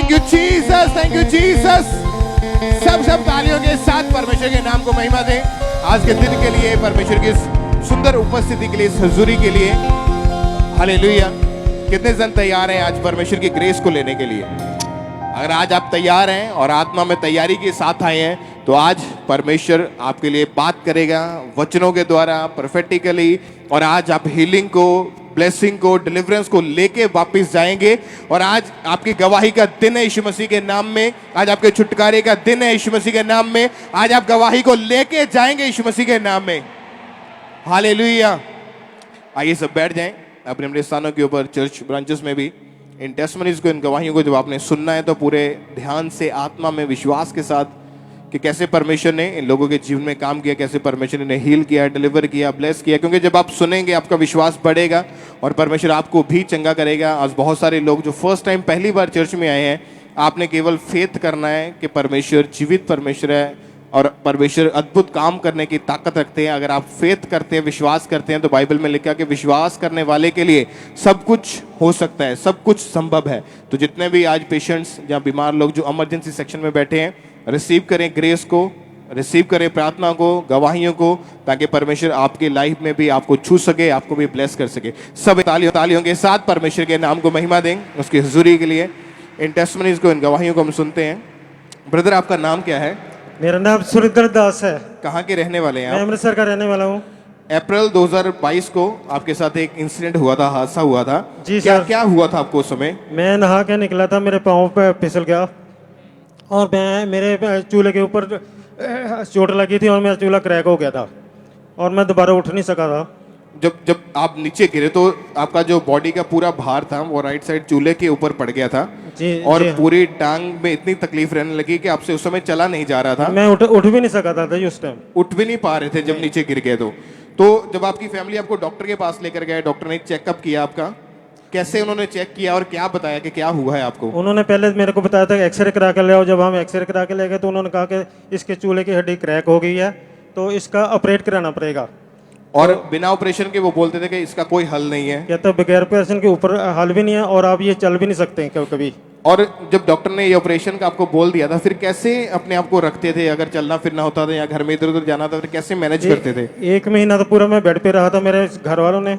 Thank you Jesus, thank you Jesus. सब तालियों के साथ परमेश्वर के नाम को महिमा दें। आज के दिन के लिए, परमेश्वर की सुंदर उपस्थिति के लिए, इस हुजूरी के लिए। हालेलुया। कितने जन तैयार हैं आज परमेश्वर की ग्रेस को लेने के लिए? अगर आज आप तैयार हैं और आत्मा में तैयारी के साथ आए हैं, तो आज परमेश्वर आपके लिए बात करेगा वचनों के द्वारा, प्रोफेटिकली। और आज आप हीलिंग को, ब्लेसिंग को, डिलीवरेंस को लेके वापस जाएंगे। और आज आपकी गवाही का दिन है यीशु मसीह के नाम में। आज आपके छुटकारे का दिन है यीशु मसीह के नाम में। आज आप गवाही को लेके जाएंगे यीशु मसीह के नाम में। हालेलुया। आइए सब बैठ जाएं अपने अपने स्थानों के ऊपर। चर्च ब्रांचेस में भी इन टेस्टमनीज को, इन गवाहियों को जब आपने सुनना है, तो पूरे ध्यान से, आत्मा में, विश्वास के साथ कि कैसे परमेश्वर ने इन लोगों के जीवन में काम किया, कैसे परमेश्वर ने हील किया, डिलीवर किया, ब्लेस किया। क्योंकि जब आप सुनेंगे, आपका विश्वास बढ़ेगा और परमेश्वर आपको भी चंगा करेगा। आज बहुत सारे लोग जो फर्स्ट टाइम, पहली बार चर्च में आए हैं, आपने केवल फेथ करना है कि परमेश्वर जीवित परमेश्वर है और परमेश्वर अद्भुत काम करने की ताकत रखते हैं। अगर आप फेथ करते हैं, विश्वास करते हैं, तो बाइबल में लिखा कि विश्वास करने वाले के लिए सब कुछ हो सकता है, सब कुछ संभव है। तो जितने भी आज पेशेंट्स या बीमार लोग जो इमरजेंसी सेक्शन में बैठे हैं, रिसीव करें ग्रेस को, रिसीव करें प्रार्थना को, गवाहियों को, ताकि परमेश्वर आपकी लाइफ में भी आपको छू सके, आपको भी ब्लेस कर सके। सब तालियों के साथ परमेश्वर के नाम को महिमा दें, उसकी हुजूरी के लिए। इन टेस्टमनीज को, इन गवाहियों को हम सुनते हैं। ब्रदर, आपका नाम क्या है? मेरा नाम सुरेंद्र दास है। कहाँ के रहने वाले हैं मैं आप? अमृतसर का रहने वाला हूँ। अप्रैल 2022 को आपके साथ एक इंसिडेंट हुआ था, हादसा हुआ था। जी क्या सर। क्या हुआ था आपको उस समय? मैं नहा के निकला था, मेरे पाँव पे फिसल गया और मेरे चूल्हे के ऊपर चोट लगी थी और मेरा चूल्हा क्रैक हो गया था और मैं दोबारा उठ नहीं सका था। जब आप नीचे गिरे तो आपका जो बॉडी का पूरा भार था वो राइट साइड चूल्हे के ऊपर पड़ गया था। जी। और जी, पूरी टांग में इतनी तकलीफ रहने लगी कि आपसे उस समय चला नहीं जा रहा था। मैं उठ भी नहीं सका था उस टाइम। उठ भी नहीं पा रहे थे जब नीचे गिर गए। तो जब आपकी फैमिली आपको डॉक्टर के पास लेकर गए, डॉक्टर ने चेकअप किया आपका, कैसे उन्होंने चेक किया और क्या बताया कि क्या हुआ है आपको? उन्होंने पहले मेरे को बताया था कि एक्सरे करा के ले आओ। जब हम एक्सरे करा के ले गए तो उन्होंने कहा कि इसके चूल्हे की हड्डी क्रैक हो गई है, तो इसका ऑपरेट कराना पड़ेगा। और बिना ऑपरेशन के वो बोलते थे कि इसका कोई हल नहीं है। कहते बगैर ऑपरेशन के ऊपर हल भी नहीं है और आप ये चल भी नहीं सकते हैं कभी। और जब डॉक्टर ने ये ऑपरेशन का आपको बोल दिया था, फिर कैसे अपने आप को रखते थे? अगर चलना फिरना होता था या घर में इधर उधर जाना था, फिर कैसे मैनेज करते थे? 1 महीना तो पूरा मैं बेड पे रहा था। मेरे घर वालों ने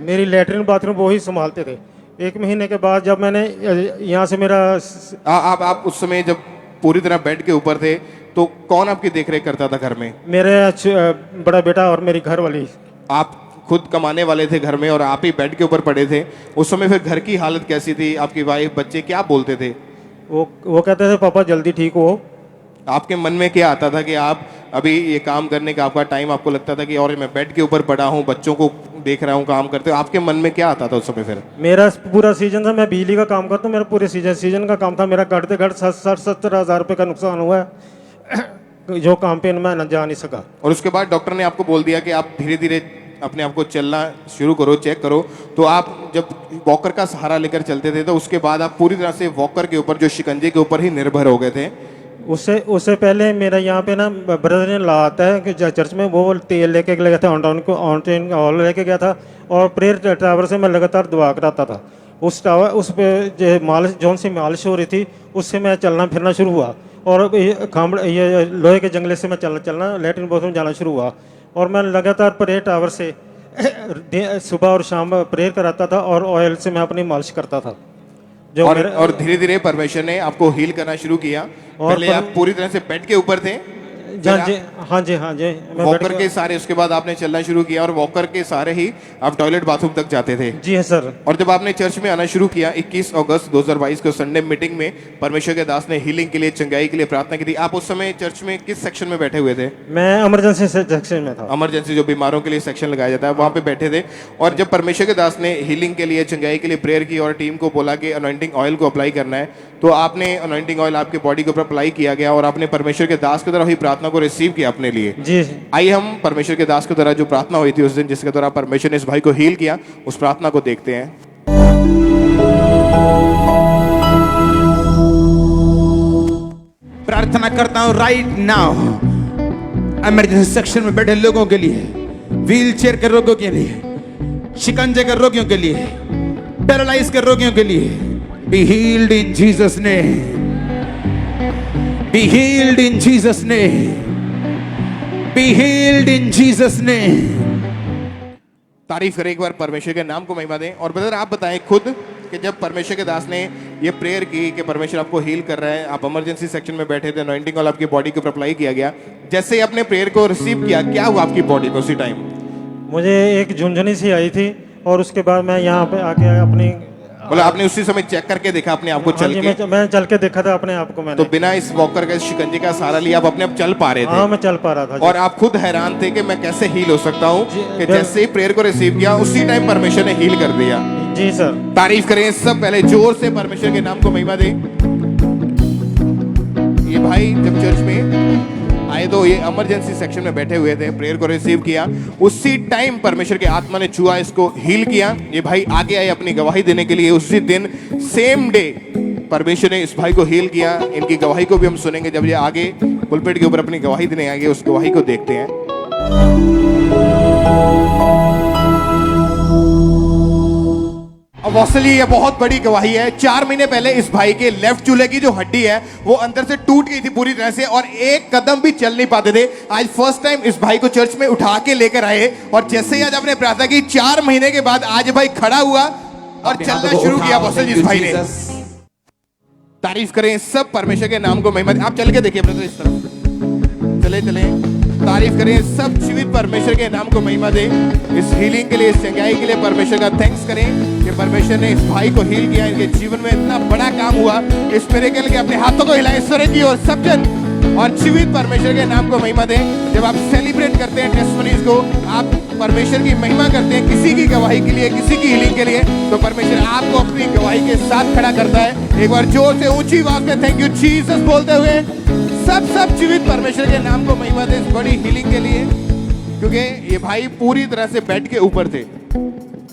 मेरी लेटरिन बाथरूम वो ही संभालते थे। 1 महीने के बाद जब मैंने यहाँ से मेरा आप उस समय जब पूरी तरह बेड के ऊपर थे, तो कौन आपकी देखरेख करता था घर में? मेरे बड़ा बेटा और मेरी घर वाली। आप खुद कमाने वाले थे घर में और आप ही बेड के ऊपर पड़े थे। उस समय फिर घर की हालत कैसी थी? आपकी वाइफ, बच्चे क्या बोलते थे? वो कहते थे पापा जल्दी ठीक हो। आपके मन में क्या आता था कि आप अभी ये काम करने का आपका टाइम, आपको लगता था कि और मैं बेड के ऊपर पड़ा हूँ, बच्चों को देख रहा हूँ, काम करते हो, आपके मन में क्या आता था उस समय? फिर मेरा पूरा सीजन था, मैं बिजली का काम करता हूँ। मेरा पूरे सीजन का काम था। मेरा घटते घट 60-70 हज़ार रुपये का नुकसान हुआ है जो काम पे मैं न जा नहीं सका। और उसके बाद डॉक्टर ने आपको बोल दिया कि आप धीरे धीरे अपने आप को चलना शुरू करो, चेक करो। तो आप जब वॉकर का सहारा लेकर चलते थे, तो उसके बाद आप पूरी तरह से वॉकर के ऊपर, जो शिकंजे के ऊपर ही निर्भर हो गए थे। उससे पहले मेरा यहाँ पे ना ब्रदर ने ला आता है कि चर्च में, वो तेल लेके गया था, ऑन लेके गया था और प्रेयर टावर से मैं लगातार दुआ कराता था। उस पे जो मालिश, जौन सी मालिश हो रही थी, उससे मैं चलना फिरना शुरू हुआ। और ये लोहे के जंगले से मैं चलना लेटरिन बाथरूम जाना शुरू हुआ। और मैं लगातार प्रेयर टावर से सुबह और शाम प्रेयर कराता था और ऑयल से मैं अपनी मालिश करता था। और धीरे धीरे परमेश्वर ने आपको हील करना शुरू किया। पहले आप पूरी तरह से बेड के ऊपर थे। हाँ जी। वॉकर के सहारे उसके बाद आपने चलना शुरू किया और वॉकर के सहारे ही आप टॉयलेट बाथरूम तक जाते थे। जी है सर। और जब आपने चर्च में आना शुरू किया 21 अगस्त 2022 को संडे मीटिंग में, परमेश्वर के दास ने हीलिंग के लिए, चंगाई के लिए प्रार्थना की थी। आप उस समय चर्च में किस सेक्शन में बैठे हुए थे? मैं इमरजेंसी सेक्शन में था। इमरजेंसी जो बीमारों के लिए सेक्शन लगाया जाता है, वहां पे बैठे थे। और जब परमेश्वर के दास ने हीलिंग के लिए, चंगाई के लिए प्रेयर की और टीम को बोला कि अनॉइंटिंग ऑयल को अप्लाई करना है, तो आपने अनॉइंटिंग ऑयल आपके बॉडी के ऊपर अप्लाई किया गया और आपने परमेश्वर के दास के द्वारा हुई प्रार्थना को रिसीव किया अपने लिए। जी। आइए हम परमेश्वर के दास के द्वारा जो प्रार्थना हुई थी उस दिन, जिसके द्वारा परमेश्वर ने इस भाई को हील किया, उस प्रार्थना को देखते हैं। प्रार्थना करता हूं राइट नाउ इमरजेंसी सेक्शन में बैठे लोगों के लिए, व्हील चेयर के रोगियों के लिए, शिकंजे के रोगियों के लिए, पैरालाइज के रोगियों के लिए, Be healed in Jesus' name. Be healed in Jesus' name. Be healed in Jesus' name. तारीफ करें एक बार परमेश्वर के नाम को महिमा दें। और ब्रदर आप बताएं खुद कि जब परमेश्वर के दास ने ये प्रेयर की कि परमेश्वर आपको हील कर रहा है, आप इमरजेंसी सेक्शन में बैठे थे, अनॉइंटिंग ऑयल आपकी बॉडी के ऊपर अप्लाई किया गया, जैसे ही आपने प्रेयर को रिसीव किया, क्या हुआ आपकी बॉडी में उसी टाइम? मुझे एक झुंझुनी सी आई थी और उसके बाद मैं यहाँ पे आके अपनी बोला आपने उसी समय चेक करके देखा अपने आप को हाँ चल जी, के? मैं चल के देखा था अपने आप को मैंने। तो बिना इस वॉकर का, शिकंजे का सहारा लिया आप अपने आप चल पा रहे थे? हाँ मैं चल पा रहा था जी। और आप खुद हैरान थे कि मैं कैसे हील हो सकता हूँ कि जैसे ही प्रेयर को रिसीव किया उसी टाइम परमेश्वर ने हील कर दिया। जी सर। तारीफ करें सब पहले जोर से परमेश्वर के नाम को महिमा दें। ये भाई जब चर्च में आए तो ये इमरजेंसी सेक्शन में बैठे हुए थे, प्रेयर को रिसीव किया, उसी टाइम परमेश्वर के आत्मा ने छुआ, इसको हील किया। ये भाई आगे आए अपनी गवाही देने के लिए, उसी दिन सेम डे परमेश्वर ने इस भाई को हील किया। इनकी गवाही को भी हम सुनेंगे जब ये आगे पुलपिट के ऊपर अपनी गवाही देने आएंगे, उस गवाही को देखते हैं। अपोस्टल ये बहुत बड़ी गवाही है। 4 महीने पहले इस भाई के लेफ्ट चूल्हे की जो हड्डी है वो अंदर से टूट गई थी पूरी तरह से और एक कदम भी चल नहीं पाते थे। आज फर्स्ट टाइम इस भाई को चर्च में उठा के लेकर आए और जैसे ही आज आपने प्रार्थना की, 4 महीने के बाद आज भाई खड़ा हुआ और चलना शुरू किया। अपोस्टल जी इस भाई ने तारीफ करें सब परमेश्वर के नाम को महिमा दें। आप चल के देखिए ब्रदर, इस तरफ चले चले। तारीफ करें सब जीवित परमेश्वर के नाम को महिमा दें। इस हीलिंग के लिए, इस चंगाई के लिए परमेश्वर का थैंक्स करें कि परमेश्वर ने इस भाई को हील किया। इनके जीवन में इतना बड़ा काम हुआ, इस मिरेकल के अपने हाथों को हिलाएं स्वर्ग की ओर सब जन और जीवित परमेश्वर के नाम को महिमा दें। जब आप सेलिब्रेट करते हैं टेस्टिमनीज को, आप परमेश्वर की महिमा करते हैं किसी की गवाही के लिए, किसी की हीलिंग के लिए, तो परमेश्वर आपको अपनी गवाही के साथ खड़ा करता है। एक बार जोर से ऊंची आवाज में थैंक यू जीसस बोलते हुए सब जीवित परमेश्वर के नाम को महिमा दे इस बड़ी हीलिंग के लिए, क्योंकि ये भाई पूरी तरह से बेड के ऊपर थे,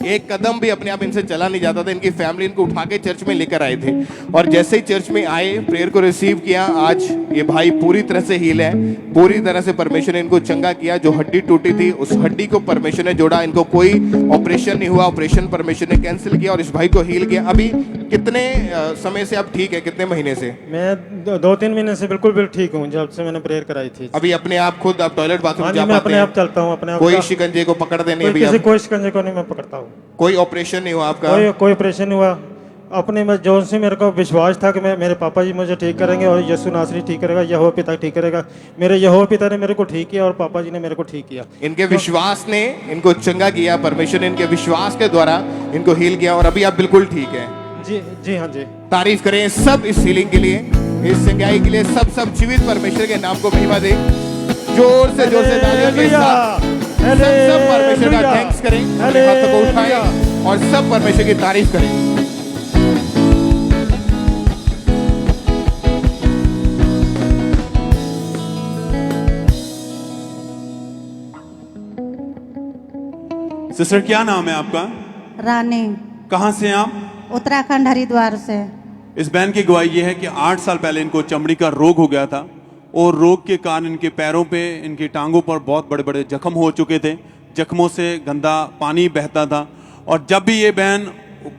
एक कदम भी अपने आप इनसे चला नहीं जाता था। इनकी फैमिली इनको उठा के चर्च में लेकर आए थे और जैसे ही चर्च में आए, प्रेयर को रिसीव किया, आज ये भाई पूरी तरह से हील है। पूरी तरह से परमेश्वर ने इनको चंगा किया। जो हड्डी टूटी थी उस हड्डी को परमेश्वर ने जोड़ा। इनको कोई ऑपरेशन नहीं हुआ, ऑपरेशन परमेश्वर ने कैंसिल किया और इस भाई को हील किया। अभी कितने समय से आप ठीक है, कितने महीने से? मैं 2-3 महीने से बिल्कुल ठीक हूँ, जब से मैंने प्रेयर कराई थी। अभी अपने आप खुद आप टॉयलेट बाथरूम जा मैं पाते अपने हैं? आप चलता हूँ अपने आप। कोई शिकंजे को पकड़ते नहीं? अभी कोई शिकंजे को नहीं मैं पकड़ता हूँ। कोई ऑपरेशन नहीं हुआ आपका? कोई ऑपरेशन नहीं हुआ। अपने में जो से मेरे को विश्वास था कि मेरे पापा जी मुझे ठीक करेंगे और यीशु नासरी ठीक करेगा, यहोवा पिता ठीक करेगा। मेरे यहोवा पिता ने मेरे को ठीक किया और पापा जी ने मेरे को ठीक किया। इनके विश्वास ने इनको चंगा किया। परमेश्वर ने इनके विश्वास के द्वारा इनको हील किया और अभी आप बिल्कुल ठीक है। जी हाँ जी। तारीफ करें सब इस हीलिंग के लिए, इस चंगाई के लिए। सब जीवित परमेश्वर के नाम को महिमा दें। जोर से तालियों के साथ सब परमेश्वर का थैंक्स करें, अपने हाथों को उठाएं और सब परमेश्वर की तारीफ करें। सिस्टर क्या नाम है आपका? रानी। कहाँ से हैं आप? उत्तराखंड हरिद्वार से। इस बहन की गवाही ये है कि 8 साल पहले इनको चमड़ी का रोग हो गया था और रोग के कारण इनके पैरों पे, इनकी टांगों पर बहुत बड़े बड़े जख्म हो चुके थे। जख्मों से गंदा पानी बहता था और जब भी ये बहन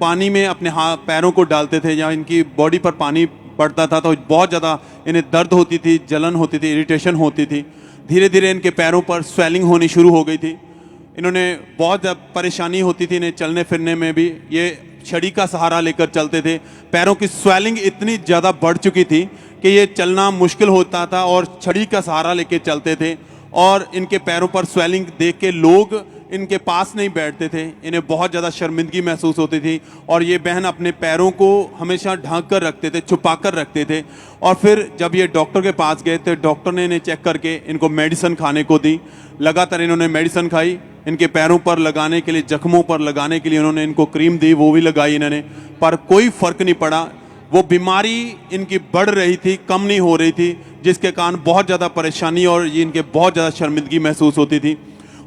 पानी में अपने पैरों को डालते थे या इनकी बॉडी पर पानी पड़ता था तो बहुत ज़्यादा इन्हें दर्द होती थी, जलन होती थी, इरिटेशन होती थी। धीरे धीरे इनके पैरों पर स्वेलिंग होनी शुरू हो गई थी। इन्होंने बहुत परेशानी होती थी इन्हें चलने फिरने में भी। ये छड़ी का सहारा लेकर चलते थे। पैरों की स्वेलिंग इतनी ज़्यादा बढ़ चुकी थी कि ये चलना मुश्किल होता था और छड़ी का सहारा लेकर चलते थे और इनके पैरों पर स्वेलिंग देख के लोग इनके पास नहीं बैठते थे। इन्हें बहुत ज़्यादा शर्मिंदगी महसूस होती थी और ये बहन अपने पैरों को हमेशा ढक कर रखते थे, छुपा कर रखते थे। और फिर जब ये डॉक्टर के पास गए तो डॉक्टर ने इन्हें चेक करके इनको मेडिसिन खाने को दी। लगातार इन्होंने मेडिसिन खाई। इनके पैरों पर लगाने के लिए, जख्मों पर लगाने के लिए उन्होंने इनको क्रीम दी, वो भी लगाई इन्होंने, पर कोई फर्क नहीं पड़ा। वो बीमारी इनकी बढ़ रही थी, कम नहीं हो रही थी, जिसके कारण बहुत ज़्यादा परेशानी और ये इनके बहुत ज़्यादा शर्मिंदगी महसूस होती थी।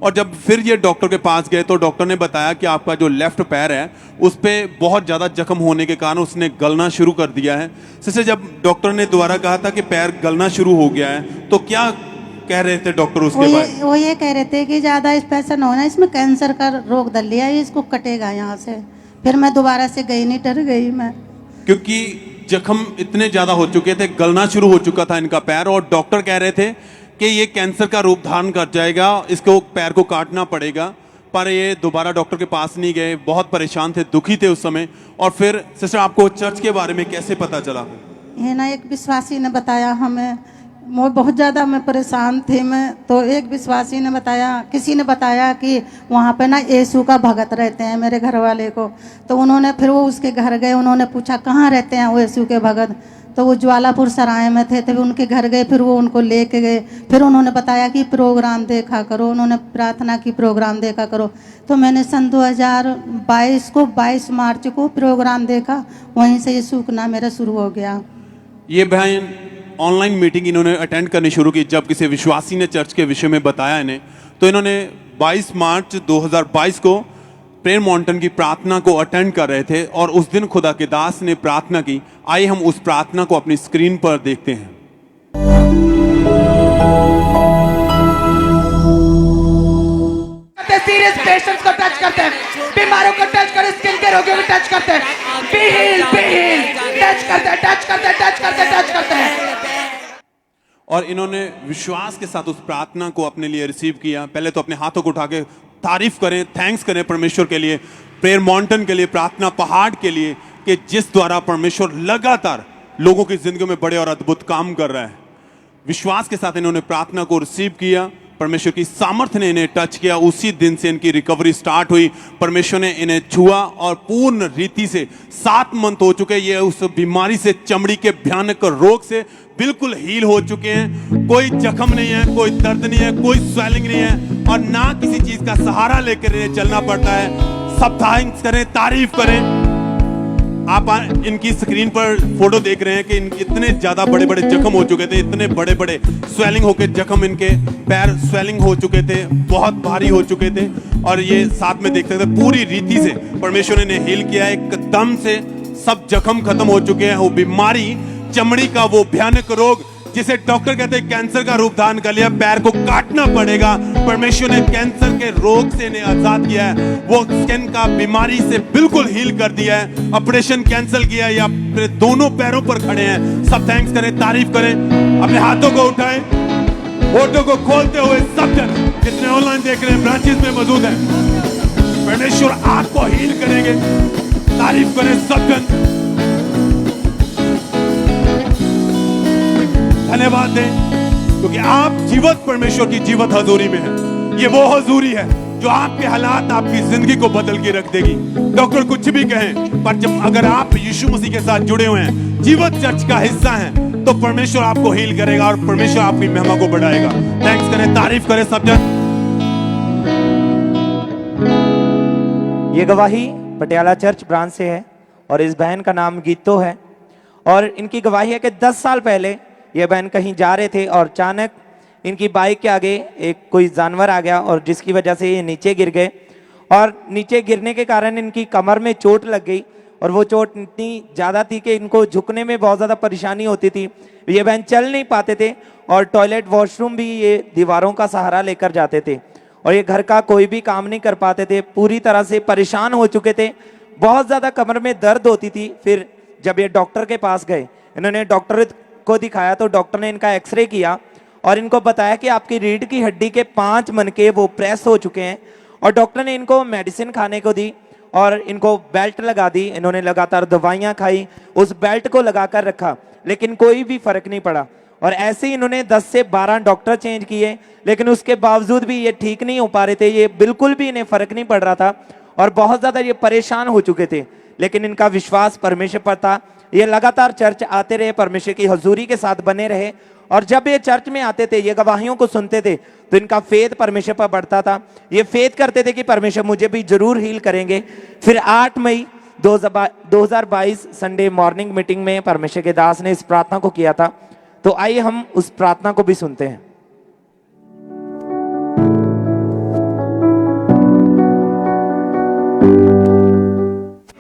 और जब फिर ये डॉक्टर के पास गए तो डॉक्टर ने बताया कि आपका जो लेफ्ट पैर है उस पर बहुत ज़्यादा जख्म होने के कारण उसने गलना शुरू कर दिया है। इससे जब डॉक्टर ने दोबारा कहा था कि पैर गलना शुरू हो गया है तो क्या कह रहे थे डॉक्टर उसके बाद? वो ये कह रहे थे कि ज़्यादा इंफेक्शन होना, इसमें कैंसर का रोग धर लिया है, इसको कटेगा यहाँ से। फिर मैं दोबारा से गई नहीं, डर गई मैं। क्योंकि जख्म इतने ज्यादा हो चुके थे, गलना शुरू हो चुका था इनका पैर, और डॉक्टर कह रहे थे कि ये कैंसर का रूप धारण कर जाएगा, इसको पैर को काटना पड़ेगा। पर ये दोबारा डॉक्टर के पास नहीं गए, बहुत परेशान थे, दुखी थे उस समय। और फिर सिस्टर आपको चर्च के बारे में कैसे पता चला? ये ना एक विश्वासी ने बताया हमें, वो बहुत ज़्यादा मैं परेशान थी मैं, तो एक विश्वासी ने बताया, किसी ने बताया कि वहाँ पे ना यीशु का भगत रहते हैं मेरे घर वाले को। तो उन्होंने फिर वो उसके घर गए, उन्होंने पूछा कहाँ रहते हैं वो यीशु के भगत, तो वो ज्वालापुर सराय में थे। तभी उनके घर गए, फिर वो उनको लेके गए, फिर उन्होंने बताया कि प्रोग्राम देखा करो, उन्होंने प्रार्थना की प्रोग्राम देखा करो। तो मैंने सन 2022 को 22 मार्च को प्रोग्राम देखा, वहीं से ये सूखना मेरा शुरू हो गया। ये बहन ऑनलाइन मीटिंग इन्होंने अटेंड करनी शुरू की जब किसी विश्वासी ने चर्च के विषय में बताया इन्हें। तो इन्होंने 22 मार्च 2022 को प्रेयर माउंटेन की प्रार्थना को अटेंड कर रहे थे, और उस दिन खुदा के दास ने प्रार्थना की। आइए हम उस प्रार्थना को अपनी स्क्रीन पर देखते हैं। सीरियस पेशेंट्स को टच करते हैं, बीमारों को टच करते, स्किन के रोगियों को टच करते हैं, बी हील टच करते हैं, टच करते हैं, टच करते हैं, टच करते हैं। और इन्होंने विश्वास के साथ उस प्रार्थना को अपने लिए रिसीव किया। पहले तो अपने हाथों को उठा के तारीफ करें, थैंक्स करें परमेश्वर के लिए, प्रेयर माउंटेन के लिए, प्रार्थना पहाड़ के लिए, कि जिस द्वारा परमेश्वर लगातार लोगों की जिंदगी में बड़े और अद्भुत काम कर रहा है। विश्वास के साथ इन्होंने प्रार्थना को रिसीव किया, परमेश्वर की सामर्थ्य ने इन्हें टच किया। उसी दिन से इनकी रिकवरी स्टार्ट हुई, परमेश्वर ने इन्हें छुआ और पूर्ण रीति से 7 मंथ हो चुके, ये उस बीमारी से, चमड़ी के भयानक रोग से बिल्कुल हील हो चुके हैं। कोई जख्म नहीं है, कोई दर्द नहीं है, कोई स्वेलिंग नहीं है, और ना किसी चीज का सहारा लेकर इन्हें चलना पड़ता है। सब थैंक्स करें, तारीफ करें। आप इनकी स्क्रीन पर फोटो देख रहे हैं कि इतने ज्यादा बड़े बड़े जख्म हो चुके थे, इतने बड़े बड़े स्वेलिंग होके जख्म, इनके पैर स्वेलिंग हो चुके थे, बहुत भारी हो चुके थे। और ये साथ में देख सकते पूरी रीति से परमेश्वर ने इन्हें हील किया, एकदम से सब जख्म खत्म हो चुके हैं। वो बीमारी, चमड़ी का वो भयानक रोग जिसे डॉक्टर कहते हैं कैंसर का रूप धारण कर लिया, पैर को काटना पड़ेगा, परमेश्वर ने कैंसर के रोग से इन्हें आजाद किया है। वो स्किन का बीमारी से बिल्कुल हील कर दिया है, ऑपरेशन कैंसिल किया, या अपने दोनों पैरों पर खड़े हैं। सब थैंक्स करें, तारीफ करें, अपने हाथों को उठाएं, फोटो को खोलते हुए सब जन जितने ऑनलाइन देख रहे हैं, ब्रांचेस में मौजूद हैं, परमेश्वर आपको हील करेंगे। तारीफ करें सब जन, धन्यवाद दें, क्योंकि आप जीवत परमेश्वर की जीवत हजूरी में हैं। ये वो हजूरी है जो आपके हालात, आपकी जिंदगी को बदल के रख देगी। डॉक्टर कुछ भी कहें, पर जब अगर आप यीशु मसीह के साथ जुड़े हुए हैं, जीवत चर्च का हिस्सा हैं, तो परमेश्वर आपको हील करेगा और परमेश्वर आपकी महिमा को बढ़ाएगा। थैंक्स करें, तारीफ करें सब जन। ये गवाही पटियाला चर्च ब्रांच से है, और इस बहन का नाम गीतो है। और इनकी गवाही है कि 10 साल पहले ये बहन कहीं जा रहे थे, और अचानक इनकी बाइक के आगे एक कोई जानवर आ गया, और जिसकी वजह से ये नीचे गिर गए। और नीचे गिरने के कारण इनकी कमर में चोट लग गई, और वो चोट इतनी ज़्यादा थी कि इनको झुकने में बहुत ज़्यादा परेशानी होती थी। ये बहन चल नहीं पाते थे, और टॉयलेट वॉशरूम भी ये दीवारों का सहारा लेकर जाते थे, और ये घर का कोई भी काम नहीं कर पाते थे, पूरी तरह से परेशान हो चुके थे, बहुत ज़्यादा कमर में दर्द होती थी। फिर जब ये डॉक्टर के पास गए, इन्होंने डॉक्टर को दिखाया, तो डॉक्टर ने इनका एक्सरे किया और इनको बताया कि आपकी रीढ़ की हड्डी के 5 मनके वो प्रेस हो चुके हैं। और डॉक्टर ने इनको मेडिसिन खाने को दी और इनको बेल्ट लगा दी। इन्होंने लगातार दवाइयाँ खाई, उस बेल्ट को लगा कर रखा, लेकिन कोई भी फर्क नहीं पड़ा। और ऐसे ही इन्होंने 10 से 12 डॉक्टर चेंज किए, लेकिन उसके बावजूद भी ये ठीक नहीं हो पा रहे थे, ये बिल्कुल भी इन्हें फर्क नहीं पड़ रहा था, और बहुत ज़्यादा ये परेशान हो चुके थे। लेकिन इनका विश्वास परमेश्वर पर था, ये लगातार चर्च आते रहे, परमेश्वर की हजूरी के साथ बने रहे। और जब ये चर्च में आते थे, ये गवाहियों को सुनते थे, तो इनका फेथ परमेश्वर पर बढ़ता था। ये फेथ करते थे कि परमेश्वर मुझे भी जरूर हील करेंगे। फिर 8 मई 2022 संडे मॉर्निंग मीटिंग में परमेश्वर के दास ने इस प्रार्थना को किया था। तो आइए हम उस प्रार्थना को भी सुनते हैं।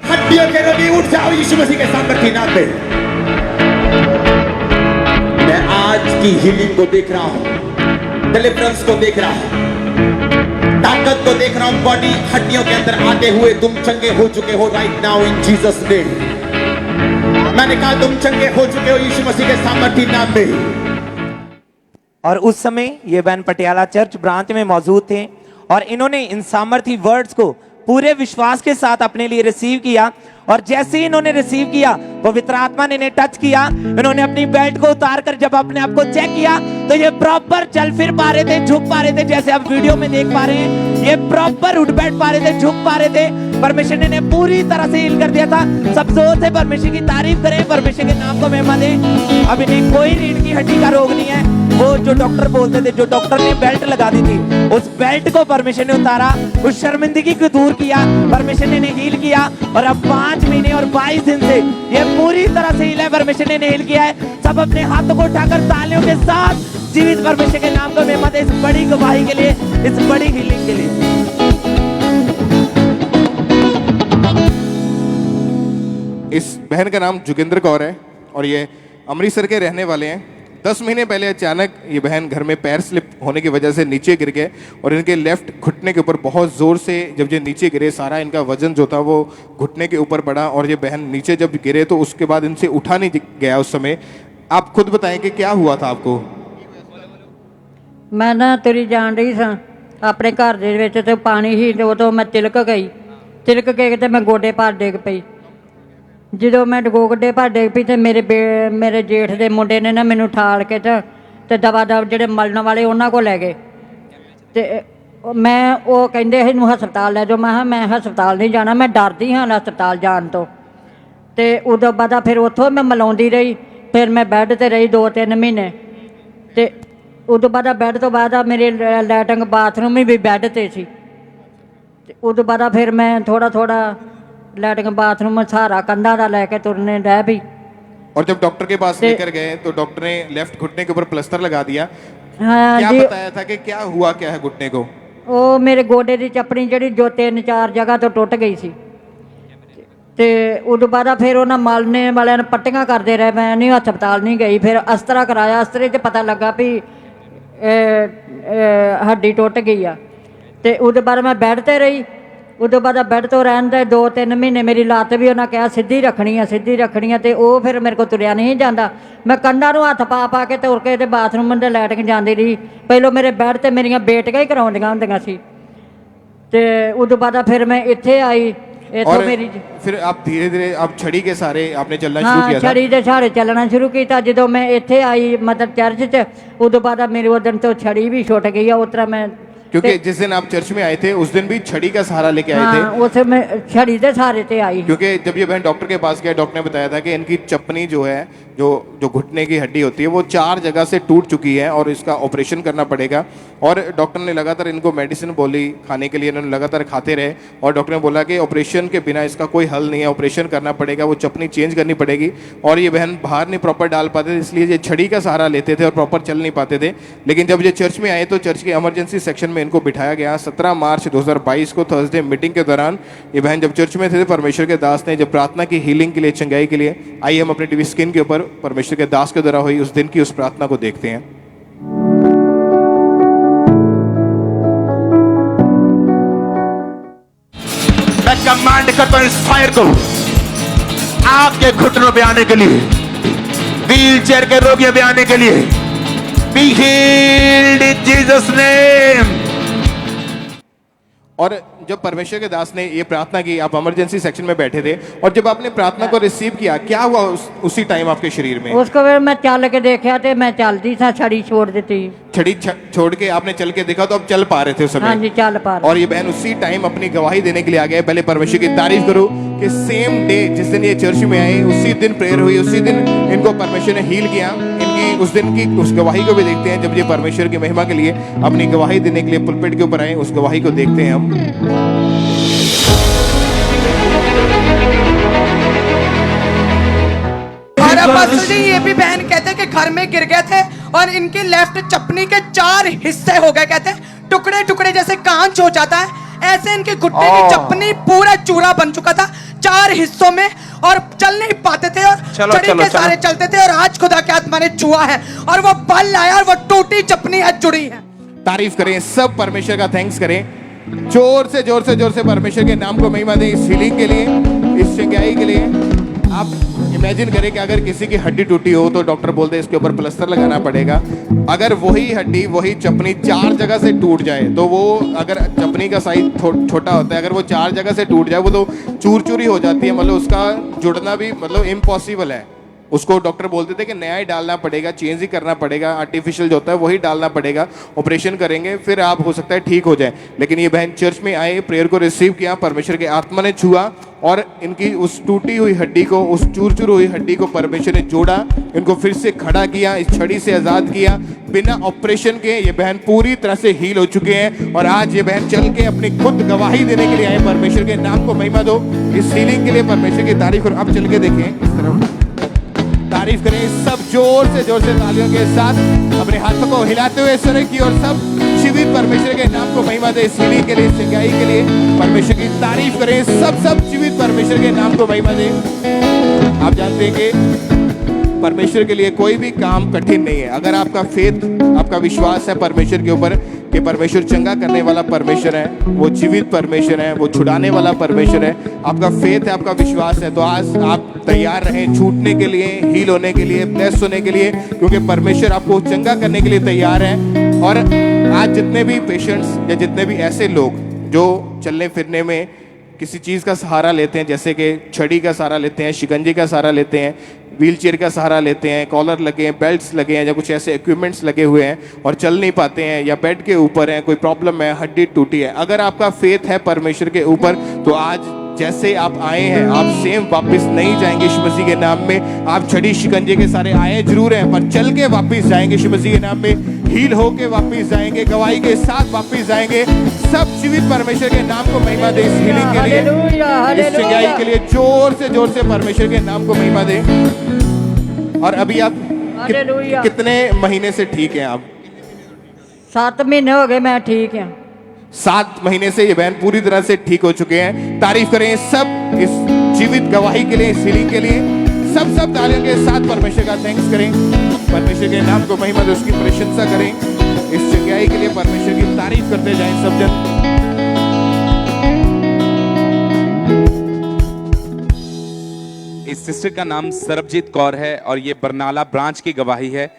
हड्डियों के रोगी उठ जाओ यीशु मसीह के सामर्थ्य नाम में। मैं आज की हीलिंग को देख रहा हूं, डिलीवरेंस को देख रहा हूं, ताकत को देख रहा हूं, बॉडी हड्डियों के अंदर आते हुए तुम चंगे हो चुके हो right now in Jesus name. मैंने कहा तुम चंगे हो चुके हो यीशु मसीह के सामर्थी नाम में। और उस समय ये बहन पटियाला चर्च ब्रांच में मौजूद थे और इन्होंने इन सामर्थी वर्ड्स को पूरे विश्वास के साथ अपने लिए रिसीव किया। और जैसे ही इन्होंने रिसीव किया, पवित्र आत्मा ने इन्हें टच किया। इन्होंने अपनी बेल्ट को उतार कर जब अपने आप को चेक किया तो ये प्रॉपर चल फिर पा रहे थे, झुक पा रहे थे, जैसे आप वीडियो में देख पा रहे हैं। ये प्रॉपर उठ बैठ पा रहे थे, झुक पा रहे थे। परमेश्वर ने इन्हें पूरी तरह से हील कर दिया था। सब जोर से परमेश्वर की तारीफ करें, परमेश्वर के नाम को महिमा दें। अब इन्हें कोई रीढ़ की हड्डी का रोग नहीं है। वो जो डॉक्टर बोलते थे, जो डॉक्टर ने बेल्ट लगा दी थी, उस बेल्ट को परमेश्वर ने उतारा, उस शर्मिंदगी को दूर किया, परमेश्वर ने इन्हें हील किया। और अब 5 महीने और 22 दिन से ये पूरी तरह से हील है। परमेश्वर ने इन्हें हील किया है। सब अपने हाथों को उठाकर तालियों के साथ जीवित परमेश्वर के नाम को महिमा दें, इस बड़ी गवाही के लिए, इस बड़ी हीलिंग के लिए। इस बहन का नाम जोगिंदर कौर है और ये अमृतसर के रहने वाले हैं। 10 महीने पहले अचानक ये बहन घर में पैर स्लिप होने की वजह से नीचे गिर गए और इनके लेफ्ट घुटने के ऊपर बहुत ज़ोर से जब ये नीचे गिरे, सारा इनका वजन जो था वो घुटने के ऊपर पड़ा और ये बहन नीचे जब गिरे तो उसके बाद इनसे उठा नहीं गया उस समय। आप खुद बताएं कि क्या हुआ था आपको? मैं ना तुरी जान रही सां अपने घर ਦੇ ਵਿੱਚ ਤੇ ਪਾਣੀ ਹੀ ਉਦੋਂ ਮੈਂ ਤਿਲਕ ਗਈ ਤੇ ਮੈਂ ਗੋਡੇ ਭਾਰ ਡਿੱਗ ਪਈ। ਜਦੋਂ ਮੈਂ ਗੋਡੇ ਭਾਰ ਡਿੱਗ ਪਈ ਤੇ ਮੇਰੇ ਜੇਠ ਦੇ ਮੁੰਡੇ ਨੇ ਨਾ ਮੈਨੂੰ ਠਾਲ ਕੇ ਤੇ ਦਵਾ ਜਿਹੜੇ ਮਲਣ ਵਾਲੇ ਉਹਨਾਂ ਕੋਲ ਲੈ ਗਏ ਤੇ ਮੈਂ ਉਹ ਕਹਿੰਦੇ ਇਹਨੂੰ ਹਸਪਤਾਲ ਲੈ ਜਾਓ। ਮੈਂ ਕਿਹਾ ਮੈਂ ਹਸਪਤਾਲ ਨਹੀਂ ਜਾਣਾ, ਮੈਂ ਡਰਦੀ ਹਾਂ ਹਸਪਤਾਲ ਜਾਣ ਤੋਂ। ਤੇ ਉਦੋਂ ਬਾਅਦ ਫਿਰ ਉੱਥੋਂ ਮੈਂ ਮਲਾਉਂਦੀ ਰਹੀ। ਫਿਰ ਮੈਂ ਬੈੱਡ ਤੇ ਰਹੀ 2-3 ਮਹੀਨੇ ਤੇ ਉਦੋਂ ਬਾਅਦ ਬੈੱਡ ਤੋਂ ਬਾਅਦ ਮੇਰੇ ਲੈਟਰਿੰਗ ਬਾਥਰੂਮ ਵੀ ਬੈੱਡ ਤੇ ਸੀ। ਤੇ ਉਦੋਂ ਬਾਅਦ ਫਿਰ ਮੈਂ ਥੋੜਾ लैट्रिन बाथरूम में सहारा कंधा का लेके तुरने रह भी। और जब डॉक्टर के पास लेकर गए तो डॉक्टर ने लेफ्ट घुटने के ऊपर प्लास्टर लगा दिया। हाँ क्या जी, बताया था कि क्या हुआ क्या है घुटने को? वो मेरे गोडे की चपड़ी जी जो 3-4 जगह तो टुट गई सी। ते उदों बाद फिर उन्हें मालने वाले ने पट्टियां करते रहे। मैं नहीं हस्पताल नहीं गई। फिर अस्त्रा कराया, अस्त्रे च पता लगा भी हड्डी टुट गई आ। ते उदों बाद मैं बैड ते रही। उदों बाद बैड तो रहन दे 2-3 महीने मेरी लत्त भी उन्हें कहा सीधी रखनी है तो वो फिर मेरे को तुरया नहीं जाता। मैं कंधा नूं हथ पा के तुर के ते बाथरूम दे लैट्रिन जाती रही। पहलों मेरे बैड ते मेरियां बेटियां ही कराउंदियां हुंदियां सी। ते उदों बाद फिर मैं इत्थे आई। और मेरी फिर आप धीरे-धीरे आप छड़ी के सहारे आपने चलना शुरू किया था? छड़ी के सहारे चलना शुरू किया। जो मैं इत्थे आई मतलब चर्च च, उदों बाद मेरी उस दिन तो छड़ी भी छुट गई है। उस तरह मैं क्योंकि जिस दिन आप चर्च में आए थे उस दिन भी छड़ी का सहारा लेके आए थे। उसे मैं छड़ी के सहारे से आई। क्योंकि जब ये बहन डॉक्टर के पास गया, डॉक्टर ने बताया था कि इनकी चपनी जो है, जो घुटने की हड्डी होती है, वो 4 जगह से टूट चुकी है और इसका ऑपरेशन करना पड़ेगा। और डॉक्टर ने लगातार इनको मेडिसिन बोली खाने के लिए, इन्होंने लगातार खाते रहे और डॉक्टर ने बोला कि ऑपरेशन के बिना इसका कोई हल नहीं है, ऑपरेशन करना पड़ेगा, वो चपनी चेंज करनी पड़ेगी। और ये बहन बाहर नहीं प्रॉपर डाल पाते थे, इसलिए ये छड़ी का सहारा लेते थे और प्रॉपर चल नहीं पाते थे। लेकिन जब ये चर्च में आए तो चर्च के इमरजेंसी सेक्शन में इनको बिठाया गया। 17 मार्च 2022 को थर्सडे मीटिंग के दौरान ये बहन जब चर्च में थे, परमेश्वर के दास ने जब प्रार्थना की हीलिंग के लिए, चंगाई के लिए, आइए हम अपने टीवी स्क्रीन के ऊपर परमेश्वर के दास के द्वारा हुई उस दिन की उस प्रार्थना को देखते हैं। मैं कमांड करता हूं इस फायर को आपके घुटनों पे आने के लिए, व्हील चेयर के रोगियों पे आने के लिए। Be healed in Jesus name. और जब परमेश्वर के दास ने ये प्रार्थना की, आप इमरजेंसी सेक्शन में बैठे थे और जब आपने प्रार्थना को रिसीव किया, क्या हुआ उसी टाइम आपके शरीर में? उसको फिर मैं चल के देखा तो मैं चलती था, छड़ी छोड़ देती। छड़ी छोड़ के आपने चल के देखा तो अब चल पा रहे थे उस समय? हाँ जी, चल पा रहे। और ये बहन उसी टाइम अपनी गवाही देने के लिए आ गए। पहले परमेश्वर की तारीफ करो कि सेम डे जिस दिन ये चर्च में आए, उसी दिन प्रेयर हुई, उसी दिन इनको परमेश्वर ने हील किया। इनकी उस दिन की उस गवाही को भी देखते हैं जब ये परमेश्वर की महिमा के लिए अपनी गवाही देने के लिए पुलपिट के ऊपर आए। उस गवाही को देखते हैं हम। और अपोस्टल जी ये भी बहन कहते हैं कि घर में गिर गए थे और इनके लेफ्ट चपनी के 4 हिस्से हो गए। कहते हैं टुकड़े टुकड़े जैसे कांच हो जाता है, ऐसे इनके घुटने की चपनी पूरा चूरा बन चुका था 4 हिस्सों में और चल नहीं पाते थे और छड़ी के सहारे चलते थे। और आज खुदा के आत्मा ने छुआ है और वो बल आया और वो टूटी चपनी आज जुड़ी है। तारीफ करें, सब परमेश्वर का थैंक्स करें, जोर से परमेश्वर के नाम को महिमा दें इस हीलिंग के लिए, इस चंगाई के लिए। आप इमेजिन करें कि अगर किसी की हड्डी टूटी हो तो डॉक्टर बोलते हैं इसके ऊपर प्लास्टर लगाना पड़ेगा। अगर वही हड्डी वही चपनी 4 जगह से टूट जाए तो वो, अगर चपनी का साइज छोटा होता है, अगर वो 4 जगह से टूट जाए वो तो चूर चूर ही हो जाती है, मतलब उसका जुड़ना भी मतलब इम्पॉसिबल है। उसको डॉक्टर बोलते थे कि नया ही डालना पड़ेगा, चेंज ही करना पड़ेगा, आर्टिफिशियल जो होता है वही डालना पड़ेगा, ऑपरेशन करेंगे फिर आप हो सकता है ठीक हो जाए। लेकिन ये बहन चर्च में आए, प्रेयर को रिसीव किया, परमेश्वर के आत्मा ने छुआ और इनकी उस टूटी हुई हड्डी को, उस चूर चूर हुई हड्डी को परमेश्वर ने जोड़ा, इनको फिर से खड़ा किया, इस छड़ी से आज़ाद किया। बिना ऑपरेशन के ये बहन पूरी तरह से हील हो चुके हैं और आज ये बहन चल के अपनी खुद गवाही देने के लिए आए। परमेश्वर के नाम को महिमा दो, इस हीलिंग के लिए परमेश्वर की तारीफ करो। आप चल के देखें इस तरफ, तारीफ करें सब जोर से तालियों के साथ, अपने हाथों को हिलाते हुए ईश्वर की और सब जीवित परमेश्वर के नाम को महिमा दे। इस हीलिंग के लिए, इस चंगाई के लिए परमेश्वर की तारीफ करें। सब जीवित परमेश्वर के नाम को महिमा दे। आप जानते हैं कि परमेश्वर के लिए कोई भी काम कठिन नहीं है। अगर आपका फेथ, आपका विश्वास है परमेश्वर के ऊपर कि परमेश्वर चंगा करने वाला परमेश्वर है, वो जीवित परमेश्वर है, वो छुड़ाने वाला परमेश्वर है, आपका फेथ है, आपका विश्वास है, तो आज आप तैयार रहें छूटने के लिए, हील होने के लिए, ब्लेस होने के लिए, क्योंकि परमेश्वर आपको चंगा करने के लिए तैयार है। और आज जितने भी पेशेंट्स या जितने भी ऐसे लोग जो चलने फिरने में किसी चीज़ का सहारा लेते हैं, जैसे कि छड़ी का सहारा लेते हैं, शिकंजे का सहारा लेते हैं, व्हील चेयर का सहारा लेते हैं, कॉलर लगे हैं, बेल्ट्स लगे हैं या कुछ ऐसे इक्विपमेंट्स लगे हुए हैं और चल नहीं पाते हैं, या बेड के ऊपर हैं, कोई प्रॉब्लम है, हड्डी टूटी है, अगर आपका फेथ है परमेश्वर के ऊपर तो आज जैसे आप आए हैं आप सेम वापस नहीं जाएंगे यीशु मसीह के नाम में। आप छड़ी शिकंजे के सारे आए जरूर हैं पर चल के वापस जाएंगे यीशु मसीह के नाम में, हील होके वापस जाएंगे, गवाही के साथ वापस जाएंगे। सब जीवित परमेश्वर के नाम को महिमा दे। इस हीलिंग के लिए, इस चंगाई के लिए जोर से परमेश्वर के नाम को महिमा दे। और अभी आप कितने महीने से ठीक हैं? आप 7 महीने हो गए मैं ठीक हूँ। 7 महीने से ये बहन पूरी तरह से ठीक हो चुके हैं। तारीफ करें सब इस जीवित गवाही के लिए, इस हीलिंग के लिए। सब तालियों के साथ परमेश्वर का थैंक्स करें, परमेश्वर के नाम को महिमा दे, उसकी प्रशंसा करें। इस चंगाई के लिए परमेश्वर की तारीफ करते जाएं सब जन। इस सिस्टर का नाम सरबजीत कौर है और ये बरनाला ब्रांच की गवाही है।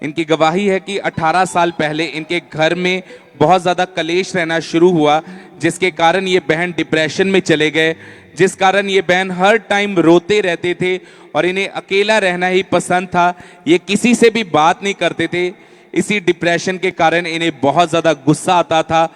इनकी गवाही है कि 18 साल पहले इनके घर में बहुत ज़्यादा कलेश रहना शुरू हुआ, जिसके कारण ये बहन डिप्रेशन में चले गए, जिस कारण ये बहन हर टाइम रोते रहते थे और इन्हें अकेला रहना ही पसंद था। ये किसी से भी बात नहीं करते थे। इसी डिप्रेशन के कारण इन्हें बहुत ज़्यादा गुस्सा आता था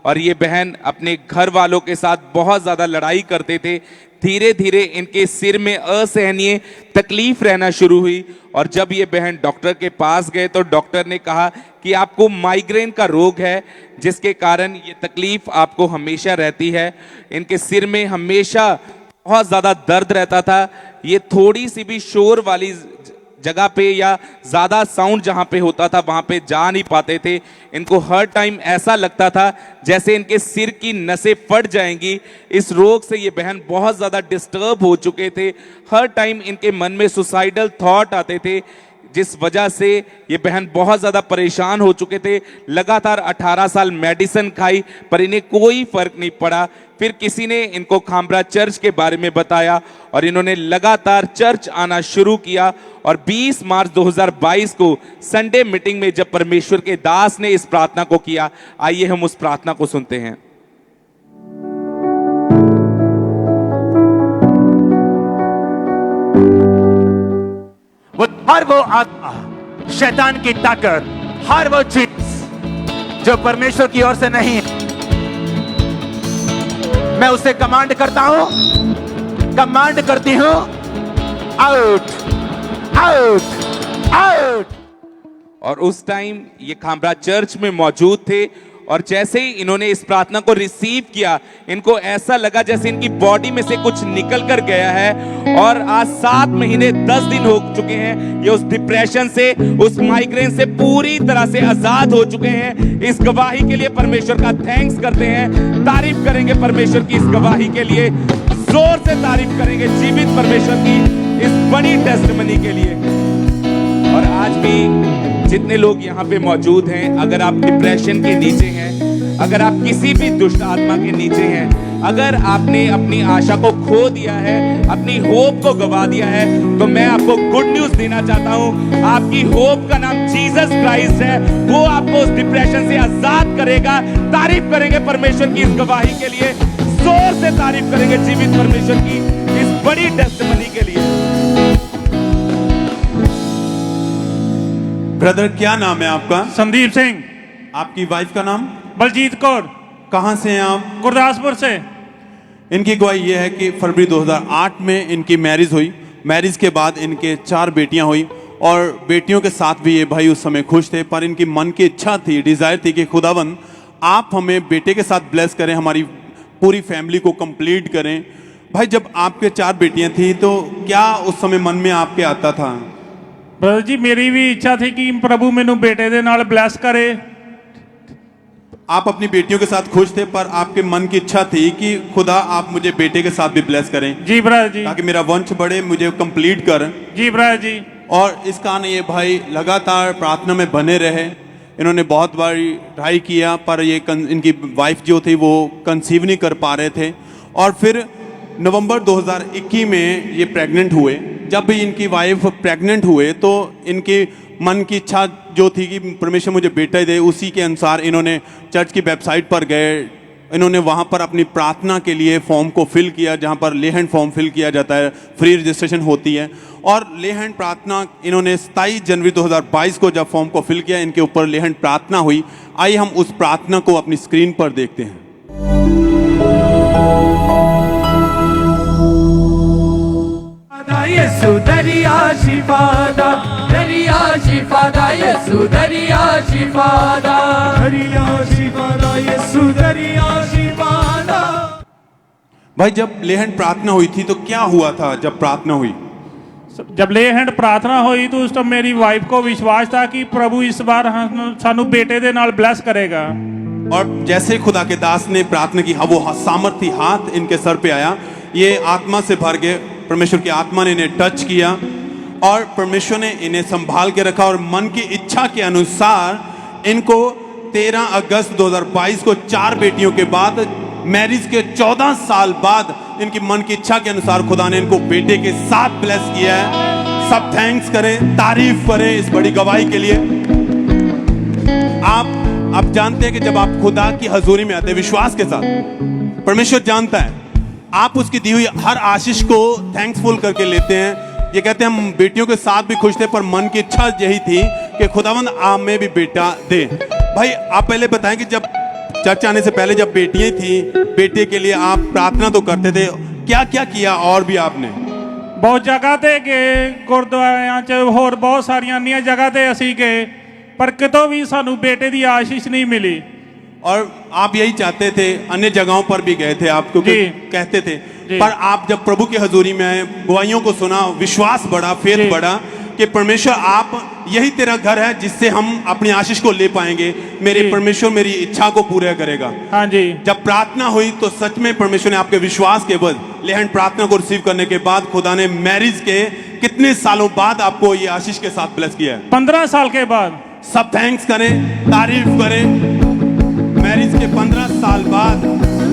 और ये बहन अपने घर वालों के साथ बहुत ज़्यादा लड़ाई करते थे। धीरे धीरे इनके सिर में असहनीय तकलीफ रहना शुरू हुई और जब ये बहन डॉक्टर के पास गए तो डॉक्टर ने कहा कि आपको माइग्रेन का रोग है, जिसके कारण ये तकलीफ आपको हमेशा रहती है। इनके सिर में हमेशा बहुत ज़्यादा दर्द रहता था। ये थोड़ी सी भी शोर वाली जगह पे या ज़्यादा साउंड जहाँ पे होता था वहाँ पे जा नहीं पाते थे। इनको हर टाइम ऐसा लगता था जैसे इनके सिर की नसें फट जाएंगी। इस रोग से ये बहन बहुत ज़्यादा डिस्टर्ब हो चुके थे। हर टाइम इनके मन में सुसाइडल थॉट आते थे, जिस वजह से ये बहन बहुत ज़्यादा परेशान हो चुके थे। लगातार 18 साल मेडिसिन खाई पर इन्हें कोई फ़र्क नहीं पड़ा। फिर किसी ने इनको खामरा चर्च के बारे में बताया और इन्होंने लगातार चर्च आना शुरू किया और 20 मार्च 2022 को संडे मीटिंग में जब परमेश्वर के दास ने इस प्रार्थना को किया, आइए हम उस प्रार्थना को सुनते हैं। हर वो आत्मा, शैतान की ताकत, हर वो चीज जो परमेश्वर की ओर से नहीं है, मैं उसे कमांड करता हूं, कमांड करती हूं, आउट आउट आउट। और उस टाइम ये खामरा चर्च में मौजूद थे और जैसे ही इन्होंने इस प्रार्थना को रिसीव किया, इनको ऐसा लगा जैसे इनकी बॉडी में से कुछ निकल कर गया है। और आज 7 महीने 10 दिन हो चुके हैं ये उस डिप्रेशन से, उस माइग्रेन से पूरी तरह से आजाद हो चुके हैं। इस गवाही के लिए परमेश्वर का थैंक्स करते हैं, तारीफ करेंगे परमेश्वर की इस गवाही के लिए, जोर से तारीफ करेंगे जीवित परमेश्वर की इस बड़ी टेस्टिमनी के लिए। और आज भी जितने लोग यहाँ पे मौजूद हैं, अगर आप डिप्रेशन के नीचे हैं, अगर आप किसी भी दुष्ट आत्मा के नीचे हैं, अगर आपने अपनी आशा को खो दिया है, अपनी होप को गवा दिया है, तो मैं आपको गुड न्यूज देना चाहता हूं। आपकी होप का नाम जीसस क्राइस्ट है। वो आपको उस डिप्रेशन से आजाद करेगा। तारीफ करेंगे परमेश्वर की इस गवाही के लिए, जोर से तारीफ करेंगे जीवित परमेश्वर की इस बड़ी टेस्टिमनी के लिए। ब्रदर क्या नाम है आपका? संदीप सिंह। आपकी वाइफ का नाम? बलजीत कौर। कहां से हैं आप? गुरदासपुर से। इनकी गवाही यह है कि फरवरी 2008 में इनकी मैरिज हुई। मैरिज के बाद इनके 4 बेटियां हुई और बेटियों के साथ भी ये भाई उस समय खुश थे, पर इनकी मन की इच्छा थी, डिजायर थी कि खुदावन आप हमें बेटे के साथ ब्लेस करें, हमारी पूरी फैमिली को कंप्लीट करें। भाई जब आपके 4 बेटियां थी तो क्या उस समय मन में आपके आता था? ब्रदर जी मेरी भी इच्छा थी कि प्रभु मैनू बेटे दे नाल ब्लैस करे। आप अपनी बेटियों के साथ खुश थे, पर आपके मन की इच्छा थी कि खुदा आप मुझे बेटे के साथ भी ब्लेस करें। जी ब्रदर जी। ताकि मेरा वंश बढ़े, मुझे कंप्लीट कर। जी ब्रदर जी। और इस कारण ये भाई लगातार प्रार्थना में बने रहे। इन्होंने बहुत बार ट्राई किया, पर ये इनकी वाइफ जो थी वो कंसीव नहीं कर पा रहे थे। और फिर नवंबर 2021 में ये प्रेग्नेंट हुए। जब भी इनकी वाइफ प्रेग्नेंट हुए तो इनकी मन की इच्छा जो थी कि परमेश्वर मुझे बेटा दे, उसी के अनुसार इन्होंने चर्च की वेबसाइट पर गए। इन्होंने वहाँ पर अपनी प्रार्थना के लिए फॉर्म को फिल किया, जहाँ पर ले हैंड फॉर्म फिल किया जाता है, फ्री रजिस्ट्रेशन होती है। और ले हैंड प्रार्थना इन्होंने 27 जनवरी 2022 को जब फॉर्म को फिल किया, इनके ऊपर ले हैंड प्रार्थना हुई। आइए हम उस प्रार्थना को अपनी स्क्रीन पर देखते हैं। येसु दरिया शिफादा, दरिया शिफादा, येसु दरिया शिफादा, दरिया शिफादा, येसु दरिया शिफादा। भाई जब ले हैंड प्रार्थना हुई थी तो क्या हुआ था जब प्रार्थना हुई? जब ले हैंड प्रार्थना हुई तो उस टाइम मेरी वाइफ को विश्वास था कि प्रभु इस बार सानू बेटे दे नाल ब्लेस करेगा। और जैसे खुदा के दास ने प्रार्थना की, वो सामर्थी हाथ इनके सर पे आया, ये आत्मा से भर गए। परमेश्वर की आत्मा ने इन्हें टच किया और परमेश्वर ने इन्हें संभाल के रखा। और मन की इच्छा के अनुसार इनको 13 अगस्त 2022 को 4 बेटियों के बाद, मैरिज के 14 साल बाद, इनकी मन की इच्छा के अनुसार खुदा ने इनको बेटे के साथ ब्लेस किया है। सब थैंक्स करें, तारीफ करें इस बड़ी गवाही के लिए। आप जानते हैं कि जब आप खुदा की हजूरी में आते हैं विश्वास के साथ, परमेश्वर जानता है आप उसकी दी हुई हर आशीष को थैंक्सफुल करके लेते हैं। ये कहते हैं हम बेटियों के साथ भी खुश थे, पर मन की इच्छा यही थी कि खुदावंद आप में भी बेटा दे। भाई आप पहले बताएं कि जब चर्च आने से पहले जब बेटियां थी, बेटे के लिए आप प्रार्थना तो करते थे, क्या क्या किया और भी आपने? बहुत जगह ते गए, गुरुद्वारियां च होर बहुत सारियां अन्य जगह ते असी गए, पर कितों भी सानू बेटे की आशीष नहीं मिली। और आप यही चाहते थे, अन्य जगहों पर भी गए थे आप, क्योंकि कहते थे, पर आप जब प्रभु की हजूरी में आए, गवाहियों को सुना, विश्वास बढ़ा, फेथ बढ़ा कि परमेश्वर आप यही तेरा घर है जिससे हम अपनी आशीष को ले पाएंगे। मेरे परमेश्वर मेरी इच्छा को पूरा करेगा। हाँ जी। जब प्रार्थना हुई तो सच में परमेश्वर ने आपके विश्वास के बल लेहन प्रार्थना को रिसीव करने के बाद खुदा ने मैरिज के कितने सालों बाद आपको ये आशीष के साथ ब्लेस किया है? 15 साल के बाद। सब थैंक्स करें, तारीफ करें। मैरिज के 15 साल बाद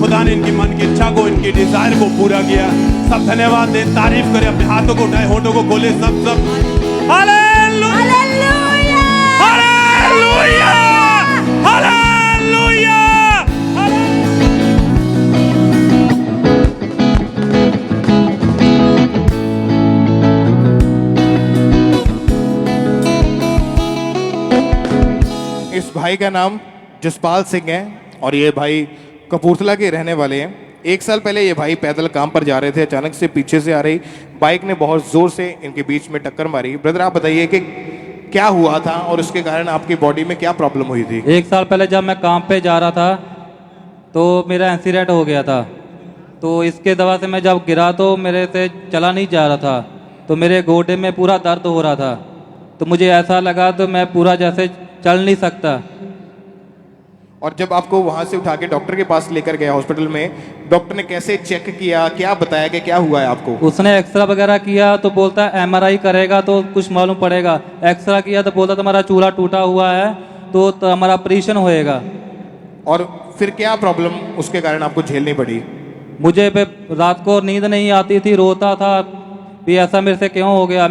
खुदा ने इनकी मन की इच्छा को, इनकी डिजायर को पूरा किया। सब धन्यवाद दें, तारीफ करें, अपने हाथों को उठाए, होठों को खोले, सब हालेलुया, हालेलुया, हालेलुया। इस भाई का नाम जसपाल सिंह है और ये भाई कपूरथला के रहने वाले हैं। 1 साल पहले ये भाई पैदल काम पर जा रहे थे, अचानक से पीछे से आ रही बाइक ने बहुत जोर से इनके बीच में टक्कर मारी। ब्रदर आप बताइए कि क्या हुआ था और उसके कारण आपकी बॉडी में क्या प्रॉब्लम हुई थी? 1 साल पहले जब मैं काम पे जा रहा था तो मेरा एक्सीडेंट हो गया था। तो इसके दवा से मैं जब गिरा तो मेरे से चला नहीं जा रहा था, तो मेरे गोडे में पूरा दर्द हो रहा था। तो मुझे ऐसा लगा तो मैं पूरा जैसे चल नहीं सकता। और जब आपको वहां से उठा के डॉक्टर के पास लेकर गया हॉस्पिटल में, डॉक्टर ने कैसे चेक किया, क्या बताया कि क्या हुआ है आपको? उसने एक्सरा वगैरह किया तो बोलता है MRI करेगा तो कुछ मालूम पड़ेगा। एक्सरा किया तो बोलता तुम्हारा चूल्हा टूटा हुआ है तो हमारा ऑपरेशन होएगा। और फिर क्या प्रॉब्लम उसके कारण आपको झेलनी पड़ी? मुझे रात को नींद नहीं आती थी, रोता था भी ऐसा मेरे से क्यों हो गया।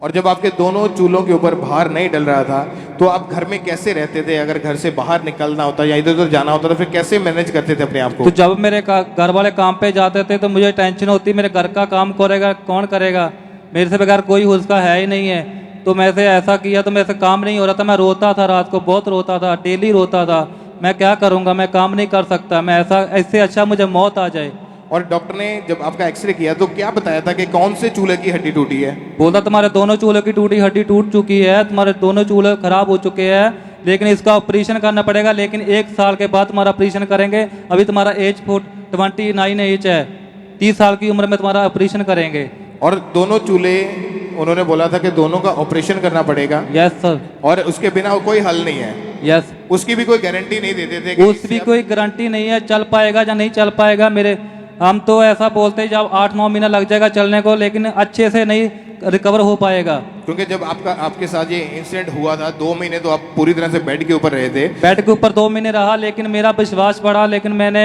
और जब आपके दोनों चूल्हों के ऊपर भार नहीं डल रहा था तो आप घर में कैसे रहते थे? अगर घर से बाहर निकलना होता या इधर उधर जाना होता तो फिर कैसे मैनेज करते थे अपने आप को? तो जब मेरे घर वाले काम पे जाते थे तो मुझे टेंशन होती, मेरे घर का काम करेगा कौन करेगा, मेरे से बगैर कोई उसका है ही नहीं है। तो मैं से ऐसा किया तो मेरे से काम नहीं हो रहा था, मैं रोता था, रात को बहुत रोता था, डेली रोता था। मैं क्या करूँगा, मैं काम नहीं कर सकता, मैं ऐसे अच्छा मुझे मौत आ जाए। और डॉक्टर ने जब आपका एक्सरे किया तो क्या बताया था कि कौन से चूल्हे की हड्डी टूटी है? बोला तुम्हारे दोनों चूल्हे की हड्डी टूट चुकी है, तुम्हारे दोनों चूल्हे खराब हो चुके हैं, लेकिन इसका ऑपरेशन करना पड़ेगा, लेकिन 1 साल के बाद तुम्हारा ऑपरेशन करेंगे। अभी तुम्हारा एज 29 एज है, 30 साल की उम्र में तुम्हारा ऑपरेशन करेंगे। और दोनों चूल्हे उन्होंने बोला था कि दोनों का ऑपरेशन करना पड़ेगा। Yes sir. और उसके बिना कोई हल नहीं है। यस। उसकी भी कोई गारंटी नहीं देते थे कि उसकी भी कोई गारंटी नहीं है, चल पाएगा या नहीं चल पाएगा। हम तो ऐसा बोलते हैं जब 8-9 महीना लग जाएगा चलने को, लेकिन अच्छे से नहीं रिकवर हो पाएगा। क्योंकि जब आपके साथ ये इंसिडेंट हुआ था 2 महीने तो आप पूरी तरह से बेड के ऊपर रहे थे। बेड के ऊपर 2 महीने रहा, लेकिन मेरा विश्वास बढ़ा, लेकिन मैंने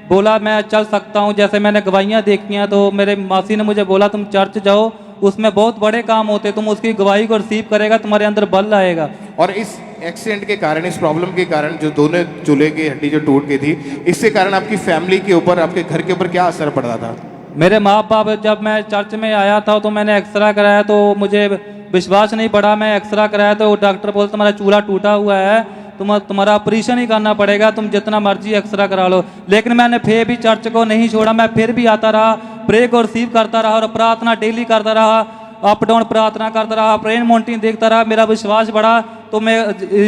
बोला मैं चल सकता हूँ। जैसे मैंने गवाहियाँ देखी हैं तो मेरे मासी ने मुझे बोला तुम चर्च जाओ, उसमें बहुत बड़े काम होते, तुम उसकी गवाही को रिसीव करेगा, तुम्हारे अंदर बल आएगा। और इस एक्सीडेंट के कारण, इस प्रॉब्लम के कारण जो दोनों चूल्हे की हड्डी जो टूट गई थी, इससे कारण आपकी फैमिली के ऊपर, आपके घर के ऊपर क्या असर पड़ रहा था? मेरे माँ बाप, जब मैं चर्च में आया था तो मैंने एक्सरा कराया तो मुझे विश्वास नहीं पड़ा। मैं एक्सरा कराया तो डॉक्टर बोलते तुम्हारा चूल्हा टूटा हुआ है, तुम्हारा ऑपरेशन ही करना पड़ेगा, तुम जितना मर्जी एक्सरा करा लो। लेकिन मैंने फिर भी चर्च को नहीं छोड़ा, मैं फिर भी आता रहा, प्रे को रिसीव करता रहा और प्रार्थना डेली करता रहा, अप डाउन प्रार्थना करता रहा, प्रेयर मॉनिटरिंग देखता रहा। मेरा विश्वास बढ़ा तो मैं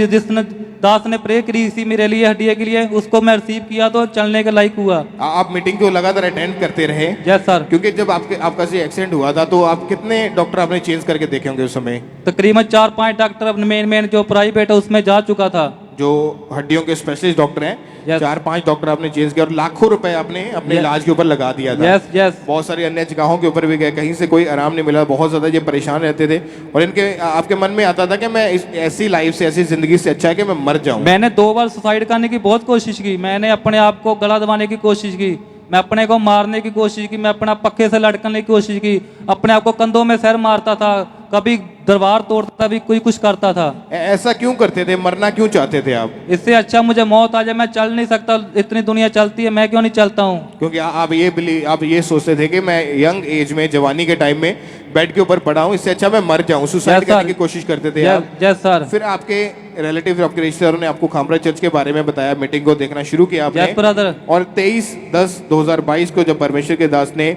जिसने दास ने प्रे करी थी मेरे लिए हड्डी के लिए, उसको मैं रिसीव किया तो चलने के लायक हुआ। आप मीटिंग को लगातार अटेंड करते रहे? Yes sir. क्योंकि जब आपका जो एक्सीडेंट हुआ था तो आप कितने डॉक्टर आपने चेंज करके देखे होंगे उस समय? तकरीबन 4-5 डॉक्टर अपने मेन जो प्राइवेट है उसमें जा चुका था, जो हड्डियों के स्पेशलिस्ट डॉक्टर हैं। 4-5 डॉक्टर आपने चेंज किया और लाखों रुपए आपने अपने इलाज के ऊपर लगा दिया था। यस। बहुत सारी अन्य जगहों के ऊपर भी गए, कहीं से कोई आराम नहीं मिला, बहुत ज्यादा ये परेशान रहते थे और आपके मन में आता था कि मैं ऐसी लाइफ से, ऐसी जिंदगी से अच्छा है कि मैं मर जाऊं। मैंने 2 बार सुसाइड करने की बहुत कोशिश की, मैंने अपने आप को गला दबाने की कोशिश की, मैं अपने को मारने की कोशिश की, मैं अपना पक्के से लटकने की कोशिश की, अपने आप को कंधों में सर मारता था, कभी दरबार तोड़ता था, कभी कोई कुछ करता था। ऐसा क्यों करते थे? मरना क्यों चाहते थे आप? इससे अच्छा मुझे मौत आ जाए, मैं चल नहीं सकता, इतनी दुनिया चलती है, मैं क्यों नहीं चलता हूँ? क्योंकि आप ये सोचते थे कि मैं यंग एज में, जवानी के टाइम में बेड के ऊपर पड़ा हूँ, इससे अच्छा मैं मर जाऊं, सुसाइड करने की कोशिश करते थे आप। Yes sir. फिर आपके रिलेटिव, आपके रिश्तेदारों ने आपको खामरा चर्च के बारे में बताया, मीटिंग को देखना शुरू किया आपने। Yes brother. और 23/10/2022 को जब परमेश्वर के दास ने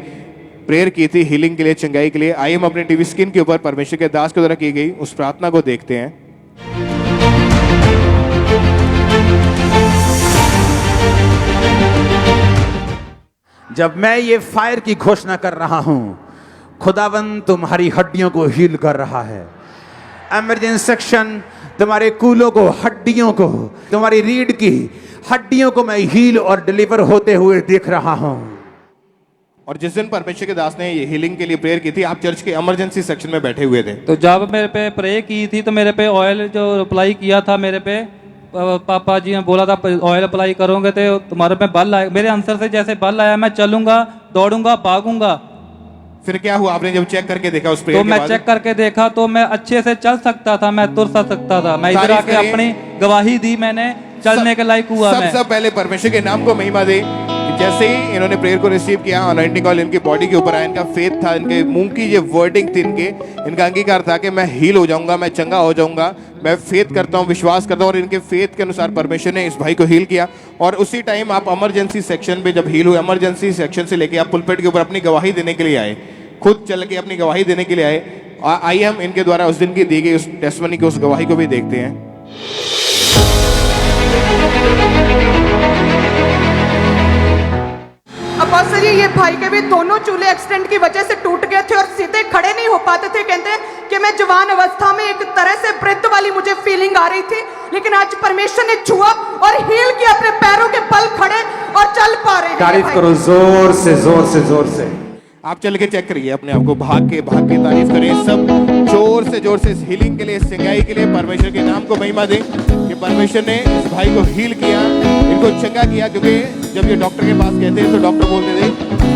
प्रेयर की थी हीलिंग के लिए, चंगाई के लिए, आइए हम अपने टीवी स्क्रीन के ऊपर परमेश्वर के दास के द्वारा की गई उस प्रार्थना को देखते हैं। जब मैं ये फायर की घोषणा कर रहा हूं, खुदावन तुम्हारी हड्डियों को हील कर रहा है। इमरजेंसी सेक्शन तुम्हारे कूलों को, हड्डियों को, तुम्हारी रीढ़ की हड्डियों को मैं हील और डिलीवर होते हुए देख रहा हूं। और जिस दिन परमेश्वर के दास ने ये हीलिंग के लिए प्रेयर की थी, आप चर्च के इमरजेंसी सेक्शन में बैठे हुए थे। तो जब मेरे पे प्रे की थी तो मेरे पे ऑयल जो अप्लाई किया था, मेरे पे पापा जी ने बोला था ऑयल अप्लाई करोगे तो तुम्हारे पे बल आएगा। मेरे आंसर से जैसे बल आया, मैं चलूंगा, दौड़ूंगा, भागूंगा। फिर क्या हुआ? आपने जब चेक करके देखा उस तो मैं चेक करके देखा तो मैं अच्छे से चल सकता था, मैं तुर सकता था, मैं इधर आके अपनी गवाही दी, मैंने चलने के लायक हुआ। सबसे पहले परमेश्वर के नाम को महिमा दे। जैसे ही इन्होंने प्रेयर को रिसीव किया, अनॉइंटिंग ऑयल इनकी बॉडी के ऊपर आया, इनका फेथ था, इनके मुंह की ये वर्डिंग थी, इनका अंगीकार था कि मैं हील हो जाऊंगा, मैं चंगा हो जाऊंगा, मैं फेथ करता हूं, विश्वास करता हूं। और इनके फेथ के अनुसार परमेश्वर ने इस भाई को हील किया। और उसी टाइम आप इमरजेंसी सेक्शन पे जब हील हुए, इमरजेंसी सेक्शन से लेके आप पुलपिट के ऊपर अपनी गवाही देने के लिए आए, खुद चल के अपनी गवाही देने के लिए आए। आइए हम इनके द्वारा उस दिन की दी गई उस टेस्टिमनी की, उस गवाही को भी देखते हैं। अपोस्टल जी, ये भाई के भी दोनों चूल्हे एक्सीडेंट की वजह से टूट गए थे और सीधे खड़े नहीं हो पाते थे। कहते हैं कि मैं जवान अवस्था में एक तरह से वृद्ध वाली मुझे फीलिंग आ रही थी, लेकिन आज परमेश्वर ने छुआ और हील किया, अपने पैरों के बल खड़े और चल पा रहे हैं। तारीफ करो जोर से, जोर से, जोर से। आप चल के चेक करिए अपने आप को, भाग के तारीफ करें, सब जोर से से जोर से इस हीलिंग के लिए, इस चंगाई के लिए परमेश्वर के नाम को महिमा दें कि परमेश्वर ने इस भाई को हील किया, इनको चंगा किया। क्योंकि जब ये डॉक्टर के पास गए थे तो डॉक्टर बोलते थे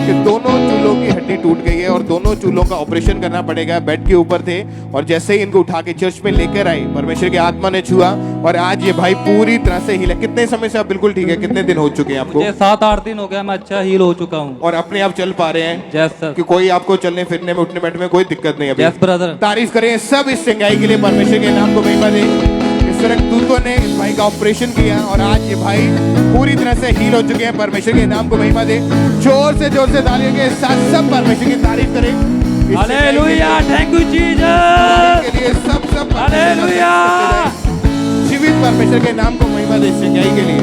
कि दोनों चूलों की हड्डी टूट गई है और दोनों चूलों का ऑपरेशन करना पड़ेगा। बेड के ऊपर थे और जैसे ही इनको उठा के चर्च में लेकर आई, परमेश्वर की आत्मा ने छुआ और आज ये भाई पूरी तरह से हील है। कितने समय से आप बिल्कुल ठीक है? कितने दिन हो चुके हैं आपको? मुझे 7-8 दिन हो गया, मैं अच्छा हील हो चुका हूँ और अपने आप चल पा रहे हैं? Yes sir. कि कोई आपको चलने फिरने में, उठने बैठने में कोई दिक्कत नहीं है? Yes brother. तारीफ करें सब इस चंगाई के लिए, परमेश्वर के नाम को महिमा दें। इस तरह दूतों ने इस भाई का ऑपरेशन किया और आज ये भाई पूरी तरह से हील हो चुके हैं। परमेश्वर के नाम को महिमा दें। जोर से तालियों के साथ सब परमेश्वर की तारीफ करें। हालेलुया, थैंक यू जीसस के लिए सब हालेलुया। जीवित परमेश्वर के नाम को महिमा दें चंगाई के लिए।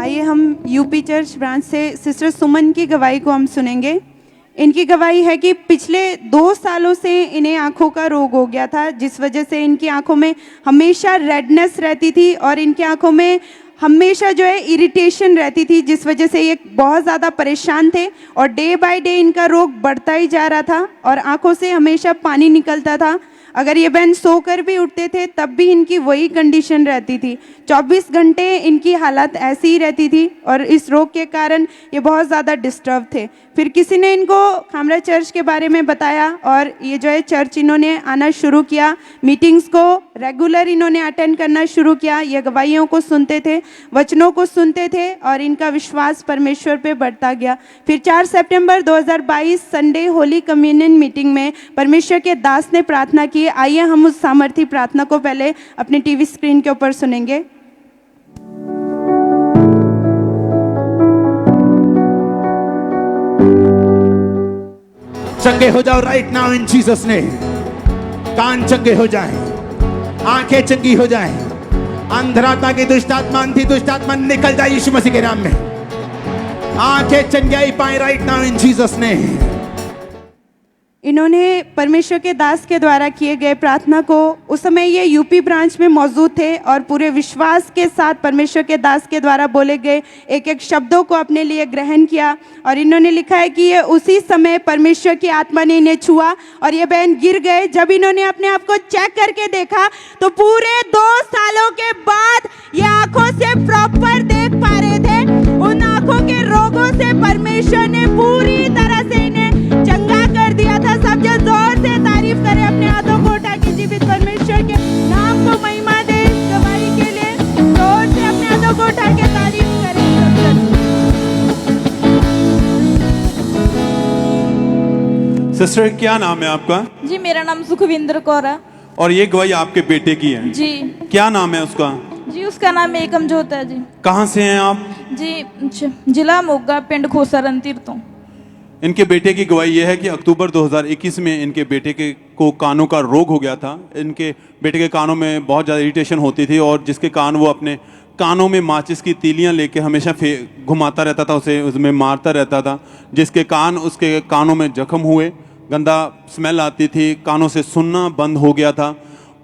आइए हम यूपी चर्च ब्रांच से सिस्टर सुमन की गवाही को हम सुनेंगे। इनकी गवाही है कि पिछले 2 सालों से इन्हें आंखों का रोग हो गया था, जिस वजह से इनकी आंखों में हमेशा रेडनेस रहती थी और इनकी आंखों में हमेशा जो है इरिटेशन रहती थी, जिस वजह से ये बहुत ज़्यादा परेशान थे और डे बाय डे इनका रोग बढ़ता ही जा रहा था और आंखों से हमेशा पानी निकलता था। अगर ये बहन सोकर भी उठते थे तब भी इनकी वही कंडीशन रहती थी। 24 घंटे इनकी हालत ऐसी ही रहती थी और इस रोग के कारण ये बहुत ज़्यादा डिस्टर्ब थे। फिर किसी ने इनको खामरा चर्च के बारे में बताया और ये जो है चर्च इन्होंने आना शुरू किया। मीटिंग्स को रेगुलर इन्होंने अटेंड करना शुरू किया। ये गवाहियों को सुनते थे, वचनों को सुनते थे और इनका विश्वास परमेश्वर पे बढ़ता गया। फिर 4 सितंबर 2022 संडे होली कम्युनियन मीटिंग में परमेश्वर के दास ने प्रार्थना की। आइए हम उस सामर्थी प्रार्थना को पहले अपने टीवी स्क्रीन के ऊपर सुनेंगे। चंगे हो जाओ राइट नाउ इन जीसस ने। कान चंगे हो जाए, आंखें चंगी हो जाए, अंधरात्मा की दुष्टात्मा, अंधी दुष्टात्मा निकल जाए यीशु मसीह के नाम में। आंखें चंगाई पाए राइट नाउ इन जीसस ने। इन्होंने परमेश्वर के दास के द्वारा किए गए प्रार्थना को, उस समय ये यूपी ब्रांच में मौजूद थे और पूरे विश्वास के साथ परमेश्वर के दास के द्वारा बोले गए एक एक शब्दों को अपने लिए ग्रहण किया। और इन्होंने लिखा है कि ये उसी समय परमेश्वर की आत्मा ने इन्हें छुआ और ये बहन गिर गए। जब इन्होंने अपने आप को चेक करके देखा तो पूरे 2 सालों के बाद ये आंखों से प्रॉपर देख पा रहे थे। उन आंखों के रोगों से परमेश्वर ने पूरी तरह से इन्हें चंगा कर दिया था। सब जो जोर से तारीफ करें, अपने हाथों को उठा के जीवित परमेश्वर के नाम को महिमा दे। गवाही के लिए जोर से अपने हाथों को उठा के तारीफ करें। सिस्टर क्या नाम है आपका? जी मेरा नाम सुखविंदर कौर है। और ये गवाही आपके बेटे की है? जी। क्या नाम है उसका? जी उसका नाम एकम जोत है जी। कहाँ से हैं आप? जी जिला मोगा, पिंड खोसा रणतीर तो। इनके बेटे की गवाही यह है कि अक्टूबर 2021 में इनके बेटे को कानों का रोग हो गया था। इनके बेटे के कानों में बहुत ज़्यादा इरिटेशन होती थी और जिसके कारण वो अपने कानों में माचिस की तीलियां लेके हमेशा घुमाता रहता था, उसे उसमें मारता रहता था, जिसके कान उसके कानों में जख्म हुए, गंदा स्मेल आती थी, कानों से सुनना बंद हो गया था,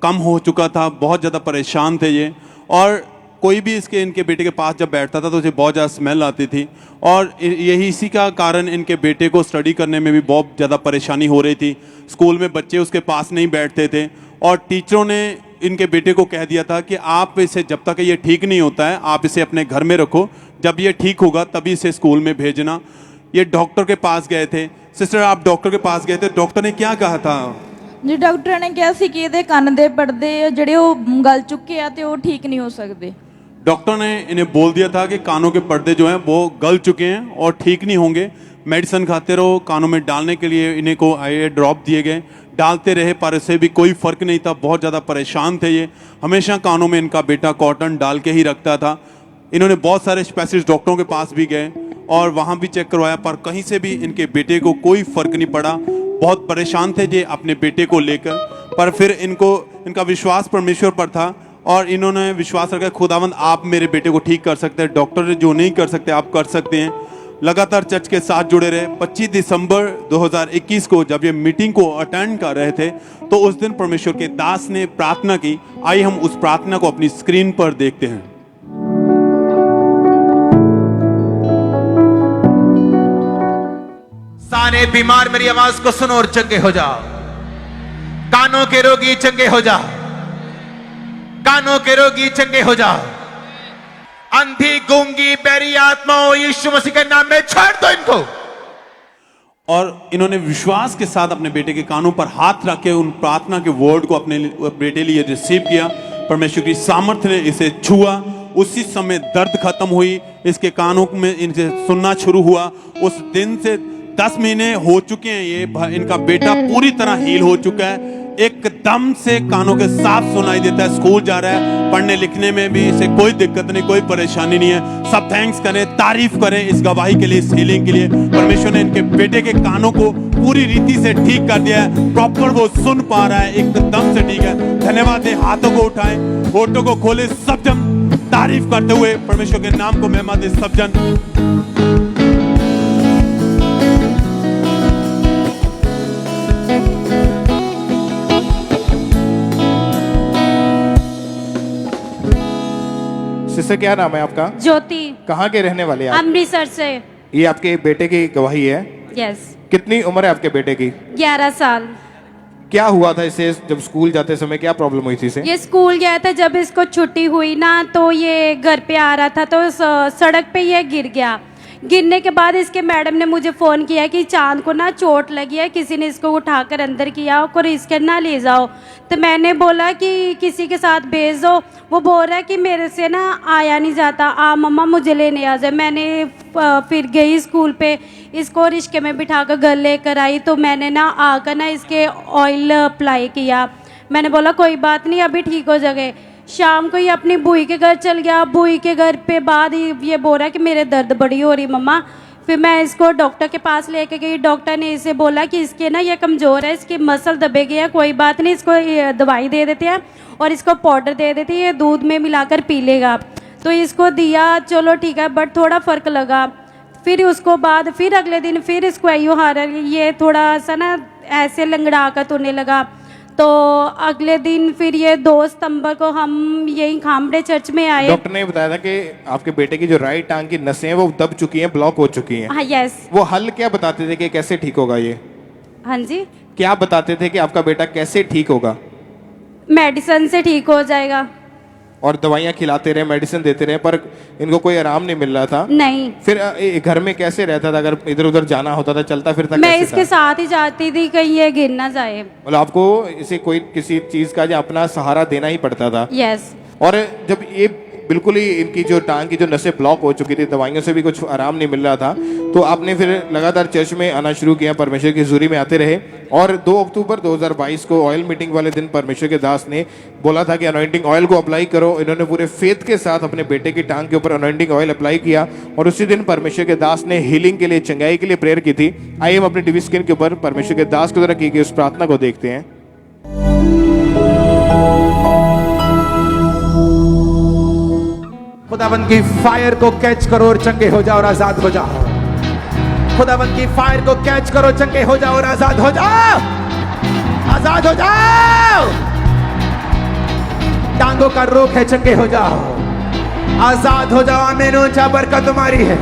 कम हो चुका था, बहुत ज़्यादा परेशान थे ये। और कोई भी इनके बेटे के पास जब बैठता था तो उसे बहुत ज़्यादा स्मेल आती थी और यही इसी का कारण इनके बेटे को स्टडी करने में भी बहुत ज़्यादा परेशानी हो रही थी। स्कूल में बच्चे उसके पास नहीं बैठते थे और टीचरों ने इनके बेटे को कह दिया था कि आप इसे जब तक ये ठीक नहीं होता है आप इसे अपने घर में रखो, जब ये ठीक होगा तभी इसे स्कूल में भेजना। ये डॉक्टर के पास गए थे। सिस्टर आप डॉक्टर के पास गए थे, डॉक्टर ने क्या कहा था? जी डॉक्टर ने कहा सी कि ਇਹਦੇ ਕੰਨ ਦੇ ਪਰਦੇ ਜਿਹੜੇ ਉਹ ਗਲ ਚੁੱਕੇ ਆ ਤੇ ਉਹ ਠੀਕ नहीं हो सकते। डॉक्टर ने इन्हें बोल दिया था कि कानों के पर्दे जो हैं वो गल चुके हैं और ठीक नहीं होंगे, मेडिसिन खाते रहो। कानों में डालने के लिए इन्हें को आई ड्रॉप दिए गए, डालते रहे पर इससे भी कोई फ़र्क नहीं था। बहुत ज़्यादा परेशान थे ये, हमेशा कानों में इनका बेटा कॉटन डाल के ही रखता था। इन्होंने बहुत सारे स्पेशलिस्ट डॉक्टरों के पास भी गए और वहाँ भी चेक करवाया पर कहीं से भी इनके बेटे को कोई फ़र्क नहीं पड़ा। बहुत परेशान थे ये अपने बेटे को लेकर, पर फिर इनका विश्वास परमेश्वर पर था और इन्होंने विश्वास रखा खुदावंद आप मेरे बेटे को ठीक कर सकते हैं, डॉक्टर जो नहीं कर सकते आप कर सकते हैं। लगातार चर्च के साथ जुड़े रहे। 25 दिसंबर 2021 को जब ये मीटिंग को अटेंड कर रहे थे तो उस दिन परमेश्वर के दास ने प्रार्थना की। आइए हम उस प्रार्थना को अपनी स्क्रीन पर देखते हैं। काने बीमार मेरी आवाज को सुनो और चंगे हो जाओ। कानों के रोगी चंगे हो जाओ। कानों के रोगी चंगे हो जाओ। अंधी गूंगी बैरी आत्माओं यीशु मसीह के नाम में छोड़ दो इनको। और इन्होंने विश्वास के साथ अपने बेटे के कानों पर हाथ रख के उन प्रार्थना के वर्ड को अपने बेटे लिए रिसीव किया। परमेश्वर की सामर्थ्य ने इसे छुआ। उसी समय दर्द खत्म हुई, इसके कानों में इनसे सुनना शुरू हुआ। उस दिन से 10 महीने हो चुके हैं, ये इनका बेटा पूरी तरह हील हो चुका है। एकदम से कानों के साफ सुनाई देता है, स्कूल जा रहा है, पढ़ने लिखने में भी इसे कोई दिक्कत नहीं, कोई परेशानी नहीं है। सब थैंक्स करें, तारीफ करें इस गवाही के लिए, इस हीलिंग के लिए। परमेश्वर ने इनके बेटे के कानों को पूरी रीति से ठीक कर दिया है, प्रॉपर वो सुन पा रहा है, एकदम से ठीक है। धन्यवाद दें, हाथों को उठाएं, होठों को खोले, सब जन तारीफ करते हुए परमेश्वर के नाम को महिमा दें सब जन। सिस्टर क्या नाम है आपका? ज्योति। कहाँ के रहने वाले हैं आप? अमृतसर से। ये आपके बेटे की गवाही है? यस। कितनी उम्र है आपके बेटे की? 11 साल। क्या हुआ था इसे जब स्कूल जाते समय, क्या प्रॉब्लम हुई थी इसे? ये स्कूल गया था, जब इसको छुट्टी हुई ना तो ये घर पे आ रहा था तो सड़क पे ये गिर गया। गिरने के बाद इसके मैडम ने मुझे फ़ोन किया कि चांद को ना चोट लगी है, किसी ने इसको उठाकर अंदर किया और इसके ना ले जाओ। तो मैंने बोला कि किसी के साथ भेज दो। वो बोल रहा है कि मेरे से ना आया नहीं जाता, मम्मा मुझे लेने आ जाए। मैंने फिर गई स्कूल पे, इसको रिश्के में बिठा कर घर लेकर आई। तो मैंने ना आकर ना इसके ऑयल अप्लाई किया। मैंने बोला कोई बात नहीं, अभी ठीक हो जाएगा। शाम को ये अपनी बुई के घर चल गया। बुई के घर पे बाद ये बोल रहा है कि मेरे दर्द बड़ी हो रही मम्मा। फिर मैं इसको डॉक्टर के पास लेके गई। डॉक्टर ने इसे बोला कि इसके ना ये कमज़ोर है, इसकी मसल दबे गए हैं, कोई बात नहीं, इसको दवाई दे देते हैं और इसको पाउडर दे देते हैं, ये दूध में मिलाकर पी लेगा। तो इसको दिया, चलो ठीक है, बट थोड़ा फ़र्क लगा। फिर उसको बाद फिर अगले दिन फिर इसको आयु हार, ये थोड़ा सा ना ऐसे लंगड़ा कर तुरने लगा। तो अगले दिन फिर ये 2 सितंबर को हम यही खामड़े चर्च में आए। डॉक्टर ने बताया था कि आपके बेटे की जो राइट टांग की नसें हैं वो दब चुकी हैं, ब्लॉक हो चुकी हैं। हाँ यस। वो हल क्या बताते थे कि कैसे ठीक होगा ये? हाँ जी। क्या बताते थे कि आपका बेटा कैसे ठीक होगा? मेडिसिन से ठीक हो जाएगा। और दवाइयाँ खिलाते रहे, मेडिसिन देते रहे, पर इनको कोई आराम नहीं मिल रहा था। नहीं। फिर घर में कैसे रहता था? अगर इधर उधर जाना होता था, चलता फिरता मैं कैसे इसके था? साथ ही जाती थी, कहीं ये गिर ना जाए। मतलब आपको इसे कोई किसी चीज का जो अपना सहारा देना ही पड़ता था। यस। और जब ये बिल्कुल ही इनकी जो टांग की जो नसें ब्लॉक हो चुकी थी, दवाइयों से भी कुछ आराम नहीं मिल रहा था, तो आपने फिर लगातार चर्च में आना शुरू किया, परमेश्वर की हुजूरी में आते रहे। और 2 अक्टूबर 2022 को ऑयल मीटिंग वाले दिन परमेश्वर के दास ने बोला था कि अनॉइंटिंग ऑयल को अप्लाई करो। इन्होंने पूरे फेथ के साथ अपने बेटे की टांग के ऊपर अनॉइंटिंग ऑयल अप्लाई किया और उसी दिन परमेश्वर के दास ने हीलिंग के लिए, चंगाई के लिए प्रेयर की थी। आइए हम अपने टीवी स्क्रीन के ऊपर परमेश्वर के दास के द्वारा की गई उस प्रार्थना को देखते हैं। खुदावंद की फायर को कैच करो और चंगे हो जाओ और आजाद हो जाओ। खुदावंद की फायर को कैच करो, चंगे हो जाओ और आजाद हो जाओ। आजाद हो जाओ। टांगों का रोग है, चंगे हो जाओ, आजाद हो जाओ। आमीन। ऊंचा बरकत तुम्हारी है।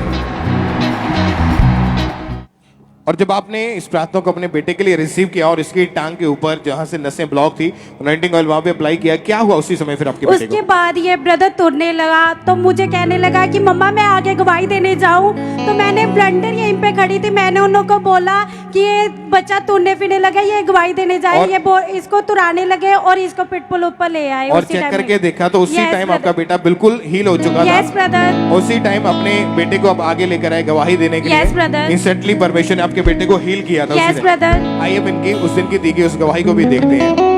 और जब आपने इस प्रार्थना को अपने बेटे के लिए रिसीव किया और इसकी टांग के ऊपर जहां से नसें ब्लॉक थी, अनॉइंटिंग ऑयल वहां पे अप्लाई किया, क्या हुआ उसी समय फिर आपके बेटे को? उसके बाद ये ब्रदर तुरने लगा, तो मुझे कहने लगा कि मम्मा मैं आगे गवाही देने जाऊं। तो मैंने ब्लंडर यहीं पे खड़ी थी, मैंने उन लोगों को बोला कि ये बच्चा तुरने फिरने लगा, ये गवाही देने जाए। ये इसको तुराने लगे और इसको पिटबुल ऊपर ले आए। और चेक करके देखा तो उसी टाइम आपका बेटा बिल्कुल हील हो चुका था। Yes brother. उसी टाइम अपने बेटे को आप आगे लेकर आए गवाही देने के लिए। Yes brother. इंस्टेंटली परमेश्वर ने आपके बेटे को हील किया था। Yes brother. आइए हम इनकी उस दिन की दी गई उस गवाही को भी देखते हैं।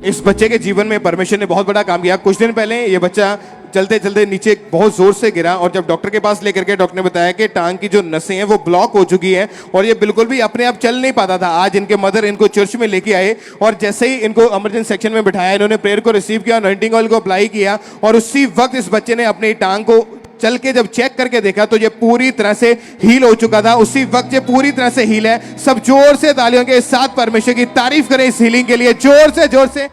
इस बच्चे के जीवन में परमेश्वर ने बहुत बड़ा काम किया। कुछ दिन पहले ये बच्चा चलते चलते नीचे बहुत जोर से गिरा और जब डॉक्टर के पास लेकर के डॉक्टर ने बताया कि टांग की जो नसें हैं वो ब्लॉक हो चुकी हैं और ये बिल्कुल भी अपने आप चल नहीं पाता था। आज इनके मदर इनको चर्च में लेके आए और जैसे ही इनको इमरजेंसी सेक्शन में बिठाया, इन्होंने प्रेयर को रिसीव किया, अनॉइंटिंग ऑयल को अप्लाई किया और उसी वक्त इस बच्चे ने अपनी टांग को चल के जब चेक करके देखा तो ये पूरी तरह से हील हो चुका था। उसी वक्त ये पूरी तरह से हील है। सब जोर से तालियों के साथ परमेश्वर की तारीफ करें इस हीलिंग के लिए, जोर से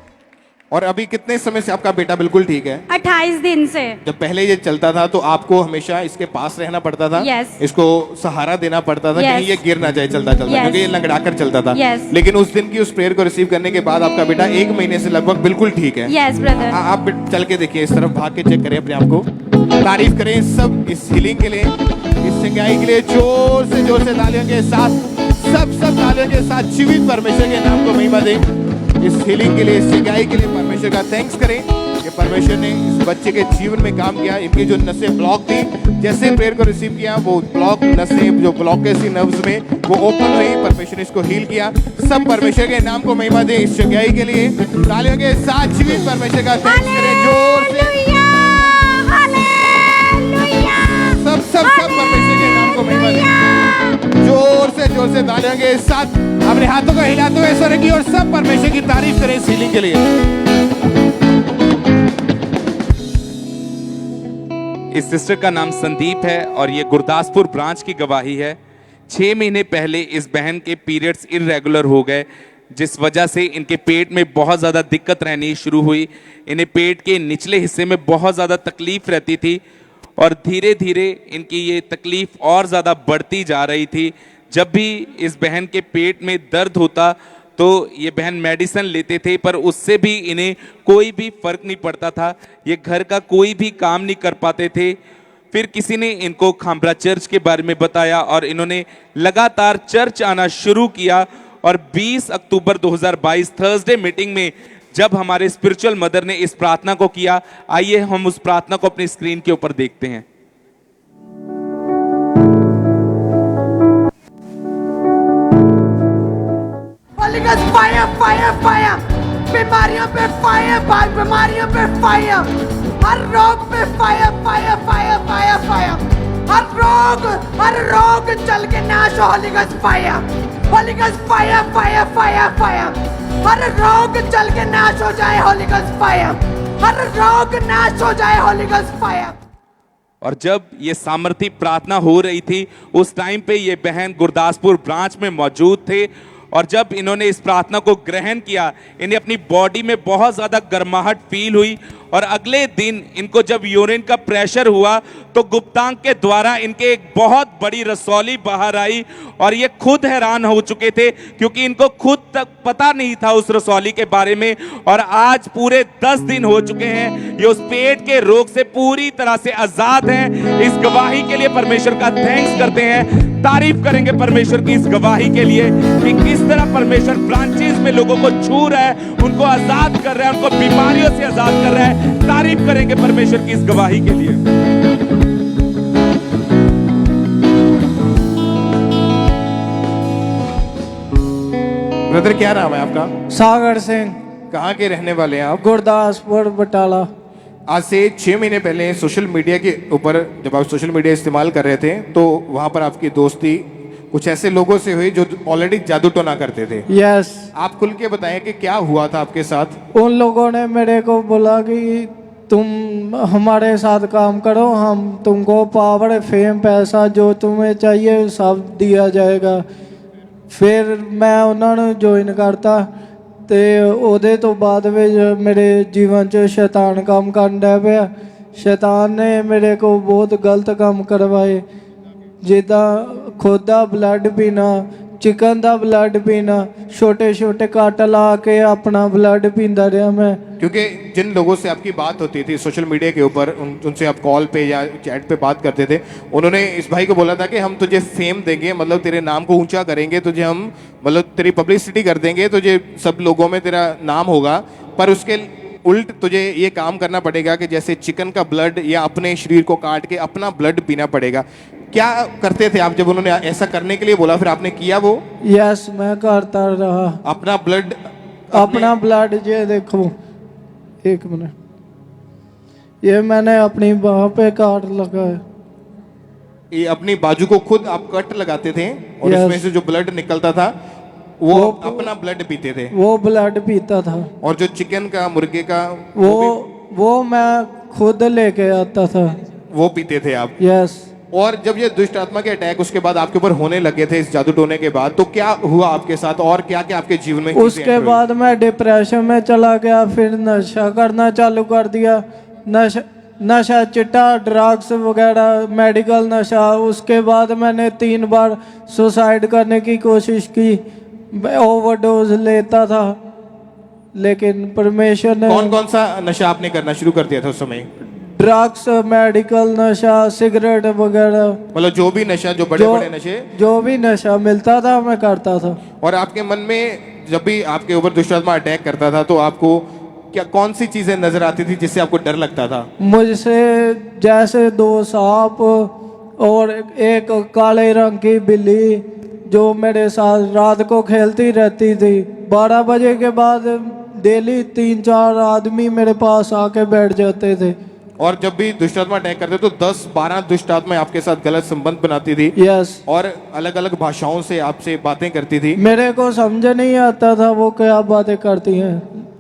और अभी कितने समय से आपका बेटा बिल्कुल ठीक है? 28 दिन से। जब पहले ये चलता था तो आपको हमेशा इसके पास रहना पड़ता था? Yes. इसको सहारा देना पड़ता था, Yes. कहीं ये गिर ना जाए चलता चलता, Yes. क्योंकि ये लंगड़ा कर चलता था। Yes. लेकिन उस दिन की उस प्रेयर को रिसीव करने के बाद आपका बेटा 1 महीने से लगभग बिल्कुल ठीक है। Yes, brother. आप चल के देखिए, इस तरफ भाग के चेक करें अपने आप को। तारीफ करें सब इस हीलिंग के लिए, इस चंगाई के लिए। जोर से तालियों के साथ, सब तालियों के साथ जीवित परमेश्वर के नाम को महिमा दें। इस हीलिंग के लिए, इस चंगाई के लिए परमेश्वर का थैंक्स करें कि परमेश्वर ने इस बच्चे के जीवन में काम किया। इनकी जो नसें ब्लॉक थी, जैसे प्रेयर को रिसीव किया, वो ब्लॉक नसें जो ब्लॉकेज थी नर्व्स में, वो ओपन हुई। परमेश्वर ने इसको हील किया। सब परमेश्वर के नाम को महिमा दें इस चंगाई के लिए। तालियों के साथ जीवित परमेश्वर का थैंक्स करें जोर से। सब परमेश्वर के नाम को महिमा दें। जोर से तालियों के साथ अपने हाथों को हिलाते हुए स्वर्ग की और सब परमेश्वर की तारीफ करें इस हीलिंग के लिए। इस सिस्टर का नाम संदीप है और ये गुरदासपुर ब्रांच की गवाही है। 6 महीने पहले इस बहन के पीरियड्स इरेगुलर हो गए, जिस वजह से इनके पेट में बहुत ज़्यादा दिक्कत रहनी शुरू हुई। इन्हें पेट के निचले हिस्से में बहुत ज़्यादा तकलीफ रहती थी और धीरे धीरे इनकी ये तकलीफ और ज़्यादा बढ़ती जा रही थी। जब भी इस बहन के पेट में दर्द होता तो ये बहन मेडिसिन लेते थे, पर उससे भी इन्हें कोई भी फर्क नहीं पड़ता था। ये घर का कोई भी काम नहीं कर पाते थे। फिर किसी ने इनको खामरा चर्च के बारे में बताया और इन्होंने लगातार चर्च आना शुरू किया। और 20 अक्टूबर 2022 थर्सडे मीटिंग में जब हमारे स्पिरिचुअल मदर ने इस प्रार्थना को किया, आइए हम उस प्रार्थना को अपनी स्क्रीन के ऊपर देखते हैं। Holy Ghost fire, fire, fire. बीमारियों पे फायर, बीमारियों पे फायर, हर रोग पे fire, fire, fire, fire, fire, हर रोग चल के नाश हो। Holy Ghost fire, Holy Ghost fire, fire, fire, fire, हर रोग चल के नाश हो जाए। Holy Ghost fire, हर रोग नाश हो जाए। Holy Ghost fire। और जब ये सामर्थी प्रार्थना हो रही थी, उस टाइम पे ये बहन गुरदासपुर ब्रांच में मौजूद थे। और जब इन्होंने इस प्रार्थना को ग्रहण किया, इन्हें अपनी बॉडी में बहुत ज़्यादा गर्माहट फील हुई। और अगले दिन इनको जब यूरिन का प्रेशर हुआ तो गुप्तांग के द्वारा इनके एक बहुत बड़ी रसौली बाहर आई। और ये खुद हैरान हो चुके थे क्योंकि इनको खुद तक पता नहीं था उस रसौली के बारे में। और आज पूरे 10 दिन हो चुके हैं, ये उस पेट के रोग से पूरी तरह से आजाद हैं। इस गवाही के लिए परमेश्वर का थैंक्स करते हैं, तारीफ करेंगे परमेश्वर की इस गवाही के लिए कि किस तरह परमेश्वर ब्रांचेस में लोगों को छू रहा है, उनको आजाद कर रहा है, उनको बीमारियों से आजाद कर रहा है। तारीफ करेंगे परमेश्वर की इस गवाही के लिए। ब्रदर क्या नाम है आपका? सागर सिंह। कहाँ के रहने वाले हैं आप? गुरदासपुर बटाला। आज से 6 महीने पहले सोशल मीडिया के ऊपर जब आप सोशल मीडिया इस्तेमाल कर रहे थे तो वहां पर आपकी दोस्ती कुछ ऐसे लोगों से हुई जो ऑलरेडी जादू टोना करते थे। यस। आप खुल के बताएं कि क्या हुआ था आपके साथ? उन लोगों ने मेरे को बोला कि तुम हमारे साथ काम करो, हम तुमको पावर, फेम, पैसा जो तुम्हें चाहिए सब दिया जाएगा। फिर मैं उन्होंने ज्वाइन करता ਤੇ ਉਹਦੇ ਤੋਂ ਬਾਅਦ ਵਿੱਚ ਮੇਰੇ ਜੀਵਨ 'ਚ ਸ਼ੈਤਾਨ ਕੰਮ ਕਰਨ ਡਿਆ ਪਿਆ। ਸ਼ੈਤਾਨ ਨੇ ਮੇਰੇ ਕੋਲ ਬਹੁਤ ਗਲਤ ਕੰਮ ਕਰਵਾਏ, ਜਿੱਦਾਂ ਖੁਦ ਦਾ ਬਲੱਡ ਪੀਣਾ, चिकन का ब्लड पीना, छोटे छोटे काट ला के अपना ब्लड पींदा रहा मैं। क्योंकि जिन लोगों से आपकी बात होती थी सोशल मीडिया के ऊपर, उनसे आप कॉल पे या चैट पे बात करते थे, उन्होंने इस भाई को बोला था कि हम तुझे फेम देंगे, मतलब तेरे नाम को ऊंचा करेंगे, तुझे हम मतलब तेरी पब्लिसिटी कर देंगे, तुझे सब लोगों में तेरा नाम होगा, पर उसके उल्ट तुझे ये काम करना पड़ेगा कि जैसे चिकन का ब्लड या अपने शरीर को काट के अपना ब्लड पीना पड़ेगा। क्या करते थे आप जब उन्होंने ऐसा करने के लिए बोला, फिर आपने किया वो? यस, मैं करता रहा। अपना ब्लड, अपना ब्लड ये देखो, एक मिनट, ये मैंने अपनी बाह पे काट लगा है। ये अपनी बाजू को खुद आप कट लगाते थे और इसमें से जो ब्लड निकलता था वो अपना ब्लड पीते थे? वो ब्लड पीता था। और जो चिकन का, मुर्गे का, वो मैं खुद लेके आता था, वो पीते थे आप? यस। और जब ये दुष्ट आत्मा के अटैक उसके बाद आपके ऊपर होने लगे थे इस जादू टोने के बाद, तो क्या हुआ आपके साथ और क्या क्या आपके जीवन में उसके बाद मैं डिप्रेशन में चला गया, फिर नशा करना चालू कर दिया। नशा चिट्टा, ड्रग्स वगैरह, मेडिकल नशा। उसके बाद मैंने 3 बार सुसाइड करने की कोशिश की, ओवरडोज लेता था, लेकिन परमेश्वर ने। कौन कौन सा नशा आपने करना शुरू कर दिया था उस समय? ड्रग्स, मेडिकल नशा, सिगरेट वगैरह, मतलब जो भी नशा, जो बड़े बड़े नशे, जो भी नशा मिलता था मैं करता था। और आपके मन में जब भी आपके ऊपर दुष्ट आत्मा अटैक करता था तो आपको क्या कौन सी चीजें नजर आती थी जिससे आपको डर लगता था? मुझसे जैसे 2 सांप और एक काले रंग की बिल्ली जो मेरे साथ रात को खेलती रहती थी। 12 बजे के बाद डेली 3-4 आदमी मेरे पास आके बैठ जाते थे। और जब भी दुष्ट आत्मा अटैक करते तो 10-12 दुष्ट आत्माएं आपके साथ गलत संबंध बनाती थी। यस। और अलग अलग भाषाओं से आपसे बातें करती थी। मेरे को समझ नहीं आता था वो क्या बातें करती हैं।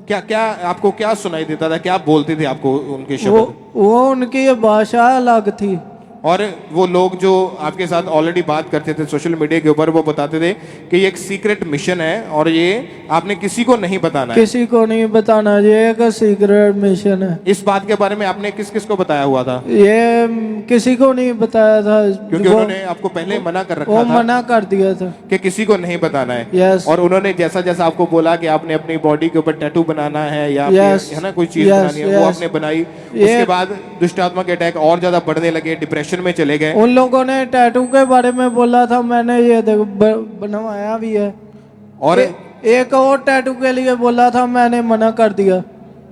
क्या क्या आपको क्या सुनाई देता था, क्या बोलते थे आपको उनके शब्द? वो उनकी भाषा अलग थी। और वो लोग जो आपके साथ ऑलरेडी बात करते थे सोशल मीडिया के ऊपर, वो बताते थे कि ये एक सीक्रेट मिशन है और ये आपने किसी को नहीं बताना है। किसी को नहीं बताना, ये एक सीक्रेट मिशन है। इस बात के बारे में आपने किस किस को बताया हुआ था? ये किसी को नहीं बताया था, क्योंकि उन्होंने आपको पहले मना कर रखा था। वो मना कर दिया था कि किसी को नहीं बताना है। यस। और उन्होंने जैसा जैसा आपको बोला कि आपने अपनी बॉडी के ऊपर टैटू बनाना है या यस, है ना कोई चीज बनानी है, वो आपने बनाई। उसके बाद दुष्ट आत्मा के अटैक और ज्यादा बढ़ने लगे, डिप्रेशन में चले गए। उन लोगों ने टैटू के बारे में बोला था, मैंने ये देखो बनवाया भी है। और एक और टैटू के लिए बोला था, मैंने मना कर दिया।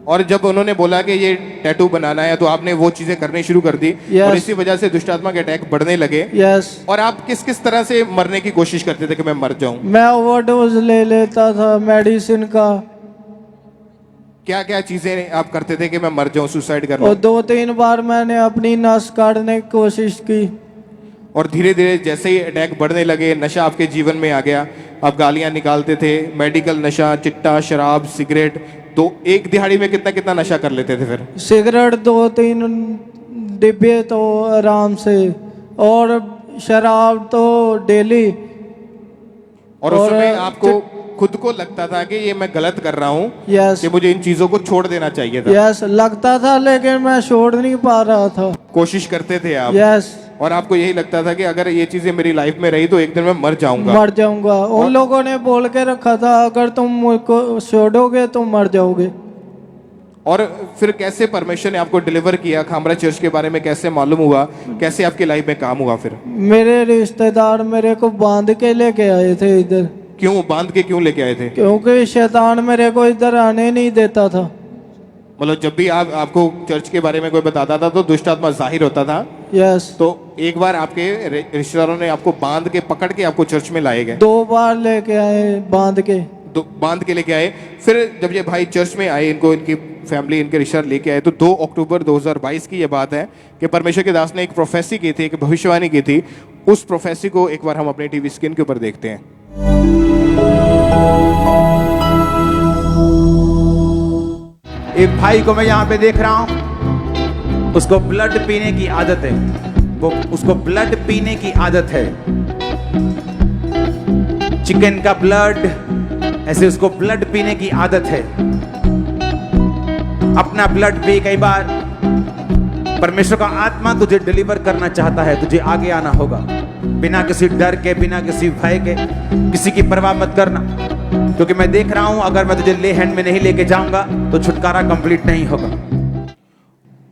और जब उन्होंने बोला कि ये टैटू बनाना है तो आपने वो चीजें करनी शुरू कर दी। और इसी वजह से दुष्ट आत्मा के अटैक बढ़ने लगे। यस। और आप किस किस तरह से मरने की कोशिश करते थे कि मैं मर जाऊं? मैं ओवरडोज ले लेता था मेडिसिन का। क्या क्या चीजें आप करते थे कि मैं मर जाऊं, सुसाइड कर लूं? और 2-3 बार मैंने अपनी नस काटने की कोशिश की। और धीरे धीरे जैसे ही अटैक बढ़ने लगे, नशा आपके जीवन में आ गया, आप गालियां निकालते थे, मेडिकल नशा, चिट्टा, शराब, सिगरेट। तो एक दिहाड़ी में कितना कितना नशा कर लेते थे फिर? सिगरेट 2-3 डिब्बे तो आराम से, और शराब तो डेली। और उस समय आपको खुद को लगता था कि ये मैं गलत कर रहा हूँ, यस, कि मुझे इन चीजों को छोड़ देना चाहिए था। यस, लगता था, लेकिन मैं छोड़ नहीं पा रहा था। कोशिश करते थे आप? यस। और आपको यही लगता था कि अगर ये चीजें मेरी लाइफ में रही तो एक दिन मैं मर जाऊंगा। उन लोगों ने बोल के रखा था, अगर तुम मुझको छोड़ोगे तो मर जाओगे। और फिर कैसे परमेश्वर ने आपको डिलीवर किया? खामरा चर्च के बारे में कैसे मालूम हुआ? कैसे आपकी लाइफ में काम हुआ? फिर मेरे रिश्तेदार मेरे को बांध के लेके आए थे इधर। क्यों बांध के क्यों लेके आए थे? क्योंकि शैतान मेरे को इधर आने नहीं देता था। मतलब जब भी आपको चर्च के बारे में कोई बताता था तो दुष्ट आत्मा जाहिर होता था। यस। तो एक बार आपके रिश्तेदारों ने आपको बांध के पकड़ के आपको चर्च में लाए गए? 2 बार लेके आए बांध के। बांध के लेके आए। फिर जब ये भाई चर्च में आए, इनको इनकी फैमिली, इनके रिश्तेदार लेके आए, तो 2 अक्टूबर 2022 की ये बात है कि परमेश्वर के दास ने एक प्रोफेसी की थी, एक भविष्यवाणी की थी। उस प्रोफेसी को एक बार हम अपने टीवी स्क्रीन के ऊपर देखते हैं। एक भाई को मैं यहाँ पे देख रहा हूँ, उसको ब्लड पीने की आदत है। उसको ब्लड पीने की आदत है, चिकन का ब्लड, ऐसे उसको ब्लड पीने की आदत है। अपना ब्लड पी, कई बार परमेश्वर का आत्मा तुझे डिलीवर करना चाहता है, तुझे आगे आना होगा, बिना किसी डर के, बिना किसी भय के। किसी की परवाह मत करना, क्योंकि मैं देख रहा हूं अगर मैं तुझे ले हैंड में नहीं लेके जाऊंगा तो छुटकारा कंप्लीट नहीं होगा।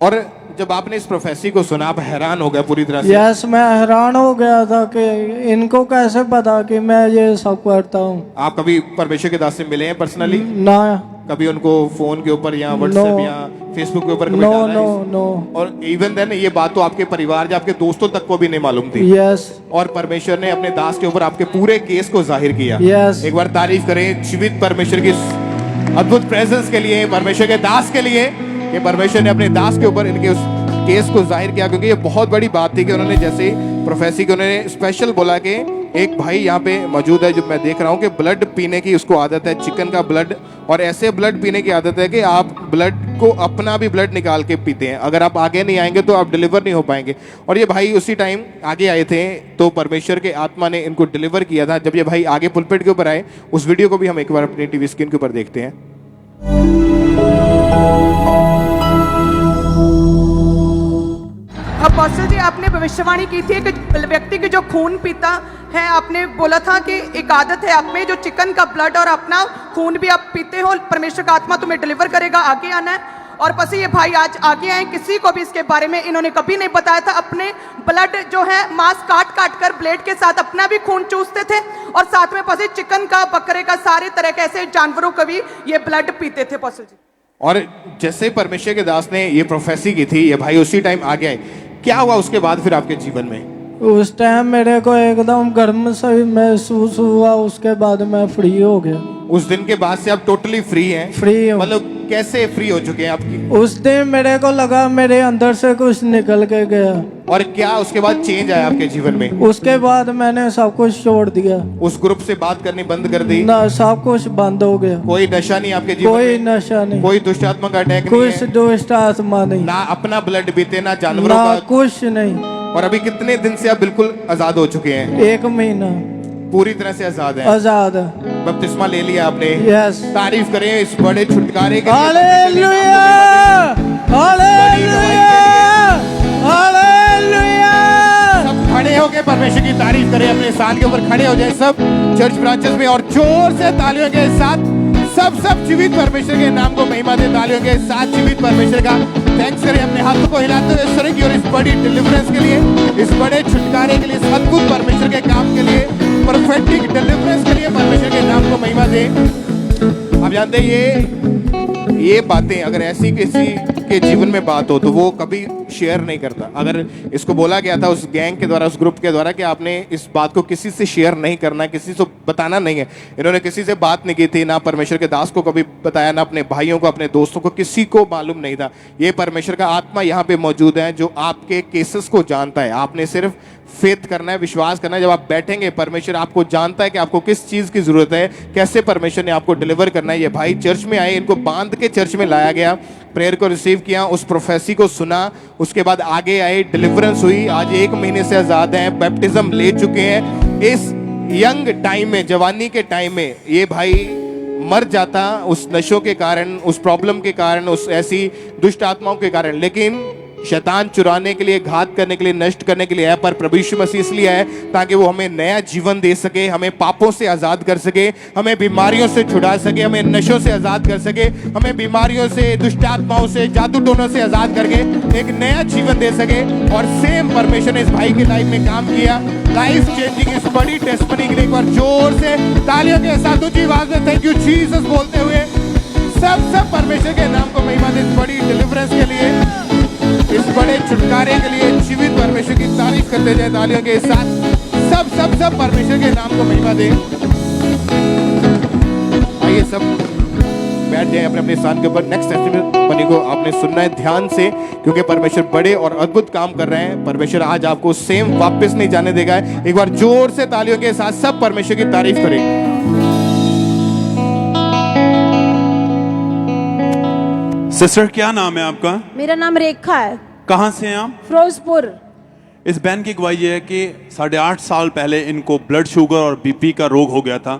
और जब आपने इस प्रोफेसी को सुना, आप हैरान हो गए पूरी तरह से? यस, मैं हैरान हो गया था कि इनको कैसे पता कि मैं ये सब करता हूँ। आप कभी परमेश्वर के दास से मिले हैं पर्सनली? ना। कभी उनको फोन के ऊपर या व्हाट्सएप या फेसबुक के ऊपर कभी डाला है? नो। और इवन देन ये बात तो आपके परिवार या आपके दोस्तों तक को भी नहीं मालूम थी। यस। और परमेश्वर ने अपने दास के ऊपर आपके पूरे केस को जाहिर किया। यस। एक बार तारीफ करें जीवित परमेश्वर की अद्भुत प्रेजेंस के लिए, परमेश्वर के दास के लिए, कि परमेश्वर ने अपने दास के ऊपर इनके उस केस को जाहिर किया। क्योंकि ये बहुत बड़ी बात थी कि उन्होंने जैसे प्रोफेसी को उन्होंने स्पेशल बोला कि एक भाई यहाँ पे मौजूद है जो मैं देख रहा हूँ कि ब्लड पीने की उसको आदत है, चिकन का ब्लड, और ऐसे ब्लड पीने की आदत है कि आप ब्लड को अपना भी ब्लड निकाल के पीते हैं। अगर आप आगे नहीं आएंगे तो आप डिलीवर नहीं हो पाएंगे। और ये भाई उसी टाइम आगे आए थे तो परमेश्वर के आत्मा ने इनको डिलीवर किया था। जब ये भाई आगे पुलपिट के ऊपर आए, उस वीडियो को भी हम एक बार अपनी टीवी स्क्रीन के ऊपर देखते हैं। अपोस्टल जी, आपने भविष्यवाणी की थी कि व्यक्ति की जो खून पीता है, आपने बोला था कि एक आदत है आप में, जो चिकन का ब्लड और अपना खून भी आप पीते हो, परमेश्वर का आत्मा तुम्हें डिलीवर करेगा, आगे आना है। और पसी ये भाई आज आगे आए, किसी को भी इसके बारे में इन्होंने कभी नहीं बताया था। अपने ब्लड जो है मांस काट काट कर ब्लेड के साथ अपना भी खून चूसते थे, और साथ में पसी चिकन का, बकरे का, सारे तरह के ऐसे जानवरों का भी ये ब्लड पीते थे अपोस्टल जी। और जैसे परमेश्वर के दास ने ये प्रोफेसी की थी, ये भाई उसी टाइम आगे आए। क्या हुआ उसके बाद फिर आपके जीवन में? उस टाइम मेरे को एकदम गर्म सा महसूस हुआ, उसके बाद मैं फ्री हो गया। उस दिन के बाद से आप टोटली फ्री हैं? फ्री हूँ। मतलब कैसे फ्री हो चुके हैं आपकी? उस दिन मेरे को लगा मेरे अंदर से कुछ निकल के गया। और क्या उसके बाद चेंज आया आपके जीवन में? उसके बाद मैंने सब कुछ छोड़ दिया। उस ग्रुप से बात करनी बंद कर दी? ना, सब कुछ बंद हो गया। कोई नशा नहीं आपके जीवन कोई में? नशा नहीं। कोई दुष्ट आत्मा का अटैक नहीं है? कुछ दुष्ट आत्मा नहीं। ना अपना ब्लड पीते, ना जानवरों ना का? कुछ नहीं। और अभी कितने दिन से आप बिल्कुल आजाद हो चुके हैं? 1 महीना पूरी तरह से आजाद है? आजाद। बपतिस्मा ले लिया आपने? यस। तारीफ करें इस बड़े छुटकारे के लिए। Hallelujah, hallelujah, hallelujah. सब खड़े होके परमेश्वर की तारीफ करें, अपने स्थान के ऊपर खड़े हो जाए सब चर्च ब्रांचेस में, और जोर से तालियों के साथ सब जीवित परमेश्वर के नाम को महिमा दे। तालियों के साथ जीवित परमेश्वर का थैंक्स करें, अपने हाथों को हिलाते हुए स्वर्ग की और इस बड़ी डिलीवरेंस के लिए, इस बड़े छुटकारे के लिए, इस अद्भुत परमेश्वर के काम के लिए, परफेक्ट डिलीवरेंस के लिए परमेश्वर के नाम को महिमा दे। आप जानते हैं ये बातें अगर ऐसी किसी के जीवन में बात हो तो वो कभी शेयर नहीं करता। अगर इसको बोला गया था उस गैंग के द्वारा, उस ग्रुप के द्वारा कि आपने इस बात को किसी से शेयर नहीं करना, किसी से बताना नहीं है। इन्होंने किसी से बात नहीं की थी, ना परमेश्वर के दास को कभी बताया, ना अपने भाइयों को, अपने दोस्तों को, किसी को मालूम नहीं था। ये परमेश्वर का आत्मा यहाँ पे मौजूद है जो आपके केसेस को जानता है। आपने सिर्फ फेथ करना है, विश्वास करना है। जब आप बैठेंगे, परमेश्वर आपको जानता है कि आपको किस चीज की जरूरत है, कैसे परमेश्वर ने आपको डिलीवर करना है। ये भाई चर्च में आए, इनको बांध के चर्च में लाया गया, प्रेयर को रिसीव किया, उस प्रोफेसी को सुना, उसके बाद आगे आए, डिलीवरेंस हुई। आज 1 महीने से आजाद हैं, बैप्टिज्म ले चुके हैं। इस यंग टाइम में, जवानी के टाइम में ये भाई मर जाता उस नशों के कारण, उस प्रॉब्लम के कारण, उस ऐसी दुष्ट आत्माओं के कारण, लेकिन शैतान चुराने के लिए, घात करने के लिए, नष्ट करने के लिए है। पर प्रभु यीशु मसीह इसलिए है ताकि वो हमें नया जीवन दे सके, हमें पापों से आजाद कर सके, हमें बीमारियों से छुड़ा सके, हमें नशों से आजाद कर सके, हमें बीमारियों से, दुष्ट आत्माओं से, जादू टोनों से आजाद करके एक नया जीवन दे सके। और सेम परमेश्वर ने इस भाई की लाइफ में काम किया, लाइफ चेंजिंग इस बड़ी टेस्टमनी के लिए एक बार जोर से तालियों के साथ ऊंची आवाज में थैंक यू जीसस बोलते हुए सब परमेश्वर के नाम को महिमा दे। इस बड़ी डिलीवरेंस के लिए, इस बड़े छुटकारे के लिए जीवित परमेश्वर की तारीफ करते जाए तालियों के साथ। सब परमेश्वर के नाम को महिमा दे। आइए सब बैठ जाए अपने अपने स्थान के ऊपर। नेक्स्ट टेस्टिमनी को आपने सुनना है ध्यान से, क्योंकि परमेश्वर बड़े और अद्भुत काम कर रहे हैं। परमेश्वर आज आपको सेम वापस नहीं जाने देगा। एक बार जोर से तालियों के साथ सब परमेश्वर की तारीफ करें। सिस्टर, क्या नाम है आपका? मेरा नाम रेखा है। कहाँ से हैं आप? फिरोजपुर। इस बहन की गवाही ये है कि 8.5 साल पहले इनको ब्लड शुगर और बीपी का रोग हो गया था।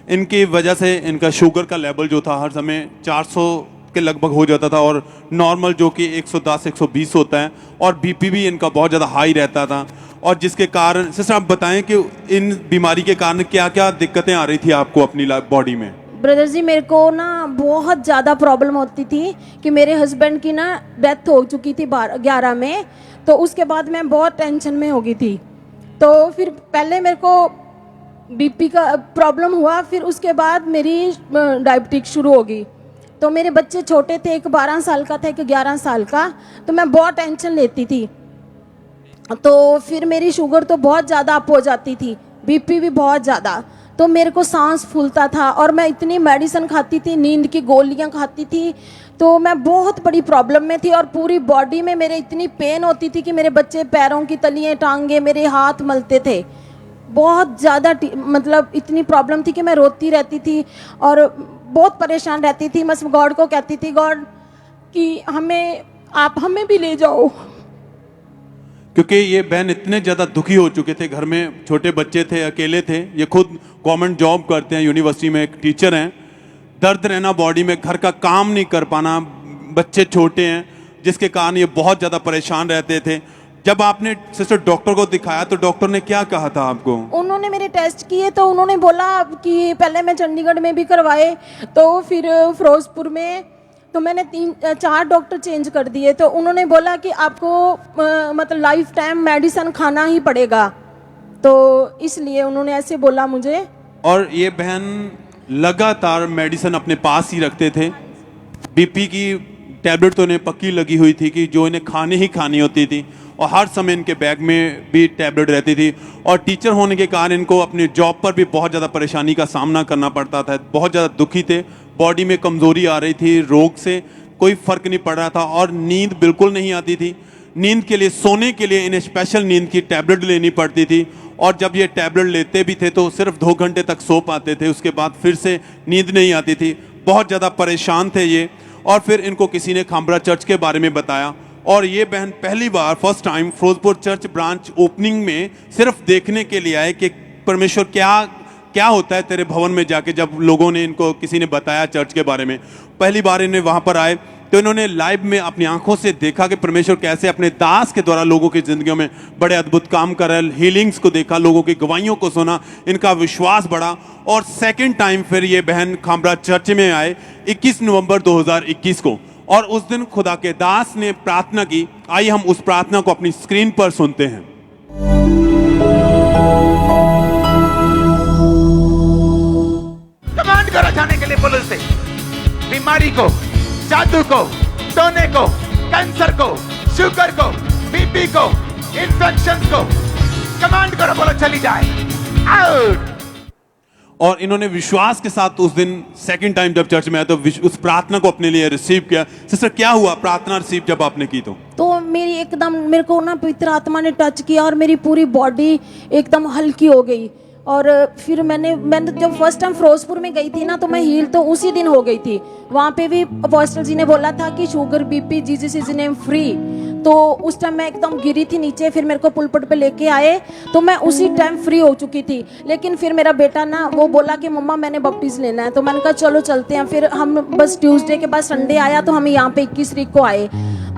इनकी वजह से इनका शुगर का लेवल जो था हर समय 400 के लगभग हो जाता था, और नॉर्मल जो कि 110-120 होता है, और बीपी भी इनका बहुत ज़्यादा हाई रहता था। और जिसके कारण सिस्टर आप बताएं कि इन बीमारी के कारण क्या क्या दिक्कतें आ रही थी आपको अपनी बॉडी में? ब्रदर जी, मेरे को ना बहुत ज़्यादा प्रॉब्लम होती थी कि मेरे हस्बैंड की ना डेथ हो चुकी थी 11 में, तो उसके बाद मैं बहुत टेंशन में हो गई थी। तो फिर पहले मेरे को बीपी का प्रॉब्लम हुआ, फिर उसके बाद मेरी डायबिटिक्स शुरू हो गई। तो मेरे बच्चे छोटे थे, एक 12 साल का था, एक 11 साल का, तो मैं बहुत टेंशन लेती थी। तो फिर मेरी शुगर तो बहुत ज़्यादा अप हो जाती थी, बीपी भी बहुत ज़्यादा, तो मेरे को सांस फूलता था, और मैं इतनी मेडिसिन खाती थी, नींद की गोलियां खाती थी, तो मैं बहुत बड़ी प्रॉब्लम में थी। और पूरी बॉडी में मेरे इतनी पेन होती थी कि मेरे बच्चे पैरों की तलियां, टांगे, मेरे हाथ मलते थे, बहुत ज़्यादा मतलब इतनी प्रॉब्लम थी कि मैं रोती रहती थी और बहुत परेशान रहती थी। बस गॉड को कहती थी, गॉड कि आप हमें भी ले जाओ। क्योंकि ये बहन इतने ज़्यादा दुखी हो चुके थे, घर में छोटे बच्चे थे, अकेले थे, ये खुद गवर्नमेंट जॉब करते हैं, यूनिवर्सिटी में एक टीचर हैं। दर्द रहना बॉडी में, घर का काम नहीं कर पाना, बच्चे छोटे हैं, जिसके कारण ये बहुत ज़्यादा परेशान रहते थे। जब आपने सिस्टर डॉक्टर को दिखाया तो डॉक्टर ने क्या कहा था आपको? उन्होंने मेरे टेस्ट किए तो उन्होंने बोला कि पहले मैं चंडीगढ़ में भी करवाए, तो फिर फिरोजपुर में, तो मैंने 3-4 डॉक्टर चेंज कर दिए। तो उन्होंने बोला कि आपको मतलब लाइफ टाइम मेडिसिन खाना ही पड़ेगा, तो इसलिए उन्होंने ऐसे बोला मुझे। और ये बहन लगातार मेडिसिन अपने पास ही रखते थे। बीपी की टैबलेट तो इन्हें पक्की लगी हुई थी कि जो इन्हें खानी ही खानी होती थी, और हर समय इनके बैग में भी टैबलेट रहती थी। और टीचर होने के कारण इनको अपनी जॉब पर भी बहुत ज़्यादा परेशानी का सामना करना पड़ता था। बहुत ज़्यादा दुखी थे, बॉडी में कमज़ोरी आ रही थी, रोग से कोई फ़र्क नहीं पड़ रहा था, और नींद बिल्कुल नहीं आती थी। नींद के लिए, सोने के लिए इन्हें स्पेशल नींद की टैबलेट लेनी पड़ती थी, और जब ये टैबलेट लेते भी थे तो सिर्फ 2 घंटे तक सो पाते थे, उसके बाद फिर से नींद नहीं आती थी। बहुत ज़्यादा परेशान थे ये। और फिर इनको किसी ने खामरा चर्च के बारे में बताया, और ये बहन पहली बार first time Firozpur church branch opening में सिर्फ देखने के लिए आए कि परमेश्वर क्या होता है तेरे भवन में जाके। जब लोगों ने इनको, किसी ने बताया चर्च के बारे में, पहली बार इन्हें वहाँ पर आए तो इन्होंने लाइव में अपनी आंखों से देखा कि परमेश्वर कैसे अपने दास के द्वारा लोगों की जिंदगियों में बड़े अद्भुत काम कर रहा है। हीलिंग्स को देखा, लोगों की गवाहियों को सुना, इनका विश्वास बढ़ा। और सेकंड टाइम फिर ये बहन खामरा चर्च में आए 21 नवंबर 2021 को, और उस दिन खुदा के दास ने प्रार्थना की। आइए हम उस प्रार्थना को अपनी स्क्रीन पर सुनते हैं। कमांड करो जाने के लिए पुलिस से, बीमारी को, जादू को, सोने को, कैंसर को, शुगर को, बीपी को, इन्फेक्शन को कमांड करो, बोलो चली जाए, आउट। और इन्होंने विश्वास के साथ उस दिन सेकंड टाइम जब चर्च में आया तो उस प्रार्थना को अपने लिए रिसीव किया। सिस्टर क्या हुआ प्रार्थना रिसीव जब आपने की तो मेरी एकदम, मेरे को ना पवित्र आत्मा ने टच किया और मेरी पूरी बॉडी एकदम हल्की हो गई। और फिर मैंने जब फर्स्ट टाइम फिरोजपुर में गई थी ना, तो मैं हील तो उसी दिन हो गई थी। वहाँ पे भी अपोस्टल जी ने बोला था कि sugar, BP, Jesus is name free. तो उस टाइम मैं एकदम गिरी थी नीचे, फिर मेरे को पुलपट पे लेके आए, तो मैं उसी टाइम फ्री हो चुकी थी। लेकिन फिर मेरा बेटा ना, वो बोला कि मम्मा मैंने बपटिस्म लेना है, तो मैंने कहा चलो चलते हैं। फिर हम बस ट्यूसडे के बाद संडे आया, तो हम यहाँ पे 21 तारीख को आए।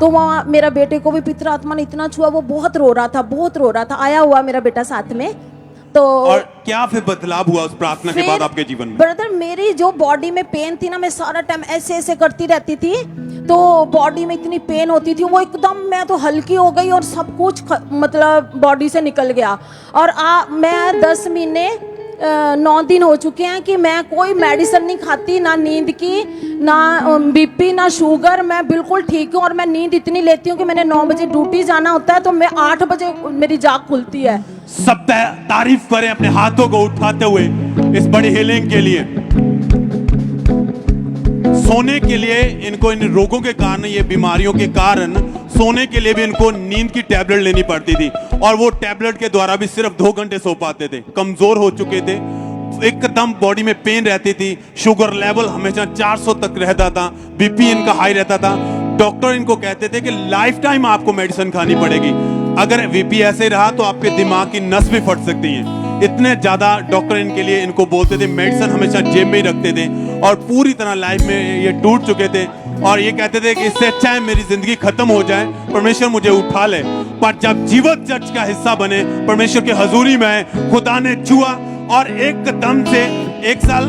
तो वहाँ मेरा बेटे को भी पवित्र आत्मा ने इतना छुआ, वो बहुत रो रहा था, आया हुआ मेरा बेटा साथ में। तो और क्या फिर बदलाव हुआ उस प्रार्थना के बाद आपके जीवन में? ब्रदर, मेरी जो बॉडी में पेन थी ना, मैं सारा टाइम ऐसे ऐसे करती रहती थी, तो बॉडी में इतनी पेन होती थी, वो एकदम मैं तो हल्की हो गई और सब कुछ मतलब बॉडी से निकल गया। और मैं 10 महीने 9 दिन हो चुके हैं कि मैं कोई मेडिसिन नहीं खाती, ना नींद की, ना बीपी, ना शुगर, मैं बिल्कुल ठीक हूँ। और मैं नींद इतनी लेती हूँ कि मैंने 9 बजे ड्यूटी जाना होता है, तो मैं 8 बजे मेरी जाग खुलती है। सब तारीफ करें अपने हाथों को उठाते हुए इस बड़ी हीलिंग के लिए। सोने के लिए इनको, इन रोगों के कारण, ये बीमारियों के कारण सोने के लिए भी इनको नींद की टैबलेट लेनी पड़ती थी, और वो टैबलेट के द्वारा भी सिर्फ 2 घंटे सो पाते थे। कमजोर हो चुके थे, एकदम बॉडी में पेन रहती थी, शुगर लेवल हमेशा 400 तक रहता था, बीपी इनका हाई रहता था। डॉक्टर इनको कहते थे कि लाइफ टाइम आपको मेडिसिन खानी पड़ेगी, अगर बीपी ऐसे रहा तो आपके दिमाग की नस भी फट सकती है। इतने ज्यादा डॉक्टर इनके लिए इनको बोलते थे, मेडिसिन हमेशा जेब में ही रखते थे, और पूरी तरह लाइफ में ये टूट चुके थे। और ये कहते थे कि इससे अच्छा है मेरी जिंदगी खत्म हो जाए, परमेश्वर मुझे उठा ले। पर जब जीवत चर्च का हिस्सा बने, परमेश्वर की हजूरी में खुदा ने छुआ, और एकदम से 1 साल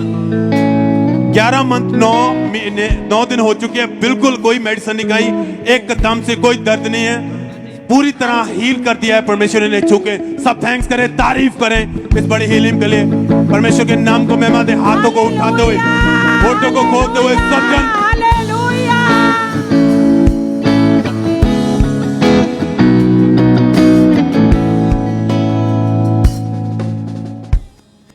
11 मंथ 9 दिन हो चुके हैं, बिल्कुल कोई मेडिसिन नहीं खाई, एकदम से कोई दर्द नहीं है, पूरी तरह हील कर दिया है परमेश्वर ने छू के। सब थैंक्स करें, तारीफ करें इस बड़ी हीलिंग के लिए। परमेश्वर के नाम को महिमा दे, हाथों को उठाते हुए, होठों को खोलते हुए सब जन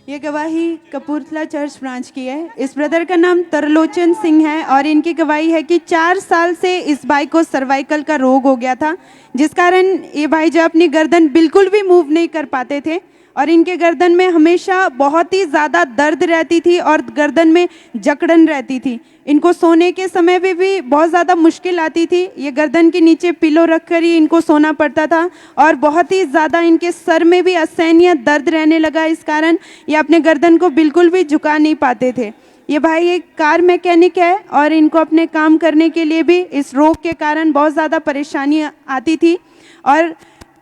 ये गवाही कपूरथला चर्च ब्रांच की है। इस ब्रदर का नाम तरलोचन सिंह है, और इनकी गवाही है कि 4 साल से इस भाई को सर्वाइकल का रोग हो गया था, जिस कारण ये भाई जो अपनी गर्दन बिल्कुल भी मूव नहीं कर पाते थे। और इनके गर्दन में हमेशा बहुत ही ज़्यादा दर्द रहती थी और गर्दन में जकड़न रहती थी। इनको सोने के समय पे भी बहुत ज़्यादा मुश्किल आती थी। ये गर्दन के नीचे पिलो रखकर ही इनको सोना पड़ता था और बहुत ही ज़्यादा इनके सर में भी असहनीय दर्द रहने लगा। इस कारण ये अपने गर्दन को बिल्कुल भी झुका नहीं पाते थे। ये भाई एक कार मैकेनिक है और इनको अपने काम करने के लिए भी इस रोग के कारण बहुत ज़्यादा परेशानी आती थी। और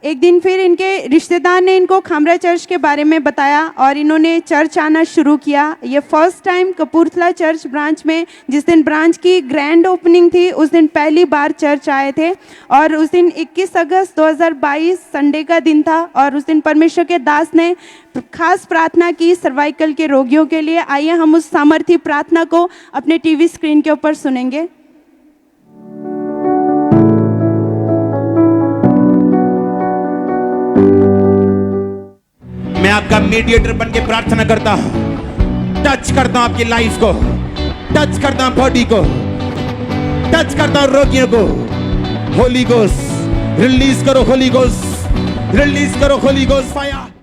एक दिन फिर इनके रिश्तेदार ने इनको खामरा चर्च के बारे में बताया और इन्होंने चर्च आना शुरू किया। ये first time Kapurthala church branch में, जिस दिन ब्रांच की ग्रैंड ओपनिंग थी, उस दिन पहली बार चर्च आए थे और उस दिन 21 अगस्त 2022 संडे का दिन था और उस दिन परमेश्वर के दास ने खास प्रार्थना की सर्वाइकल के रोगियों के लिए। आइए हम उस सामर्थी प्रार्थना को अपने टीवी स्क्रीन के ऊपर सुनेंगे। मैं आपका मीडिएटर बन के प्रार्थना करता हूं, टच करता हूं आपकी लाइफ को, टच करता हूं बॉडी को, टच करता हूं रोगियों को। होली गोस्ट रिलीज करो, होली गोस्ट रिलीज करो, होली गोस्ट फायर।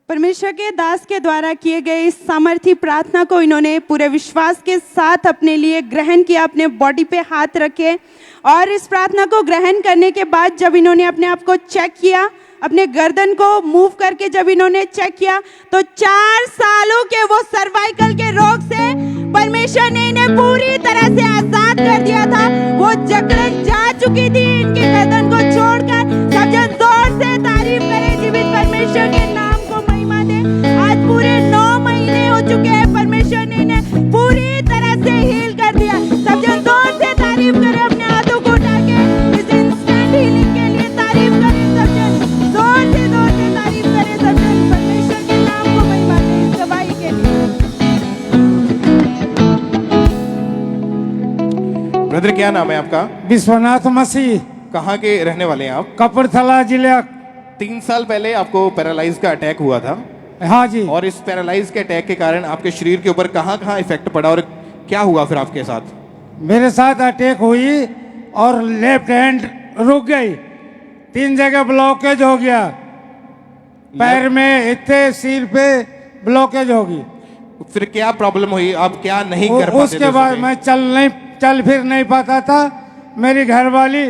परमेश्वर के दास के द्वारा किए गए इस सामर्थी प्रार्थना को इन्होंने पूरे विश्वास के साथ अपने लिए ग्रहण किया, अपने बॉडी पे हाथ रखे और इस प्रार्थना को ग्रहण करने के बाद जब इन्होंने अपने आप को चेक किया, अपने गर्दन को मूव करके जब इन्होंने चेक किया, तो 4 सालों के वो सर्वाइकल के रोग से परमेश्वर ने इन्हें पूरी तरह से आजाद कर दिया था। वो जकड़न जा चुकी थी इनके गर्दन को छोड़कर। सब जन जोर से तारीफ करें, जीवित परमेश्वर के नाम को महिमा दे। आज पूरे 9 महीने हो चुके हैं, परमेश्वर ने इन्हें पूरी तरह से हील कर दिया। सब जन जोर से तारीफ करें, अपने हाथों को उठा के इस इंस्टेंट हीलिंग के लिए तारीफ करें। सब जन जोर से तारीफ करें। सब जन परमेश्वर के नाम को महिमा दें इस गवाही के लिए। ब्रदर क्या नाम है आपका? विश्वनाथ मसीह। कहाँ के रहने वाले हैं आप? कपूरथला जिला। 3 साल पहले आपको पैरालाइज का अटैक हुआ था। हाँ जी। और इस पैरालाइज के अटैक के कारण आपके शरीर के ऊपर कहाँ कहाँ इफेक्ट पड़ा और क्या हुआ फिर आपके साथ? मेरे साथ अटैक हुई और लेफ्ट हैंड रुक गई, 3 जगह ब्लॉकेज हो गया, पैर में इतने, सिर पे ब्लॉकेज होगी। फिर क्या प्रॉब्लम हुई? आप क्या नहीं कर पाते? उसके बाद मैं चल फिर नहीं पाता था। मेरी घरवाली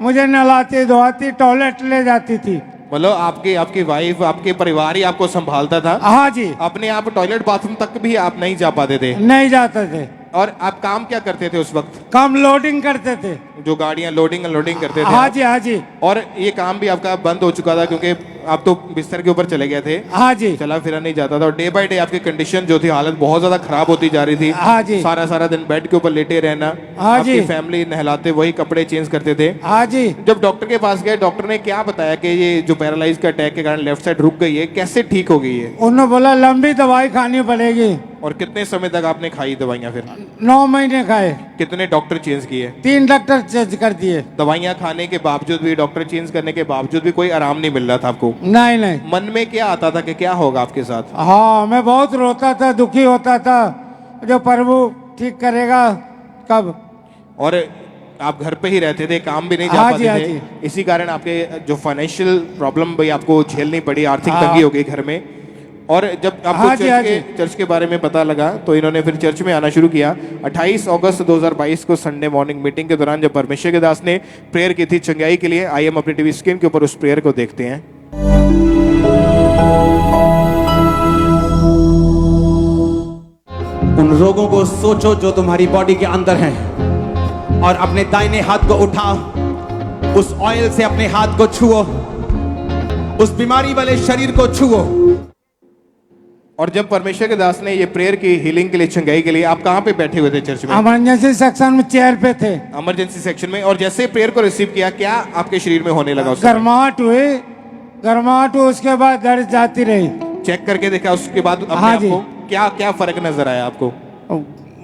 मुझे नहलाती धोआती, टॉयलेट ले जाती थी। मतलब आपकी वाइफ, आपके परिवार ही आपको संभालता था? हाँ जी। अपने आप टॉयलेट बाथरूम तक भी आप नहीं जा पाते थे? नहीं जाते थे। और आप काम क्या करते थे उस वक्त? काम लोडिंग करते थे, जो गाड़ियां लोडिंग अनलोडिंग करते थे? हाँ जी, हाँ जी। और ये काम भी आपका बंद हो चुका था क्योंकि आप तो बिस्तर के ऊपर चले गए थे? हाँ जी। चला फिरा नहीं जाता था और डे बाय डे आपकी कंडीशन जो थी, हालत बहुत ज्यादा खराब होती जा रही थी। हाँ जी। सारा दिन बेड के ऊपर लेटे रहना। हाँ जी। आपकी फैमिली नहलाते, वही कपड़े चेंज करते थे। हाँ जी। जब डॉक्टर के पास गए, डॉक्टर ने क्या बताया कि ये जो पैरालाइज का अटैक के कारण लेफ्ट साइड रुक गई है, कैसे ठीक हो गई है? उन्होंने बोला लंबी दवाई खानी पड़ेगी। और कितने समय तक आपने खाई दवाइयाँ फिर? 9 महीने खाए। कितने डॉक्टर चेंज किए? 3 डॉक्टर चेंज कर दिए। दवाइयाँ खाने के बावजूद भी, डॉक्टर चेंज करने के बावजूद भी कोई आराम नहीं मिल रहा था आपको? नहीं। मन में क्या आता था कि क्या होगा आपके साथ? हाँ, मैं बहुत रोता था, दुखी होता था, जो प्रभु ठीक करेगा कब। और आप घर पे ही रहते थे, काम भी नहीं जा पाते थे, इसी कारण आपके जो फाइनेंशियल प्रॉब्लम भी आपको झेलनी पड़ी, आर्थिक तंगी हो गई घर में। और जब आपको चर्च के बारे में पता लगा तो इन्होंने फिर चर्च में आना शुरू किया। 28 अगस्त 2022 को संडे मॉर्निंग मीटिंग के दौरान जब परमेश्वर के दास ने प्रेयर की थी चंगाई के लिए, आइए हम अपने टीवी स्क्रीन के ऊपर उस प्रेयर को देखते हैं। उन रोगों को सोचो जो तुम्हारी बॉडी के अंदर हैं और अपने दाहिने हाथ को उठाओ, उस ऑयल से अपने हाथ को छुओ, उस बीमारी वाले शरीर को छुओ। और जब परमेश्वर के दास ने ये प्रेयर की हीलिंग के लिए, चंगाई के लिए, आप कहाँ पे बैठे हुए थे चर्च में? इमरजेंसी सेक्शन में चेयर पे थे। इमरजेंसी सेक्शन में। और जैसे प्रेयर को रिसीव किया, क्या आपके शरीर में होने लगा? गर्माहट हुई, उसके बाद दर्द जाती रही। चेक करके देखा उसके बाद अपने आप को क्या क्या फर्क नजर आया आपको?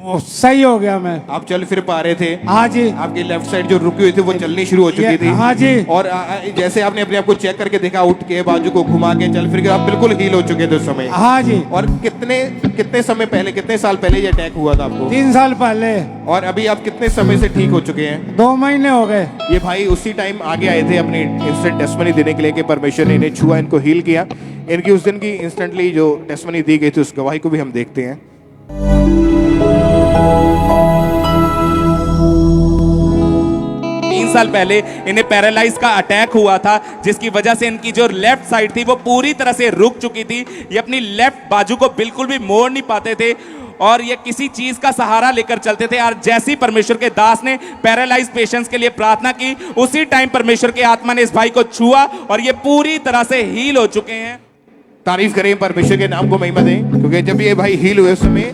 सही हो गया मैं। आप चल फिर पा रहे थे? हाँ जी। आपकी लेफ्ट साइड जो रुकी हुई थी वो चलनी शुरू हो चुकी थी? हाँ जी। और जैसे आपने अपने आप को चेक करके देखा, उठ के बाजू को घुमा के चल फिर के आप बिल्कुल हील हो चुके थे उस समय? हाँ जी। और कितने समय पहले, कितने साल पहले ये अटैक हुआ था आपको? 3 साल पहले। और अभी आप कितने समय से ठीक हो चुके हैं? 2 महीने हो गए। ये भाई उसी टाइम आगे आए थे अपनी इंस्टेंट टेस्टमनी देने के लिए कि परमेश्वर ने इन्हें छुआ, इनको हील किया। इनकी उस दिन की इंस्टेंटली जो टेस्टमनी दी गई थी उस गवाही को भी हम देखते हैं। 3 साल पहले इन्हें पैरालाइज का अटैक हुआ था, जिसकी वजह से इनकी जो लेफ्ट साइड थी वो पूरी तरह से रुक चुकी थी। ये अपनी लेफ्ट बाजू को बिल्कुल भी मोड़ नहीं पाते थे और ये किसी चीज का सहारा लेकर चलते थे। और जैसे ही परमेश्वर के दास ने पैरालाइज पेशेंट्स के लिए प्रार्थना की, उसी टाइम परमेश्वर के आत्मा ने इस भाई को छुआ और ये पूरी तरह से हील हो चुके हैं। तारीफ करें, परमेश्वर के नाम को महिमा दें, क्योंकि जब ये भाई हील हुए उस समय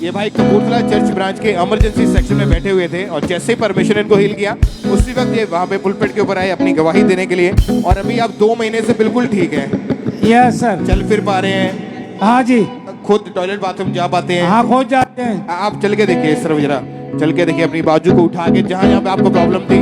ये भाई कपूरथला चर्च ब्रांच के इमरजेंसी सेक्शन में बैठे हुए थे और जैसे ही परमेश्वर ने इनको हील किया उसी वक्त ये वहां पे पुलपिट के ऊपर आए अपनी गवाही देने के लिए। और अभी आप 2 महीने से बिल्कुल ठीक है? Yes sir. चल फिर पा रहे हैं? हाँ जी। खुद टॉयलेट बाथरूम जा पाते हैं? हाँ, खुद जाते हैं। आप चल के देखिए, इस तरफ जरा चल के देखिए, अपनी बाजू को उठा के जहां जहां पे आपको प्रॉब्लम थी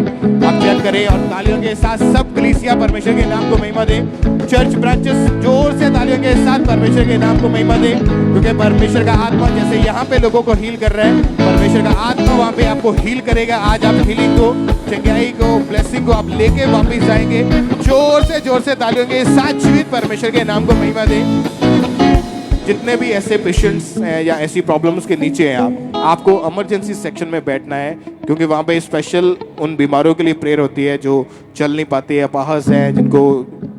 आप चेक करें। और तालियों के साथ सब कलीसिया परमेश्वर के नाम को महिमा दें। चर्च ब्रांचेस जोर से तालियों के साथ परमेश्वर के नाम को महिमा दें, क्योंकि परमेश्वर का आत्मा जैसे यहाँ पे लोगों को हील कर रहा है, परमेश्वर का आत्मा वहाँ पे आपको हील करेगा। आज आप हीलिंग को, चंगाई को, ब्लेसिंग को आप लेके वापिस आएंगे। जोर से तालियों के साथ जीवित परमेश्वर के नाम को महिमा दें। जितने भी ऐसे पेशेंट्स हैं या ऐसी प्रॉब्लम्स के नीचे हैं आपको इमरजेंसी सेक्शन में बैठना है, क्योंकि वहाँ पे स्पेशल उन बीमारों के लिए प्रेयर होती है जो चल नहीं पाते, अपाहज हैं, जिनको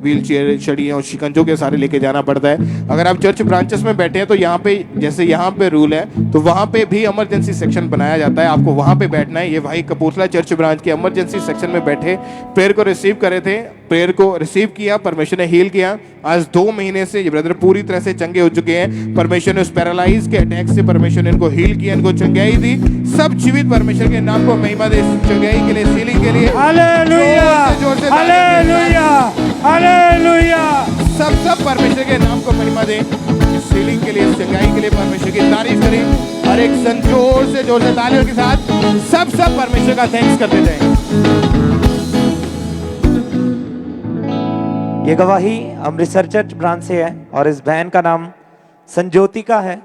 व्हील चेयर, छड़ियाँ और शिकंजों के सारे लेके जाना पड़ता है। अगर आप चर्च ब्रांचेस में बैठे हैं तो यहाँ पे जैसे यहाँ पे रूल है तो वहाँ पे भी इमरजेंसी सेक्शन बनाया जाता है, आपको वहाँ पे बैठना है। ये भाई कपूरथला चर्च ब्रांच के इमरजेंसी सेक्शन में बैठे प्रेयर को रिसीव करे थे, प्रेयर को रिसीव किया, परमेश्वर ने हील किया। आज 2 महीने से ये ब्रदर पूरी तरह से चंगे हो चुके हैं। परमेश्वर ने उस पैरालाइज के अटैक से परमेश्वर ने इनको हील किया, इनको चंगाई दी। सब जीवित परमेश्वर के नाम को महिमा दे, चंगाई के लिए, हीलिंग के लिए। Hallelujah, hallelujah, hallelujah. सब परमेश्वर के नाम को महिमा दे, इस हीलिंग के लिए, इस चंगाई के लिए परमेश्वर की तारीफ करें। हर एक सन जोर से तालियों के साथ सब परमेश्वर का थैंक्स करते जाएं। ये गवाही अमृतसर चर्च ब्रांच से है और इस बहन का नाम संज्योतिका है।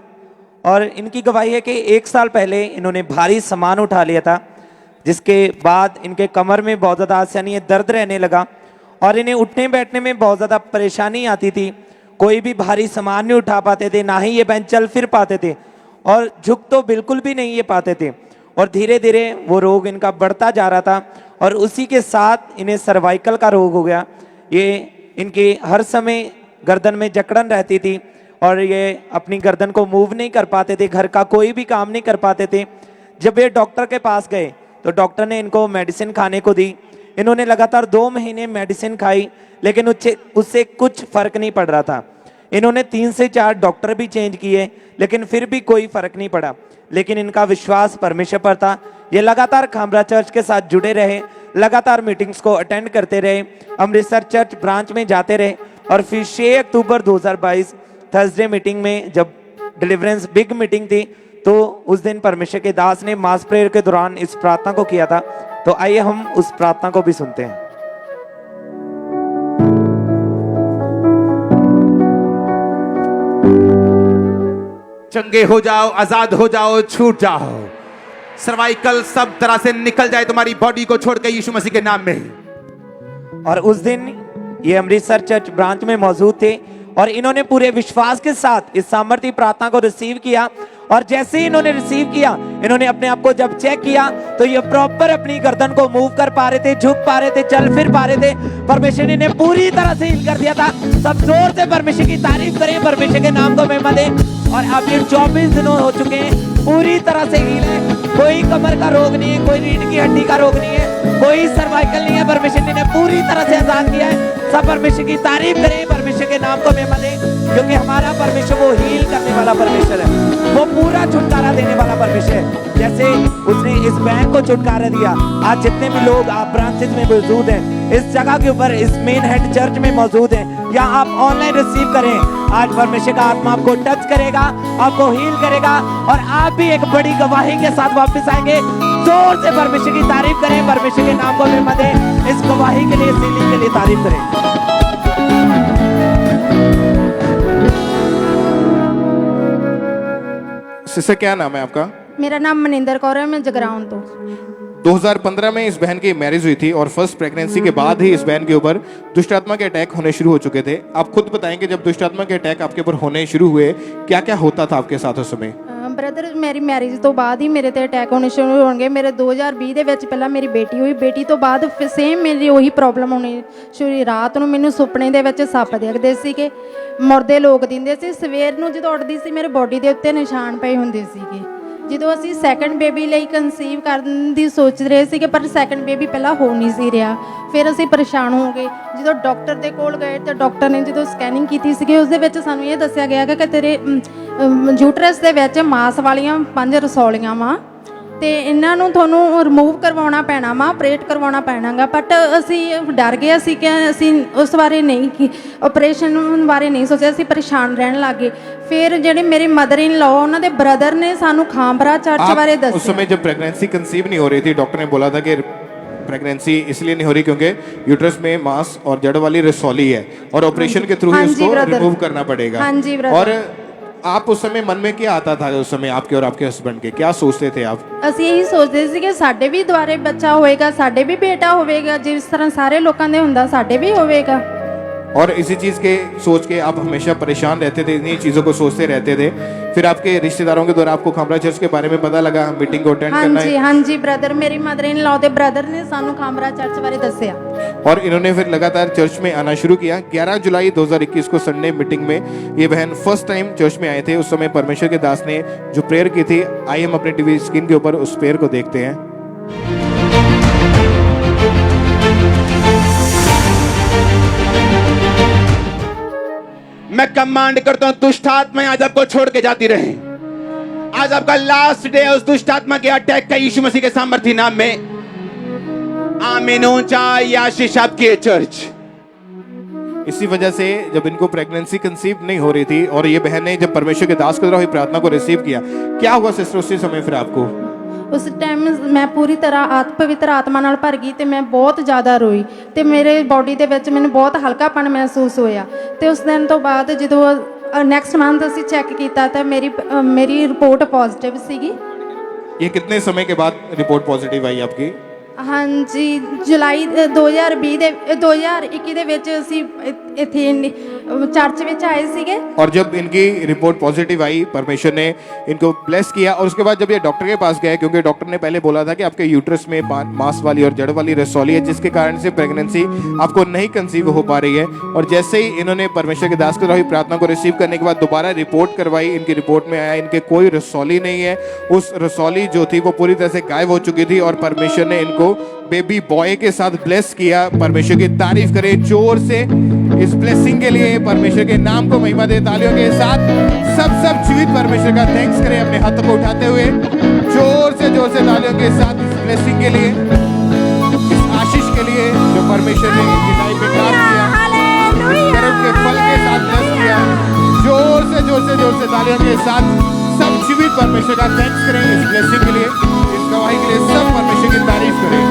और इनकी गवाही है कि 1 साल पहले इन्होंने भारी सामान उठा लिया था, जिसके बाद इनके कमर में बहुत ज़्यादा यानी दर्द रहने लगा और इन्हें उठने बैठने में बहुत ज़्यादा परेशानी आती थी। कोई भी भारी सामान नहीं उठा पाते थे, ना ही ये बहन चल फिर पाते थे और झुक तो बिल्कुल भी नहीं ये पाते थे। और धीरे धीरे वो रोग इनका बढ़ता जा रहा था और उसी के साथ इन्हें सर्वाइकल का रोग हो गया। ये इनके हर समय गर्दन में जकड़न रहती थी और ये अपनी गर्दन को मूव नहीं कर पाते थे, घर का कोई भी काम नहीं कर पाते थे। जब ये डॉक्टर के पास गए तो डॉक्टर ने इनको मेडिसिन खाने को दी। इन्होंने लगातार 2 महीने मेडिसिन खाई, लेकिन उससे कुछ फर्क नहीं पड़ रहा था। इन्होंने 3 से 4 डॉक्टर भी चेंज किए, लेकिन फिर भी कोई फर्क नहीं पड़ा। लेकिन इनका विश्वास परमेश्वर पर था। ये लगातार खामरा चर्च के साथ जुड़े रहे, लगातार मीटिंग्स को अटेंड करते रहे, अमृतसर चर्च ब्रांच में जाते रहे। और फिर 6 अक्टूबर 2022 थर्सडे मीटिंग में जब डिलीवरेंस बिग मीटिंग थी, तो उस दिन परमेश्वर के दास ने मास प्रेयर के दौरान इस प्रार्थना को किया था। तो आइए हम उस प्रार्थना को भी सुनते हैं। चंगे हो जाओ, आजाद हो जाओ, छूट जाओ, सर्वाइकल सब तरह से निकल जाए तुम्हारी बॉडी को छोड़ के यीशु मसीह के नाम में। और उस दिन ये अमृतसर चर्च ब्रांच में मौजूद थे और इन्होंने पूरे विश्वास के साथ इस सामर्थी प्रार्थना को रिसीव किया। और जैसे ही इन्होंने रिसीव किया, इन्होंने अपने आप को जब चेक किया तो ये प्रॉपर अपनी गर्दन को मूव कर पा रहे थे, झुक पा रहे थे, चल फिर पा रहे थे। परमेश्वर ने इन्हें पूरी तरह से हील कर दिया था। सब जोर से परमेश्वर की तारीफ करें, परमेश्वर के नाम को महिमा दें। और अब ये 24 दिनों हो चुके हैं, पूरी तरह से हील है। कोई कमर का रोग नहीं है, कोई रीढ़ की हड्डी का रोग नहीं है, कोई सर्वाइकल नहीं है। परमेश्वर ने इन्हें पूरी तरह से आजाद किया है। सब परमेश्वर की तारीफ करें, परमेश्वर के नाम को महिमा दें, क्योंकि हमारा परमेश्वर वो हील करने वाला परमेश्वर है, वो पूरा छुटकारा देने वाला परमेश्वर है। जैसे उसने इस बहन को छुटकारा दिया, आज जितने भी लोग आप ब्रांचेस में मौजूद हैं, इस जगह के ऊपर, इस मेन हेड चर्च में मौजूद हैं, या आप ऑनलाइन रिसीव करें, आज परमेश्वर का आत्मा आपको टच करेगा, आपको हील करेगा और आप भी एक बड़ी गवाही के साथ वापस आएंगे। जोर से परमेश्वर की तारीफ करें, परमेश्वर के नाम को महिमा दें। इस गवाही के लिए, सीलिंग के लिए तारीफ करें। सिस्टर क्या नाम है आपका? मेरा नाम मनिंदर कौर है, मैं जगराऊं तो 2015 में इस बहन की मैरिज हुई थी और फर्स्ट प्रेगनेंसी के बाद ही इस बहन के ऊपर दुष्ट आत्मा के अटैक होने शुरू हो चुके थे। आप खुद बताएंगे जब दुष्ट आत्मा के अटैक आपके ऊपर होने शुरू हुए क्या क्या होता था आपके साथ उस समय? ਬ੍ਰਦਰ ਮੇਰੀ ਮੈਰਿਜ ਤੋਂ ਬਾਅਦ ਹੀ ਮੇਰੇ ਤੇ ਅਟੈਕ ਹੋਣੇ ਸ਼ੁਰੂ ਹੋਣਗੇ। ਮੇਰੇ 2020 ਦੇ ਵਿੱਚ ਪਹਿਲਾਂ ਮੇਰੀ ਬੇਟੀ ਹੋਈ, ਬੇਟੀ ਤੋਂ ਬਾਅਦ ਫਿਰ ਸੇਮ ਮੇਰੀ ਉਹੀ ਪ੍ਰੋਬਲਮ ਹੋਣੀ ਸ਼ੁਰੂ। ਰਾਤ ਨੂੰ ਮੈਨੂੰ ਸੁਪਨੇ ਦੇ ਵਿੱਚ ਸੱਪ ਦਿਖਦੇ ਸੀਗੇ, ਮੁਰਦੇ ਲੋਕ ਦਿੰਦੇ ਸੀ। ਸਵੇਰ ਨੂੰ ਜਦੋਂ ਉੱਠਦੀ ਸੀ ਮੇਰੇ ਬੋਡੀ ਦੇ ਉੱਤੇ ਨਿਸ਼ਾਨ ਪਏ ਹੁੰਦੇ ਸੀਗੇ। ਜਦੋਂ ਅਸੀਂ ਸੈਕੰਡ ਬੇਬੀ ਲਈ ਕਨਸੀਵ ਕਰਨ ਦੀ ਸੋਚ ਰਹੇ ਸੀਗੇ ਪਰ ਸੈਕੰਡ ਬੇਬੀ ਪਹਿਲਾਂ ਹੋ ਨਹੀਂ ਸੀ ਰਿਹਾ। ਫਿਰ ਅਸੀਂ ਪਰੇਸ਼ਾਨ ਹੋ ਗਏ। ਜਦੋਂ ਡਾਕਟਰ ਦੇ ਕੋਲ ਗਏ ਤਾਂ ਡਾਕਟਰ ਨੇ ਜਦੋਂ ਸਕੈਨਿੰਗ ਕੀਤੀ ਸੀਗੀ ਉਸ ਦੇ ਵਿੱਚ ਸਾਨੂੰ ਇਹ ਦੱਸਿਆ ਗਿਆ ਕਿ ਤੇਰੇ ਯੂਟਰਸ ਦੇ ਵਿੱਚ ਮਾਸ ਵਾਲੀਆਂ 5 ਰਸੌਲੀਆਂ ਵਾ ਤੇ ਇਹਨਾਂ ਨੂੰ ਤੁਹਾਨੂੰ ਰਿਮੂਵ ਕਰਵਾਉਣਾ ਪੈਣਾ ਵਾ, ਆਪਰੇਟ ਕਰਵਾਉਣਾ ਪੈਣਾਗਾ। ਬਟ ਅਸੀਂ ਡਰ ਗਏ, ਅਸੀਂ ਕਿ ਅਸੀਂ ਉਸ ਬਾਰੇ ਨਹੀਂ, ਆਪਰੇਸ਼ਨ ਬਾਰੇ ਨਹੀਂ ਸੋਚਿਆ, ਅਸੀਂ ਪਰੇਸ਼ਾਨ ਰਹਿਣ ਲੱਗ ਗਏ। ਫਿਰ ਜਿਹੜੇ ਮੇਰੇ ਮਦਰ ਇਨ ਲॉ ਉਹਨਾਂ ਦੇ ਬ੍ਰਦਰ ਨੇ ਸਾਨੂੰ ਖਾਂਬਰਾ ਚਰਚ ਬਾਰੇ ਦੱਸਿਆ। उस समय जब प्रेगनेंसी कंसीव नहीं हो रही थी डॉक्टर ने बोला था कि प्रेगनेंसी इसलिए नहीं हो रही क्योंकि यूट्रस में मांस और जड़ वाली रसौली है और ऑपरेशन के थ्रू ही उसको रिमूव करना पड़ेगा। हाँ जी ब्रदर। और आप उस समय मन में क्या आता था उस समय आपके और आपके हस्बैंड के, क्या सोचते थे आप? ਅਸੀਂ ਇਹੀ ਸੋਚਦੇ ਸੀ ਕਿ ਸਾਡੇ ਵੀ ਦੁਆਰੇ ਬੱਚਾ ਹੋਏਗਾ, ਸਾਡੇ ਵੀ ਬੇਟਾ ਹੋਵੇਗਾ, ਜਿਸ ਤਰ੍ਹਾਂ ਸਾਰੇ ਲੋਕਾਂ ਦੇ ਹੁੰਦਾ ਸਾਡੇ ਵੀ ਹੋਵੇਗਾ। और इसी चीज के सोच के आप हमेशा परेशान रहते थे, इन्हीं चीजों को सोचते रहते थे। फिर आपके रिश्तेदारों के द्वारा आपको खामरा चर्च के बारे में पता लगा, मीटिंग को अटेंड करना है। हाँ जी ब्रदर, मेरी मदर इन लॉ के ब्रदर ने सानू खामरा चर्च बारे दसिया और इन्होंने फिर लगातार चर्च में आना शुरू किया। 11 जुलाई 2021 को संडे मीटिंग में ये बहन फर्स्ट टाइम चर्च में आए थे। उस समय परमेश्वर के दास ने जो प्रेयर की थी, आइए हम अपने टीवी स्क्रीन के ऊपर उस प्रेयर को देखते हैं। मैं कमांड करता हूं दुष्ट आत्माएं आज आपको छोड़ के जाती रहे। आज आपका लास्ट डे है उस दुष्ट आत्मा के अटैक का यीशु मसीह के सामर्थ्य नाम में। आमीन। ऊंचा आशीष आपकी चर्च। इसी वजह से जब इनको प्रेगनेंसी कंसीव नहीं हो रही थी और ये बहन ने जब परमेश्वर के दास के द्वारा हुई प्रार्थना को रिसीव किया, क्या हुआ सिस्टर उसी समय फिर आपको? उस टाइम मैं पूरी तरह पवित्र आत्मा नाल भर गई ਤੇ ਮੈਂ ਬਹੁਤ ਜ਼ਿਆਦਾ ਰੋਈ ਤੇ ਮੇਰੇ ਬੋਡੀ ਦੇ ਵਿੱਚ ਮੈਨੂੰ ਬਹੁਤ ਹਲਕਾਪਨ ਮਹਿਸੂਸ ਹੋਇਆ। ਤੇ ਉਸ ਦਿਨ ਤੋਂ ਬਾਅਦ ਜਦੋਂ ਨੈਕਸਟ ਮੰਥ ਅਸੀਂ ਚੈੱਕ ਕੀਤਾ ਤਾਂ ਮੇਰੀ ਰਿਪੋर्ट पॉजिटिव ਸੀਗੀ। ये कितने समय के बाद रिपोर्ट पॉजिटिव आई आपकी? हाँ जी, जुलाई 2021 ਦੇ ਵਿੱਚ ਅਸੀਂ ਇੱਥੇ चर्च में आए सीगे। और जब इनकी रिपोर्ट पॉजिटिव आई परमेश्वर ने इनको ब्लेस किया और उसके बाद जब ये डॉक्टर के पास गए, क्योंकि डॉक्टर ने पहले बोला था कि आपके यूट्रस में मांस वाली और जड़ वाली रसौली है जिसके कारण से प्रेगनेंसी आपको नहीं कंसीव हो पा रही है। और जैसे ही इन्होंने परमेश्वर के दास के द्वारा प्रार्थना को रिसीव करने के बाद दोबारा रिपोर्ट करवाई, इनकी रिपोर्ट में आया इनके कोई रसौली नहीं है। उस रसौली जो थी वो पूरी तरह से गायब हो चुकी थी और परमेश्वर ने इनको बेबी बॉय के साथ ब्लेस किया। परमेश्वर की तारीफ करें जोर से इस ब्लेसिंग के लिए, परमेश्वर के नाम को महिमा दे। तालियों के साथ सब जीवित परमेश्वर का थैंक्स करें अपने हाथों को उठाते हुए जोर से तालियों के साथ इस ब्लेसिंग के लिए, इस आशीष के लिए जो परमेश्वर ने इनकी लाइफ में काम किया, कर्म के फल के साथ ब्लेस किया। जोर से तालियों के साथ सब जीवित परमेश्वर का थैंक्स करें इस ब्लेसिंग के लिए, इस गवाही के लिए। सब परमेश्वर की तारीफ करें।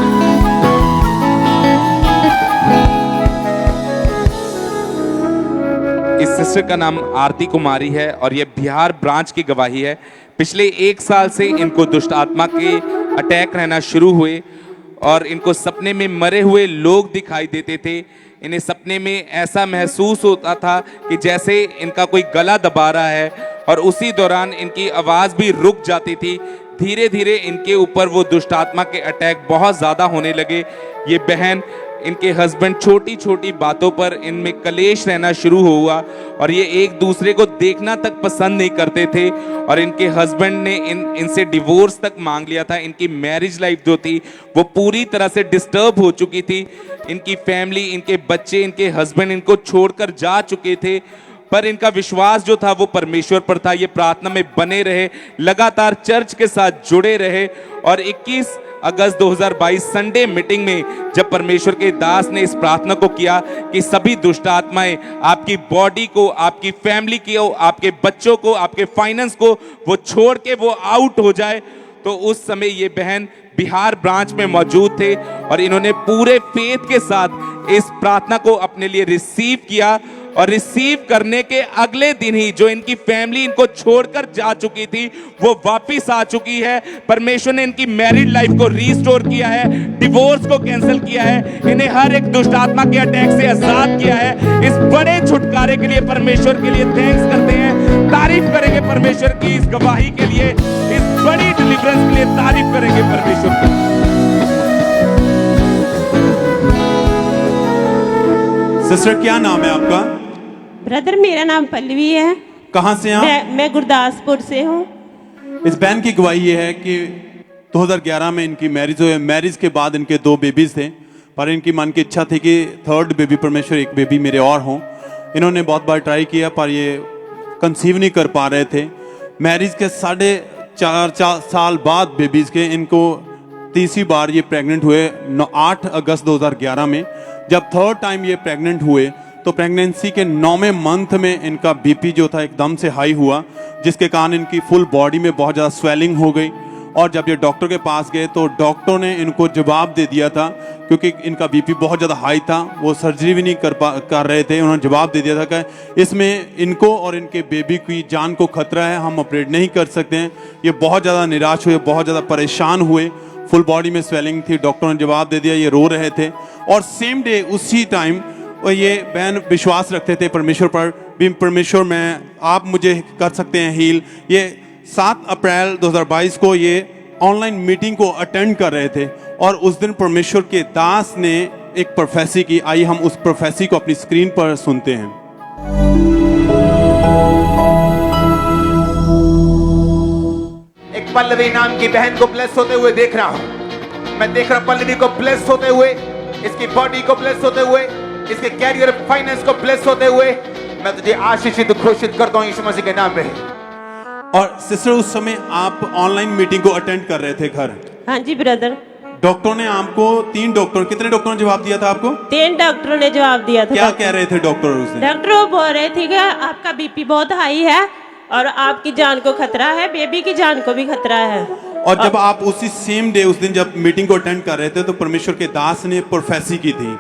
इस सिस्टर का नाम आरती कुमारी है और ये बिहार ब्रांच की गवाही है। पिछले 1 साल से इनको दुष्ट आत्मा के अटैक रहना शुरू हुए और इनको सपने में मरे हुए लोग दिखाई देते थे। इन्हें सपने में ऐसा महसूस होता था कि जैसे इनका कोई गला दबा रहा है और उसी दौरान इनकी आवाज़ भी रुक जाती थी। धीरे धीरे इनके ऊपर वो दुष्ट आत्मा के अटैक बहुत ज़्यादा होने लगे। ये बहन, इनके हस्बैंड छोटी छोटी बातों पर इनमें कलेश रहना शुरू हुआ और ये एक दूसरे को देखना तक पसंद नहीं करते थे और इनके हस्बैंड ने इनसे डिवोर्स तक मांग लिया था। इनकी मैरिज लाइफ जो थी वो पूरी तरह से डिस्टर्ब हो चुकी थी। इनकी फैमिली, इनके बच्चे, इनके हस्बैंड इनको छोड़कर जा चुके थे, पर इनका विश्वास जो था वो परमेश्वर पर था। ये प्रार्थना में बने रहे, लगातार चर्च के साथ जुड़े रहे और 21 अगस्त 2022 संडे मीटिंग में जब परमेश्वर के दास ने इस प्रार्थना को किया कि सभी दुष्ट आत्माएं आपकी बॉडी को, आपकी फैमिली को, आपके बच्चों को, आपके फाइनेंस को वो छोड़ के वो आउट हो जाए, तो उस समय ये बहन बिहार ब्रांच में मौजूद थे और इन्होंने पूरे फेथ के साथ इस प्रार्थना को अपने लिए रिसीव किया। और रिसीव करने के अगले दिन ही जो इनकी फैमिली इनको छोड़कर जा चुकी थी वो वापस आ चुकी है। परमेश्वर ने इनकी मैरिड लाइफ को रीस्टोर किया है, डिवोर्स को कैंसिल किया है, इन्हें हर एक दुष्ट आत्मा के अटैक से आजाद किया है। इस बड़े छुटकारे के लिए परमेश्वर के लिए थैंक्स करते हैं, तारीफ करेंगे परमेश्वर की इस गवाही के लिए, इस बड़ी डिलीवरेंस के लिए तारीफ करेंगे परमेश्वर की। सिस्टर क्या नाम है आपका? ब्रदर मेरा नाम पल्लवी है। कहाँ से आप? मैं गुरदासपुर से हूँ। इस बहन की गवाही ये है कि 2011 में इनकी मैरिज हुई। मैरिज के बाद इनके 2 बेबीज थे, पर इनकी मन की इच्छा थी कि 3rd बेबी परमेश्वर एक बेबी मेरे और हों। इन्होंने बहुत बार ट्राई किया पर ये कंसीव नहीं कर पा रहे थे। मैरिज के 4.5 साल बाद बेबीज के इनको तीसरी बार ये प्रेग्नेंट हुए 8 अगस्त 2011 में। जब 3rd टाइम ये प्रेग्नेंट हुए तो प्रेगनेंसी के 9वें मंथ में इनका बीपी जो था एकदम से हाई हुआ, जिसके कारण इनकी फुल बॉडी में बहुत ज़्यादा स्वेलिंग हो गई। और जब ये डॉक्टर के पास गए तो डॉक्टर ने इनको जवाब दे दिया था, क्योंकि इनका बीपी बहुत ज़्यादा हाई था, वो सर्जरी भी नहीं कर रहे थे। उन्होंने जवाब दे दिया था कि इसमें इनको और इनके बेबी की जान को खतरा है, हम ऑपरेट नहीं कर सकते हैं। ये बहुत ज़्यादा निराश हुए, बहुत ज़्यादा परेशान हुए, फुल बॉडी में स्वेलिंग थी। डॉक्टर ने जवाब दे दिया, ये रो रहे थे। और सेम डे उसी टाइम ये बहन विश्वास रखते थे परमेश्वर पर भी, परमेश्वर मैं आप मुझे कर सकते हैं हील। ये 7 अप्रैल 2022 को ये ऑनलाइन मीटिंग को अटेंड कर रहे थे और उस दिन परमेश्वर के दास ने एक प्रोफेसी की। आइए हम उस प्रोफेसी को अपनी स्क्रीन पर सुनते हैं। एक पल्लवी नाम की बहन को ब्लेस होते हुए देख रहा हूं। मैं देख रहा हूं पल्लवी को ब्लेस होते हुए, इसकी बॉडी को ब्लेस होते हुए, इसके कैरियर फाइनेंस को ब्लेस होते हुए। मैं तुझे आशीषित घोषित करता हूं यीशु मसीह के नाम में। और सिस्टर उस समय आप ऑनलाइन मीटिंग को अटेंड कर रहे थे घर? हाँ जी ब्रदर। डॉक्टर ने आपको कितने डॉक्टरों ने जवाब दिया था आपको? 3 डॉक्टरों ने जवाब दिया था। क्या कह रहे थे डॉक्टर उस दिन? डॉक्टर वो बोल रहे थे कि आपका बीपी बहुत हाई है और आपकी जान को खतरा है, बेबी की जान को भी खतरा है। और जब आप उसी सेम डे उस दिन जब मीटिंग को अटेंड कर रहे थे तो परमेश्वर के दास ने प्रोफेसी की थी।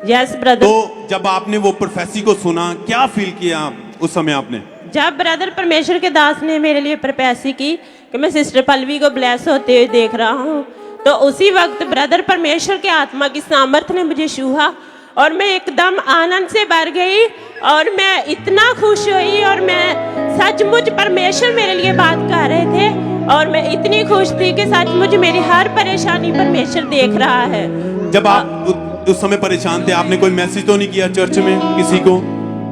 Yes brother. तो जब आपने वो प्रोफेसी को सुना, क्या फील किया उस समय आपने? जब ब्रदर परमेश्वर के दास ने मेरे लिए प्रोफेसी की कि मैं सिस्टर पल्लवी को ब्लेस होते हुए देख रहा हूँ, तो उसी वक्त ब्रदर परमेश्वर के आत्मा की सामर्थ्य ने मुझे छुआ और मैं एकदम आनंद से भर गई और मैं इतना खुश हुई और मैं सचमुच परमेश्वर मेरे लिए बात कर रहे थे और मैं इतनी खुश थी कि सचमुच मेरी हर परेशानी परमेश्वर देख रहा है। जब आप उस समय परेशान थे, आपने कोई मैसेज तो नहीं किया चर्च में? किसी को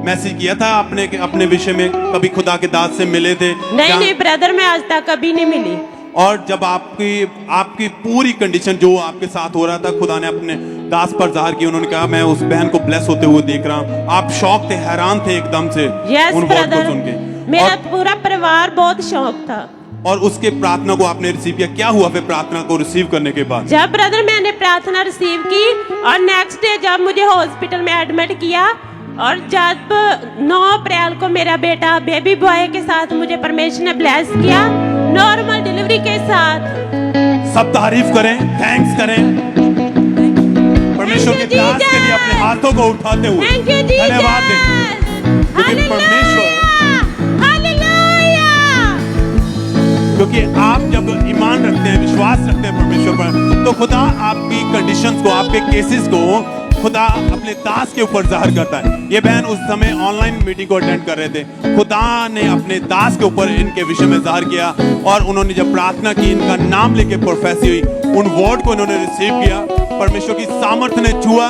मैसेज किया था आपने अपने विषय में? कभी खुदा के दास से मिले थे? नहीं ब्रदर, मैं आज तक कभी नहीं मिली। और जब आपकी पूरी कंडीशन जो आपके साथ हो रहा था, खुदा ने अपने दास पर जाहिर किया। उन्होंने कहा मैं उस बहन को ब्लेस होते हुए देख रहा हूँ। आप शॉक थे, हैरान थे एकदम से उन वर्ड को सुन के। मेरा पूरा परिवार बहुत शौक था। और उसके प्रार्थना को आपने रिसीव किया। क्या हुआ फिर प्रार्थना को रिसीव करने के बाद? जब ब्रदर मैंने प्रार्थना रिसीव की और नेक्स्ट डे जब मुझे हॉस्पिटल में एडमिट किया और जब 9 अप्रैल को मेरा बेटा बेबी बॉय के साथ मुझे परमेश्वर ने ब्लेस किया, नॉर्मल डिलीवरी के साथ। सब तारीफ करें, थैंक्स करें परमेश्वर के दास के लिए, अपने हाथों को उठाते हुए धन्यवाद दें। क्योंकि परमेश्वर, क्योंकि आप जब ईमान रखते हैं, विश्वास रखते हैं परमेश्वर पर, तो खुदा आपकी कंडीशंस को, आपके केसेस को खुदा अपने दास के ऊपर जाहिर करता है। ये बहन उस समय ऑनलाइन मीटिंग को अटेंड कर रहे थे। खुदा ने अपने दास के ऊपर इनके विषय में जाहिर किया और उन्होंने जब प्रार्थना की, इनका नाम लेके प्रोफेसी हुई, उन वर्ड को इन्होंने रिसीव किया। परमेश्वर की सामर्थ्य ने छुआ,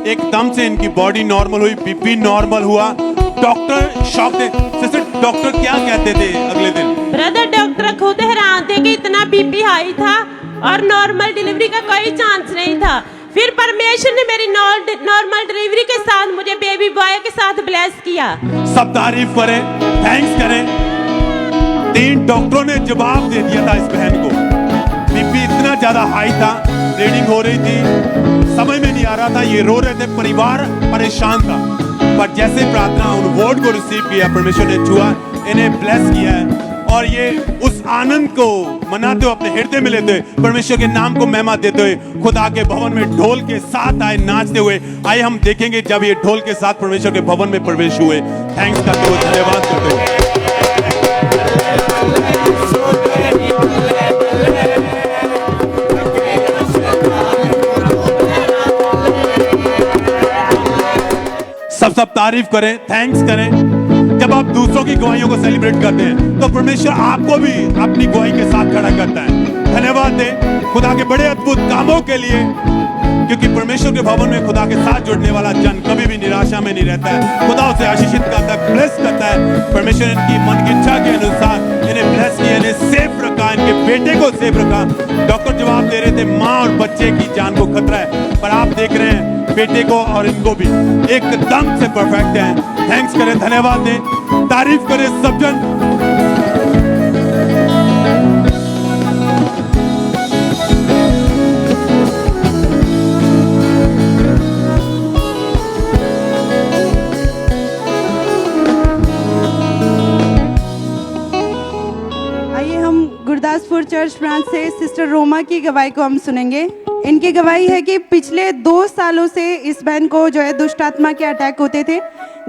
एकदम से इनकी बॉडी नॉर्मल हुई, बीपी नॉर्मल हुआ। डॉक्टर शॉक थे। सिस्टर डॉक्टर क्या कहते थे अगले दिन? ब्रदर डॉक्टर खुद हैरान थे कि इतना बीपी हाई था और नॉर्मल डिलीवरी का कोई चांस नहीं था। फिर परमेश्वर ने मेरी नॉर्मल डिलीवरी के साथ मुझे बेबी बॉय के साथ ब्लेस किया। सब तारीफ करें, थैंक्स करें। 3 डॉक्टरों ने जवाब दे दिया था इस बहन को। बीपी इतना बहुत ज्यादा हाई था, ब्लीडिंग हो रही थी, समझ में नहीं आ रहा था, ये रो रहे थे, परिवार परेशान था। पर जैसे प्रार्थना उन वर्ड को रिसीव किया, परमेश्वर ने छुआ, इन्हें ब्लेस किया है और ये उस आनंद को मनाते हुए अपने हृदय में लेते हुए परमेश्वर के नाम को महिमा देते हुए खुदा के भवन में ढोल के साथ आए नाचते हुए। आइए हम देखेंगे जब ये ढोल के साथ परमेश्वर के भवन में प्रवेश हुए। थैंक्स करते हुए, धन्यवाद करते हुए। सब तारीफ करें, थैंक्स करें। जब आप दूसरों की गवाहियों को सेलिब्रेट करते हैं तो परमेश्वर आपको भी अपनी गवाही के साथ खड़ा करता है। धन्यवाद दें खुदा के बड़े अद्भुत कामों के लिए, क्योंकि परमेश्वर के भवन में खुदा के साथ जुड़ने वाला जन कभी भी निराशा में नहीं रहता है। खुदा उसे आशीषित करता है, ब्लेस करता है। परमेश्वर इनकी मन की इच्छा के अनुसार इन्हें ब्लेस किया, इन्हें सेफ रखा, इनके बेटे को सेफ रखा। डॉक्टर जवाब दे रहे थे माँ और बच्चे की जान को खतरा है, पर आप देख रहे हैं बेटे को और इनको भी एकदम से परफेक्ट है। थैंक्स करें, धन्यवाद दें, तारीफ करें सब जन। आइए हम गुरदासपुर चर्च ब्रांच से सिस्टर रोमा की गवाही को हम सुनेंगे। इनकी गवाही है कि पिछले 2 सालों से इस बहन को जो है दुष्ट आत्मा के अटैक होते थे,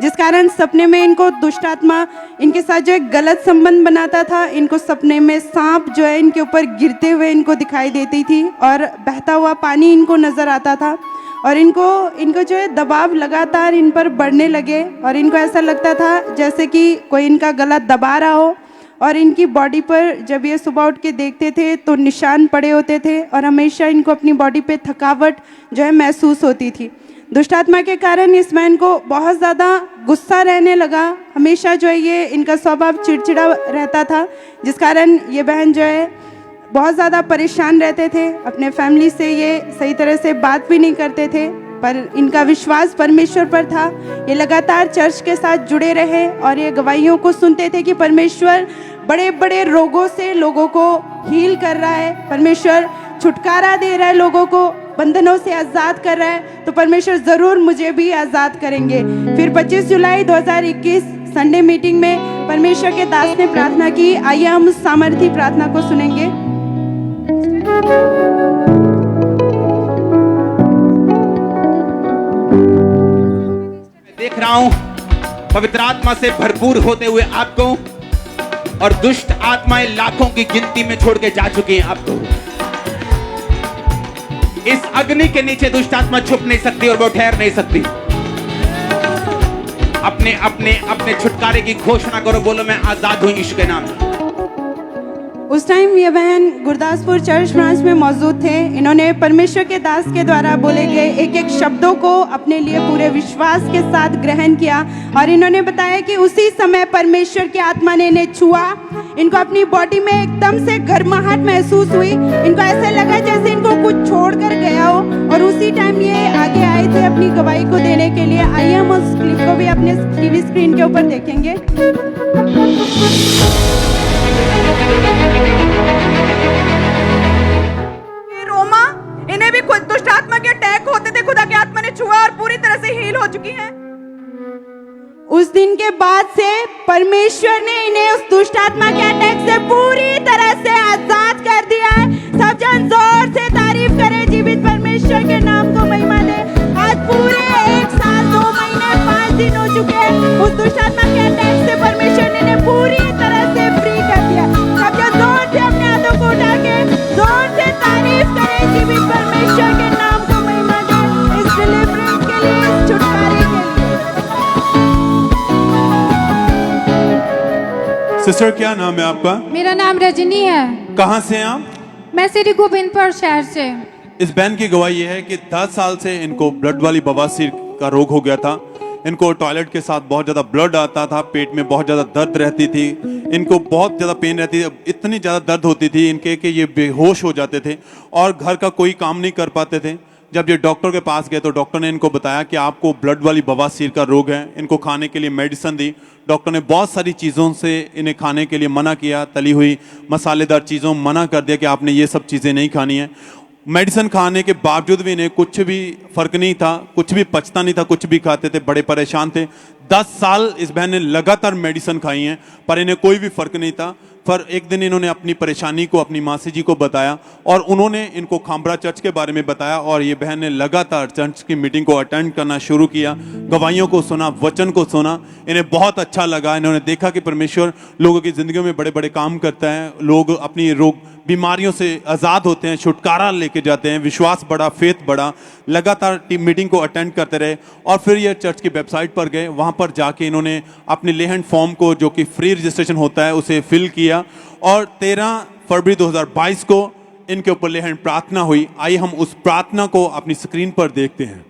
जिस कारण सपने में इनको दुष्ट आत्मा इनके साथ जो है गलत संबंध बनाता था। इनको सपने में सांप जो है इनके ऊपर गिरते हुए इनको दिखाई देती थी और बहता हुआ पानी इनको नज़र आता था और इनको जो है दबाव लगातार इन पर बढ़ने लगे और इनको ऐसा लगता था जैसे कि कोई इनका गला दबा रहा हो। और इनकी बॉडी पर जब ये सुबह उठ के देखते थे तो निशान पड़े होते थे और हमेशा इनको अपनी बॉडी पे थकावट जो है महसूस होती थी। दुष्ट आत्मा के कारण इस बहन को बहुत ज़्यादा गुस्सा रहने लगा। हमेशा जो है ये इनका स्वभाव चिड़चिड़ा रहता था, जिस कारण ये बहन जो है बहुत ज़्यादा परेशान रहते थे। अपने फैमिली से ये सही तरह से बात भी नहीं करते थे, पर इनका विश्वास परमेश्वर पर था। ये लगातार चर्च के साथ जुड़े रहे और ये गवाहियों को सुनते थे कि परमेश्वर बड़े बड़े रोगों से लोगों को हील कर रहा है, परमेश्वर छुटकारा दे रहा है, लोगों को बंधनों से आज़ाद कर रहा है, तो परमेश्वर ज़रूर मुझे भी आज़ाद करेंगे। फिर 25 जुलाई 2021 संडे मीटिंग में परमेश्वर के दास ने प्रार्थना की। आइए हम उस सामर्थी प्रार्थना को सुनेंगे। देख रहा हूं पवित्र आत्मा से भरपूर होते हुए आपको, और दुष्ट आत्माएं लाखों की गिनती में छोड़ के जा चुकी हैं आपको। इस अग्नि के नीचे दुष्ट आत्मा छुप नहीं सकती और वो ठहर नहीं सकती। अपने अपने अपने छुटकारे की घोषणा करो, बोलो मैं आजाद हूं यीशु के नाम में। उस टाइम ये बहन गुरदासपुर चर्च ब्रांच में मौजूद थे। इन्होंने परमेश्वर के दास के द्वारा बोले गए एक एक शब्दों को अपने लिए पूरे विश्वास के साथ ग्रहण किया और इन्होंने बताया कि उसी समय परमेश्वर की आत्मा ने इन्हें छुआ। इनको अपनी बॉडी में एकदम से गर्माहट महसूस हुई। इनको ऐसा लगा जैसे इनको कुछ छोड़ कर गया हो और उसी टाइम ये आगे आए थे अपनी गवाही को देने के लिए। आइए हम उस क्लिप को भी अपने टीवी स्क्रीन के ऊपर देखेंगे। रोमा, इन्हें भी खुद दुष्ट आत्मा के अटैक होते थे, खुदा की आत्मा ने छुआ और पूरी तरह से हील हो चुकी हैं। उस दिन के बाद से परमेश्वर ने इन्हें उस दुष्ट आत्मा के अटैक से पूरी तरह से आजाद कर दिया है। सब जन जोर से तारीफ करें, जीवित परमेश्वर के नाम को महिमा दे। आज पूरे 1 साल 2 महीने 5 दिन हो चुके हैं। उस दुष्ट आत्मा के अटैक से परमेश्वर ने इन्हें पूरी तरह से फ्री कर दिया। सब जन जोर से अपने हाथों को उठा के जोर से तारीफ करें, जीवित परमेश्वर के नाम को महिमा दे इस डिलीवरेंस के लिए, इस छुटकारे के लिए। सिस्टर क्या नाम है आपका? मेरा नाम रजनी है। कहाँ से हैं आप? मैं श्री गोविंदपुर शहर से। इस बहन की गवाही ये है कि 10 साल से इनको ब्लड वाली बवासीर का रोग हो गया था। इनको टॉयलेट के साथ बहुत ज़्यादा ब्लड आता था, पेट में बहुत ज़्यादा दर्द रहती थी, इनको बहुत ज़्यादा पेन रहती थी, इतनी ज़्यादा दर्द होती थी इनके कि ये बेहोश हो जाते थे और घर का कोई काम नहीं कर पाते थे। जब ये डॉक्टर के पास गए तो डॉक्टर ने इनको बताया कि आपको ब्लड वाली बवासीर का रोग है। इनको खाने के लिए मेडिसिन दी। डॉक्टर ने बहुत सारी चीज़ों से इन्हें खाने के लिए मना किया, तली हुई मसालेदार चीज़ों मना कर दिया कि आपने ये सब चीज़ें नहीं खानी है। मेडिसिन खाने के बावजूद भी इन्हें कुछ भी फर्क नहीं था, कुछ भी पचता नहीं था, कुछ भी खाते थे, बड़े परेशान थे। 10 साल इस बहन ने लगातार मेडिसिन खाई हैं पर इन्हें कोई भी फर्क नहीं था। पर एक दिन इन्होंने अपनी परेशानी को अपनी मासी जी को बताया और उन्होंने इनको खामरा चर्च के बारे में बताया और ये बहन ने लगातार चर्च की मीटिंग को अटेंड करना शुरू किया, गवाहियों को सुना, वचन को सुना। इन्हें बहुत अच्छा लगा। इन्होंने देखा कि परमेश्वर लोगों की जिंदगियों में बड़े बड़े काम करता है, लोग अपनी रोग बीमारियों से आज़ाद होते हैं, छुटकारा लेके जाते हैं। विश्वास बढ़ा, फेथ बढ़ा। लगातार टीम मीटिंग को अटेंड करते रहे और फिर ये चर्च की वेबसाइट पर गए। वहाँ पर जाके इन्होंने अपने लेहन फॉर्म को, जो कि फ्री रजिस्ट्रेशन होता है, उसे फिल किया और 13 फरवरी 2022 को इनके ऊपर लेहन प्रार्थना हुई। आइए हम उस प्रार्थना को अपनी स्क्रीन पर देखते हैं।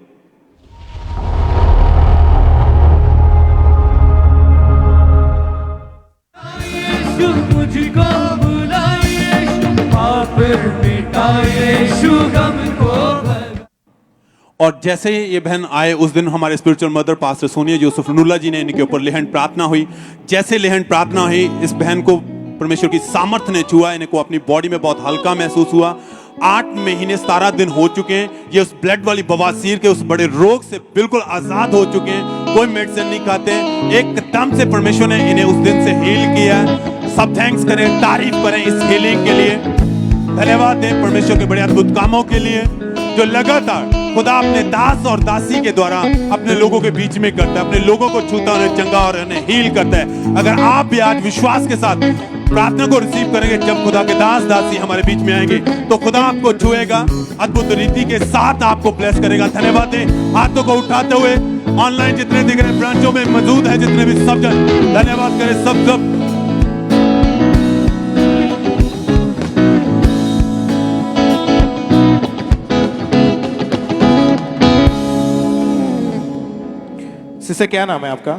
मुझको बुलाइए, पाप मिटाइए, गम को। और जैसे ही ये बहन आए उस दिन हमारे spiritual mother pastor Sonia Yusuf Nulla ji ने इनके ऊपर लेहन प्रार्थना हुई। जैसे लेहन प्रार्थना हुई इस बहन को परमेश्वर की सामर्थ्य ने छुआ। इनको अपनी बॉडी में बहुत हल्का महसूस हुआ। 8 महीने 17 दिन हो चुके हैं। ये उस ब्लड वाली बवासीर के उस बड़े रोग से बिल्कुल आजाद हो चुके हैं। कोई मेडिसिन नहीं खाते। एकदम से परमेश्वर ने इन्हें उस दिन से हील किया है। सब थैंक्स करें, तारीफ करें इस हीलिंग के लिए। धन्यवाद दें परमेश्वर के बड़े अद्भुत कामों के लिए जो लगातार खुदा अपने दास और दासी के द्वारा अपने लोगों के बीच में करता है, अपने लोगों को छूता, उन्हें चंगा और उन्हें हील करता है। अगर आप भी आज विश्वास के साथ प्रार्थना को रिसीव करेंगे, जब खुदा के दास दासी हमारे बीच में आएंगे तो खुदा आपको छुएगा, अद्भुत रीति के साथ आपको ब्लेस करेगा। धन्यवाद दें हाथों को उठाते हुए। ऑनलाइन जितने दिख रहे ब्रांचों में मौजूद है, जितने भी सब जन धन्यवाद करें। सब सिस्टर क्या नाम है आपका?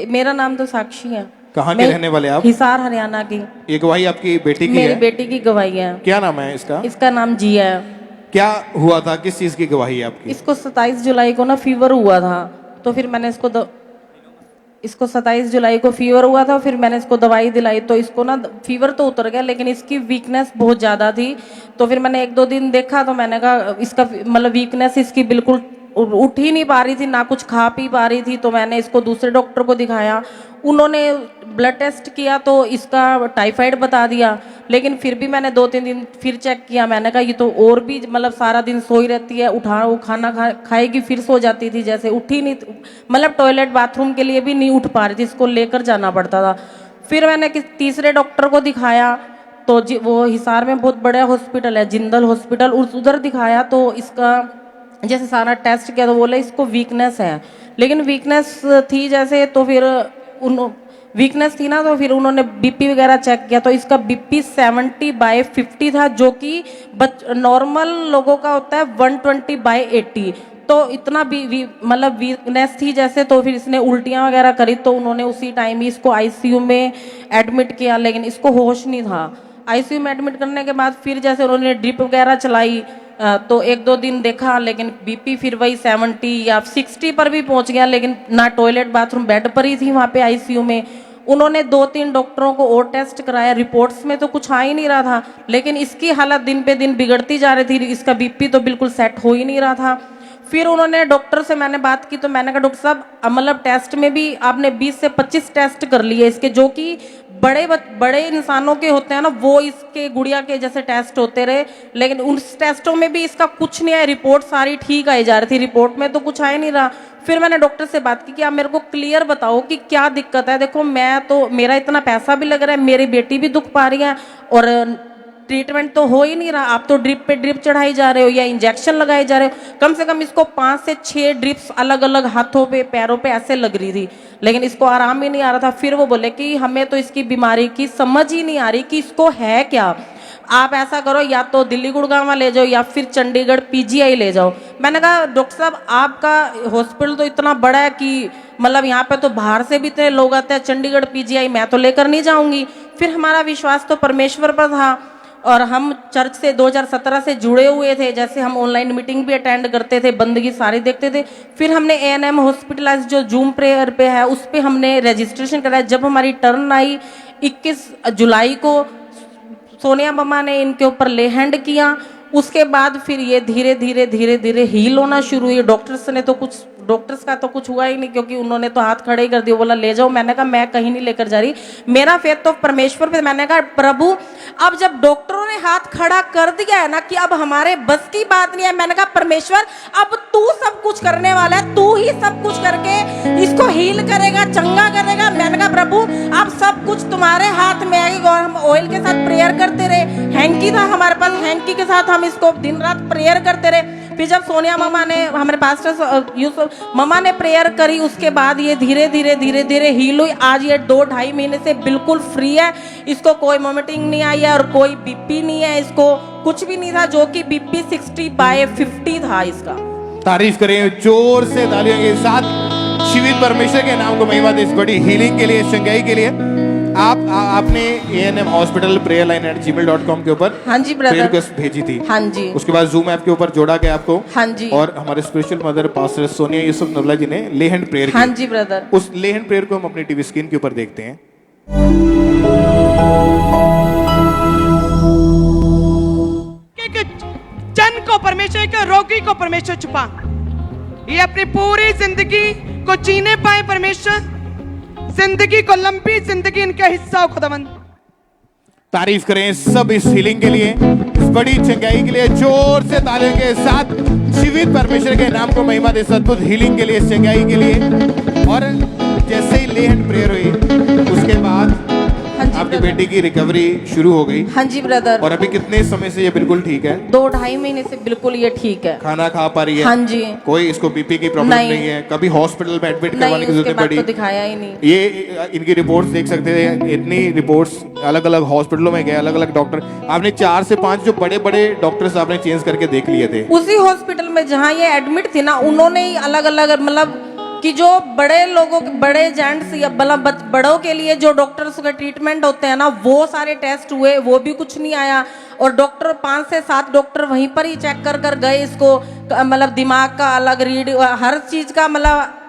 मेरा नाम तो साक्षी है। कहाँ के रहने वाले आप? हिसार हरियाणा की। ये गवाही आपकी बेटी की मेरी है? बेटी की गवाही है। क्या नाम है इसका? इसका नाम जिया है। क्या हुआ था, किस चीज की गवाही है आपकी? इसको 27 जुलाई को ना फीवर हुआ था, तो फिर मैंने इसको 27 जुलाई को फीवर हुआ था। फिर मैंने इसको दवाई दिलाई तो इसको ना फीवर तो उतर गया, लेकिन इसकी वीकनेस बहुत ज़्यादा थी। तो फिर मैंने 1-2 दिन देखा तो मैंने कहा इसका मतलब वीकनेस इसकी बिल्कुल उठ ही नहीं पा रही थी, ना कुछ खा पी पा रही थी। तो मैंने इसको दूसरे डॉक्टर को दिखाया। उन्होंने ब्लड टेस्ट किया तो इसका टाइफाइड बता दिया। लेकिन फिर भी मैंने 2-3 दिन फिर चेक किया। मैंने कहा ये तो और भी मतलब सारा दिन सोई रहती है, वो खाना खाएगी फिर सो जाती थी, जैसे उठी नहीं, मतलब टॉयलेट बाथरूम के लिए भी नहीं उठ पा रही थी, इसको लेकर जाना पड़ता था। फिर मैंने तीसरे डॉक्टर को दिखाया तो वो हिसार में बहुत बड़ा हॉस्पिटल है, जिंदल हॉस्पिटल, उधर दिखाया तो इसका जैसे सारा टेस्ट किया तो बोले इसको वीकनेस है। लेकिन वीकनेस थी जैसे, तो फिर वीकनेस थी ना, तो फिर उन्होंने बीपी वगैरह चेक किया तो इसका बीपी 70/50 था, जो कि नॉर्मल लोगों का होता है 120/80। तो इतना मतलब वीकनेस थी जैसे। तो फिर इसने उल्टियाँ वगैरह करी तो उन्होंने उसी टाइम ही इसको आईसीयू में एडमिट किया, लेकिन इसको होश नहीं था। आईसीयू में एडमिट करने के बाद फिर जैसे उन्होंने ड्रिप वगैरह चलाई तो 1-2 दिन देखा, लेकिन बीपी फिर वही 70 या 60 पर भी पहुंच गया। लेकिन ना टॉयलेट बाथरूम, बेड पर ही थी वहाँ पे आईसीयू में। उन्होंने 2-3 डॉक्टरों को और टेस्ट कराया, रिपोर्ट्स में तो कुछ आ ही नहीं रहा था, लेकिन इसकी हालत दिन पे दिन बिगड़ती जा रही थी। इसका बीपी तो बिल्कुल सेट हो ही नहीं रहा था। फिर उन्होंने डॉक्टर से मैंने बात की तो मैंने कहा डॉक्टर साहब मतलब टेस्ट में भी आपने 20 से 25 टेस्ट कर लिए इसके, जो कि बड़े इंसानों के होते हैं ना, वो इसके गुड़िया के जैसे टेस्ट होते रहे, लेकिन उस टेस्टों में भी इसका कुछ नहीं आया। रिपोर्ट सारी ठीक आई जा रही थी, रिपोर्ट में तो कुछ आ ही नहीं रहा। फिर मैंने डॉक्टर से बात की कि आप मेरे को क्लियर बताओ कि क्या दिक्कत है। देखो मेरा इतना पैसा भी लग रहा है, मेरी बेटी भी दुख पा रही है और ट्रीटमेंट तो हो ही नहीं रहा। आप तो ड्रिप पे ड्रिप चढ़ाई जा रहे हो या इंजेक्शन लगाए जा रहे हो। कम से कम इसको 5 से 6 ड्रिप्स अलग अलग हाथों पे, पैरों पे ऐसे लग रही थी, लेकिन इसको आराम ही नहीं आ रहा था। फिर वो बोले कि हमें तो इसकी बीमारी की समझ ही नहीं आ रही कि इसको है क्या। आप ऐसा करो, या तो दिल्ली गुड़गांव ले जाओ या फिर चंडीगढ़ पीजीआई ले जाओ। मैंने कहा डॉक्टर साहब आपका हॉस्पिटल तो इतना बड़ा है कि मतलब यहाँ पे तो बाहर से भी इतने लोग आते हैं, चंडीगढ़ पीजीआई मैं तो लेकर नहीं जाऊंगी। फिर हमारा विश्वास तो परमेश्वर पर था। और हम चर्च से 2017 से जुड़े हुए थे। जैसे हम ऑनलाइन मीटिंग भी अटेंड करते थे, बंदगी सारी देखते थे। फिर हमने ANM हॉस्पिटलाइज जो जूम प्रेयर पे है उस पे हमने रजिस्ट्रेशन कराया। जब हमारी टर्न आई 21 जुलाई को सोनिया मम्मा ने इनके ऊपर ले हैंड किया। उसके बाद फिर ये धीरे धीरे धीरे धीरे हील होना शुरू हुई। डॉक्टर्स का तो कुछ हुआ ही नहीं, क्योंकि उन्होंने तो हाथ खड़े ही कर दिया, बोला ले जाओ। मैंने कहा मैं कहीं नहीं लेकर जा रही, मेरा फेथ तो परमेश्वर पे। मैंने कहा प्रभु अब जब डॉक्टरों ने हाथ खड़ा कर दिया है ना कि अब हमारे बस की बात नहीं है, मैंने कहा परमेश्वर अब तू सब कुछ करने वाला है, तू ही सब कुछ करके इसको हील करेगा, चंगा करेगा। मैंने कहा प्रभु अब सब कुछ तुम्हारे हाथ में आएगी। और हम ऑयल के साथ प्रेयर करते रहे, हैंकी था हमारे पास, हैंकी के साथ हम इसको दिन रात प्रेयर करते रहे। फिर जब सोनिया मम्मा ने, हमारे पास्टर यूसुफ मम्मा ने प्रेयर करी, उसके बाद ये धीरे धीरे धीरे धीरे हील हुई। आज ये 2-2.5 महीने से बिल्कुल फ्री है। इसको कोई वोमिटिंग नहीं आई है और कोई बीपी नहीं है, इसको कुछ भी नहीं था, जो कि बीपी 60/50 था इसका। तारीफ करें जोर से तालियों के साथ। शिविर परमेश्वर के नाम को महिमा दे इस बड़ी हीलिंग के लिए, इस चंगाई के लिए। आपने ANM हॉस्पिटल prayerline@gmail.com के ऊपर हाँ जी ब्रदर रिक्वेस्ट भेजी थी। हाँ जी। उसके बाद जूम ऐप के ऊपर जोड़ा गया आपको। हाँ जी। और हमारे spiritual mother pastor Sonia Yusuf Nawla ji ने ले हैंड प्रेयर की। हाँ जी ब्रदर। उस ले हैंड प्रेयर को हम अपनी टीवी स्क्रीन के ऊपर देखते हैं। जन को परमेश्वर के रोगी को परमेश्वर छुपा, ये अपनी पूरी जिंदगी को जीने पाए परमेश्वर, जिंदगी को लंबी जिंदगी इनका हिस्सा हो खुदावंद। तारीफ करें सब इस हीलिंग के लिए, इस बड़ी चंगाई के लिए। जोर से तालियों के साथ जीवित परमेश्वर के नाम को महिमा दे इस अद्भुत हीलिंग के लिए, इस चंगाई के लिए। और जैसे ही ले हैंड प्रेयर हुई उसके बाद आपकी बेटी की रिकवरी शुरू हो गई। हाँ जी ब्रदर। और अभी कितने समय से ये बिल्कुल ठीक है? 2-2.5 महीने से बिल्कुल ये ठीक है, खाना खा पा रही है। हाँ जी। कोई इसको बीपी की प्रॉब्लम नहीं है, कभी हॉस्पिटल में एडमिट करवाने की जरूरत पड़ी? तो दिखाया ही नहीं। ये इनकी रिपोर्ट्स देख सकते थे, इतनी रिपोर्ट्स अलग अलग हॉस्पिटलों में गए, अलग अलग डॉक्टर, आपने 4 से 5 जो बड़े बड़े डॉक्टर्स आपने चेंज करके देख लिए थे। उसी हॉस्पिटल में जहाँ ये एडमिट थी ना, उन्होंने ही अलग अलग मतलब कि जो बड़े लोगों, बड़े जेंट्स या बड़ों के लिए जो डॉक्टर्स के ट्रीटमेंट होते हैं ना, वो सारे टेस्ट हुए, वो भी कुछ नहीं आया। और डॉक्टर 5 से 7 डॉक्टर वहीं पर ही चेक कर गए इसको, मतलब दिमाग का अलग रीड, हर चीज का मतलब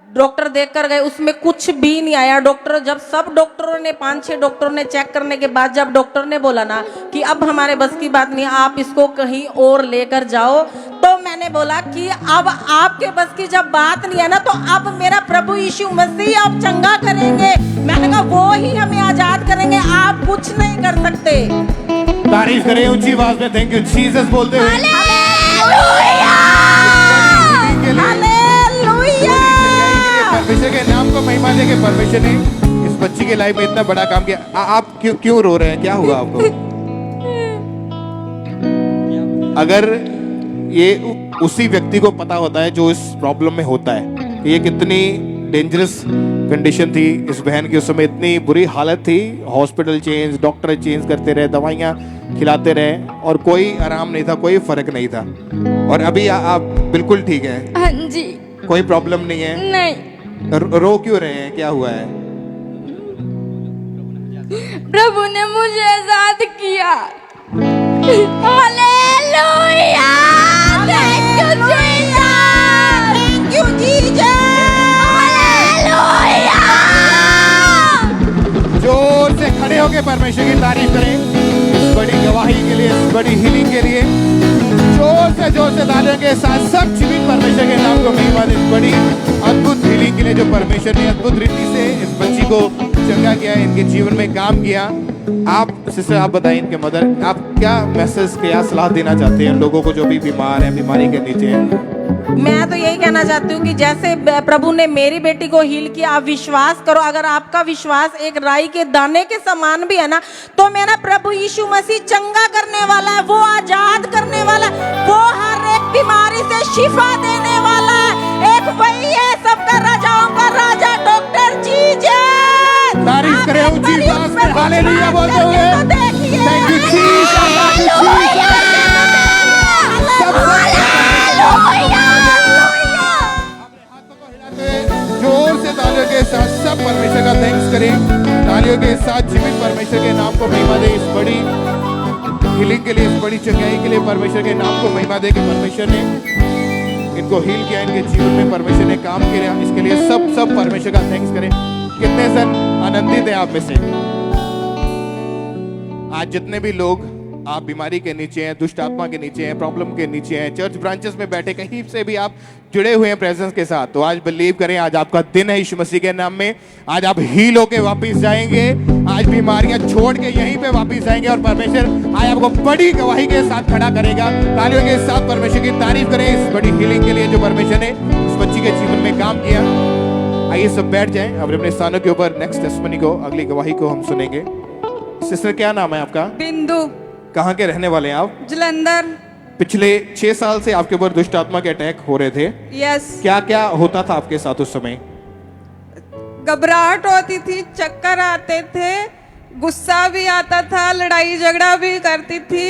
डॉक्टर देख कर गए, उसमें कुछ भी नहीं आया। डॉक्टर जब सब डॉक्टरों ने 5-6 डॉक्टरों ने चेक करने के बाद जब डॉक्टर ने बोला ना कि अब हमारे बस की बात नहीं, आप इसको कहीं और लेकर जाओ, तो मैंने बोला कि अब आपके बस की जब बात नहीं है ना, तो अब मेरा प्रभु यीशु मसीह आप चंगा करेंगे। मैंने कहा वो ही हमें आजाद करेंगे, आप कुछ नहीं कर सकते। तारीफ करें ऊंची आवाज में, थैंक यू जीसस बोलते हुए। परमेश्वर के नाम को महिमा दे के परमेश्वर ने इस बच्ची के लाइफ में इतना बड़ा काम किया। आप क्यों रो रहे हैं, क्या हुआ आपको? अगर ये उसी व्यक्ति को पता होता है जो इस प्रॉब्लम में होता है, ये कितनी डेंजरस कंडीशन थी इस बहन की, उस समय इतनी बुरी हालत थी, हॉस्पिटल चेंज, डॉक्टर चेंज करते रहे, दवाइयाँ खिलाते रहे और कोई आराम नहीं था, कोई फर्क नहीं था। और अभी आप बिल्कुल ठीक है? हाँ जी। कोई प्रॉब्लम नहीं है? नहीं। रो क्यों रहे हैं, क्या हुआ है? प्रभु ने मुझे आजाद किया। Hallelujah, thank you Jesus, thank you Jesus, hallelujah. जोर से खड़े होकर परमेश्वर की तारीफ करें इस बड़ी गवाही के लिए, इस बड़ी हीलिंग के लिए। जोर से तालियों के साथ सब जीवित परमेश्वर के नाम को महिमा दे इस बड़ी अद्भुत हीलिंग के लिए, जो परमेश्वर ने अद्भुत रीति से इस बच्ची को चंगा किया, इनके जीवन में काम किया। आप सिस्टर, आप बताएं इनके मदर, आप क्या मैसेज, क्या सलाह देना चाहते हैं लोगों को जो भी बीमार हैं, बीमारी के नीचे हैं? मैं तो यही कहना चाहती हूँ कि जैसे प्रभु ने मेरी बेटी को हील किया, आप विश्वास करो। अगर आपका विश्वास एक राई के दाने के समान भी है ना, तो मेरा प्रभु यीशु मसीह चंगा करने वाला है, वो आजाद करने वाला है, वो हर एक बीमारी से शिफा देने वाला है। एक वही है सबका राजाओं का राजा, डॉक्टर जीसस। तारीफ करें ऊंची आवाज में हालेलुया बोलते हुए। थैंक यू जीसस, जोर से तालियों के साथ सब परमेश्वर का थैंक्स करें। तालियों के साथ जीवित परमेश्वर के नाम को महिमा दे इस बड़ी हीलिंग के लिए, इस बड़ी चंगाई के लिए परमेश्वर के नाम को महिमा दे कि परमेश्वर ने इनको हील किया, इनके जीवन में परमेश्वर ने काम किया। इसके लिए सब परमेश्वर का थैंक्स करें। कितने जन आनंदित हैं आप में से? आज जितने भी लोग आप बीमारी के नीचे हैं, दुष्ट आत्मा के नीचे हैं, प्रॉब्लम के नीचे हैं, चर्च ब्रांचेस में बैठे कहीं से भी आप जुड़े हुए हैं प्रेजेंस के साथ, तो आज बिलीव करें, आज आपका दिन है यीशु मसीह के नाम में। आज आप हील होके वापस जाएंगे, आज बीमारियां छोड़ के यहीं पे वापस जाएंगे और परमेश्वर आज आपको बड़ी गवाही के साथ खड़ा करेगा। तालियों के साथ परमेश्वर की तारीफ करें इस बड़ी हीलिंग के लिए जो परमेश्वर ने उस बच्ची के जीवन में काम किया। आइए सब बैठ जाएं अब अपने स्थानों के ऊपर। नेक्स्ट टेस्टिमनी को, अगली गवाही को हम सुनेंगे। सिस्टर क्या नाम है आपका? बिंदु। कहाँ के रहने वाले हैं आप? जलंधर। पिछले 6 साल से आपके ऊपर दुष्ट आत्मा के अटैक हो रहे थे। यस। क्या क्या होता था आपके साथ उस समय? घबराहट होती थी, चक्कर आते थे, गुस्सा भी आता था, लड़ाई झगड़ा भी करती थी।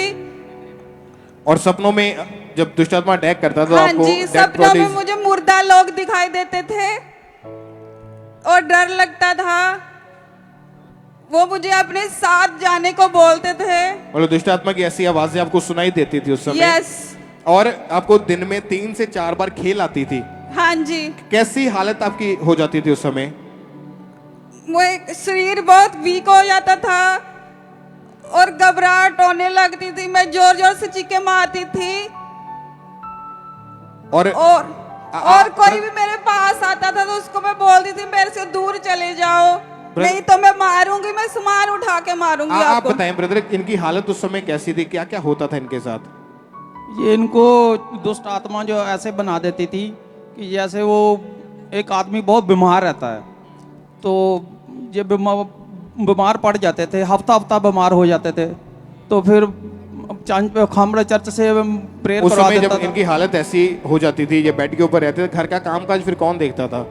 और सपनों में जब दुष्ट आत्मा अटैक करता तो हाँ आपको जी, सपनों में मुझे मुर्दा लोग दिखाई देते थे और डर लगता था। वो मुझे अपने साथ जाने को बोलते थे। मतलब दुष्ट आत्मा की ऐसी आवाजें आपको सुनाई देती थी उस समय? यस। और आपको दिन में 3 से 4 बार खेल आती थी? हाँ जी। कैसी हालत आपकी हो जाती थी उस समय? वो शरीर बहुत वीक हो जाता था और घबराहट होने लगती थी। मैं जोर जोर से चीखे मारती थी और कोई भी मेरे पास आता था तो उसको मैं बोलती थी मेरे से दूर चले जाओ, नहीं तो मैं मारूंगी, मैं सामान उठा के मारूंगी आपको। आप बताएं ब्रदर, इनकी हालत उस समय कैसी थी, क्या क्या होता था इनके साथ? ये इनको दुष्ट आत्मा जो ऐसे बना देती थी कि जैसे वो एक आदमी बहुत बीमार रहता है तो ये बीमार पड़ जाते थे, हफ्ता बीमार हो जाते थे, तो फिर खामड़ा चर्च से प्रेयर उस करवा समय देता जब था। इनकी हालत ऐसी हो जाती थी, ये बेड के ऊपर रहते थे, घर का कामकाज फिर कौन देखता था?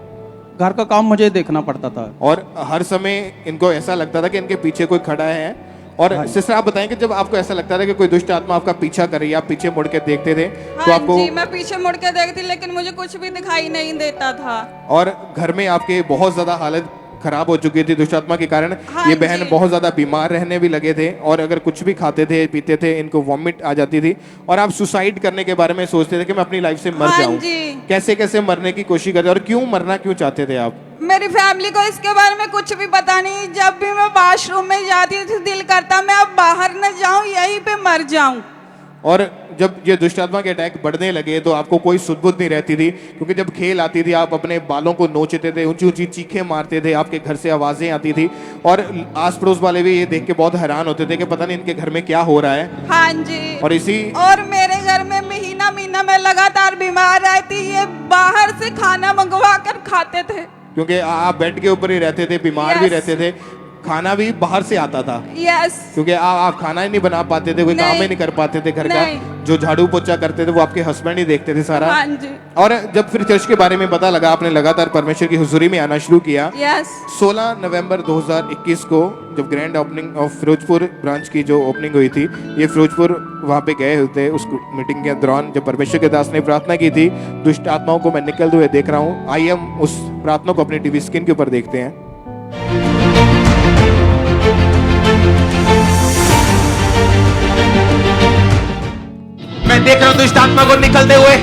घर का काम मुझे देखना पड़ता था। और हर समय इनको ऐसा लगता था कि इनके पीछे कोई खड़ा है। और सिस्टर आप बताएं कि जब आपको ऐसा लगता था कि कोई दुष्ट आत्मा आपका पीछा कर रही है, आप पीछे मुड़ के देखते थे तो आपको? जी, मैं पीछे मुड़ के देखती लेकिन मुझे कुछ भी दिखाई नहीं देता था। और घर में आपके बहुत ज्यादा हालत खराब हो चुकी थी दुष्ट आत्मा के कारण। हाँ ये बहन बहुत ज्यादा बीमार रहने भी लगे थे और अगर कुछ भी खाते थे पीते थे इनको वॉमिट आ जाती थी और आप सुसाइड करने के बारे में सोचते थे कि मैं अपनी लाइफ से मर जाऊं। कैसे कैसे मरने की कोशिश करते और क्यों मरना क्यों चाहते थे आप? मेरी फैमिली को इसके बारे में कुछ भी पता नहीं। जब भी मैं वॉशरूम में जाती थी दिल करता मैं अब बाहर न जाऊं, यहीं पे मर जाऊं। और जब ये दुष्ट आत्मा के अटैक बढ़ने लगे तो आपको कोई सुध-बुध नहीं रहती थी, क्योंकि जब खेल आती थी आप अपने बालों को नोचते थे, ऊंची ऊंची चीखें मारते थे, आपके घर से आवाजें आती थी और आस पड़ोस वाले भी ये देख के बहुत हैरान होते थे कि पता नहीं इनके घर में क्या हो रहा है। हाँ जी। और मेरे घर में महीना मैं लगातार बीमार रहती, ये बाहर से खाना मंगवा कर खाते थे, क्योंकि आप बेड के ऊपर ही रहते थे, बीमार भी रहते थे, खाना भी बाहर से आता था। यस। क्योंकि आप खाना ही नहीं बना पाते थे, कोई काम ही नहीं कर पाते थे घर का, जो झाड़ू पोछा करते थे वो आपके हस्बैंड ही देखते थे सारा। हाँ जी। और जब फिर चर्च के बारे में पता लगा, आपने लगातार परमेश्वर की हुजूरी में आना शुरू किया। यस। 16 नवंबर 2021 को जब grand opening of Firozpur branch की जो ओपनिंग हुई थी, ये फिरोजपुर वहाँ पे गए होते, उस मीटिंग के दौरान जब परमेश्वर के दास ने प्रार्थना की थी, दुष्ट आत्माओं को मैं निकलते हुए देख रहा हूँ। आइए हम उस प्रार्थना को अपनी टीवी स्क्रीन के ऊपर देखते हैं। मैं देख रहा हूं दुष्ट आत्मा को निकलते हुए।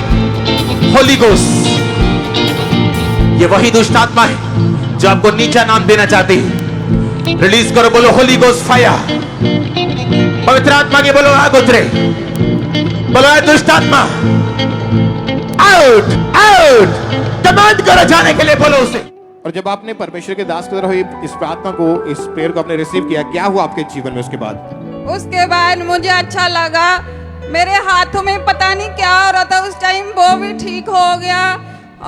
होली गोस्ट, ये वही दुष्ट आत्मा है जो आपको नीचा नाम देना चाहती है। रिलीज करो, बोलो होली गोस्ट फायर। पवित्र आत्मा के बोलो आग उतरे, बोलो दुष्ट आत्मा आउट आउट, कमांड करो जाने के लिए, बोलो उसे। और जब आपने परमेश्वर के दास की तरह हुई इस प्रार्थना को, इस प्रेयर को आपने रिसीव किया, क्या हुआ आपके जीवन में उसके बाद? उसके बाद मुझे अच्छा लगा, मेरे हाथों में पता नहीं क्या हो रहा था उस टाइम, वो भी ठीक हो गया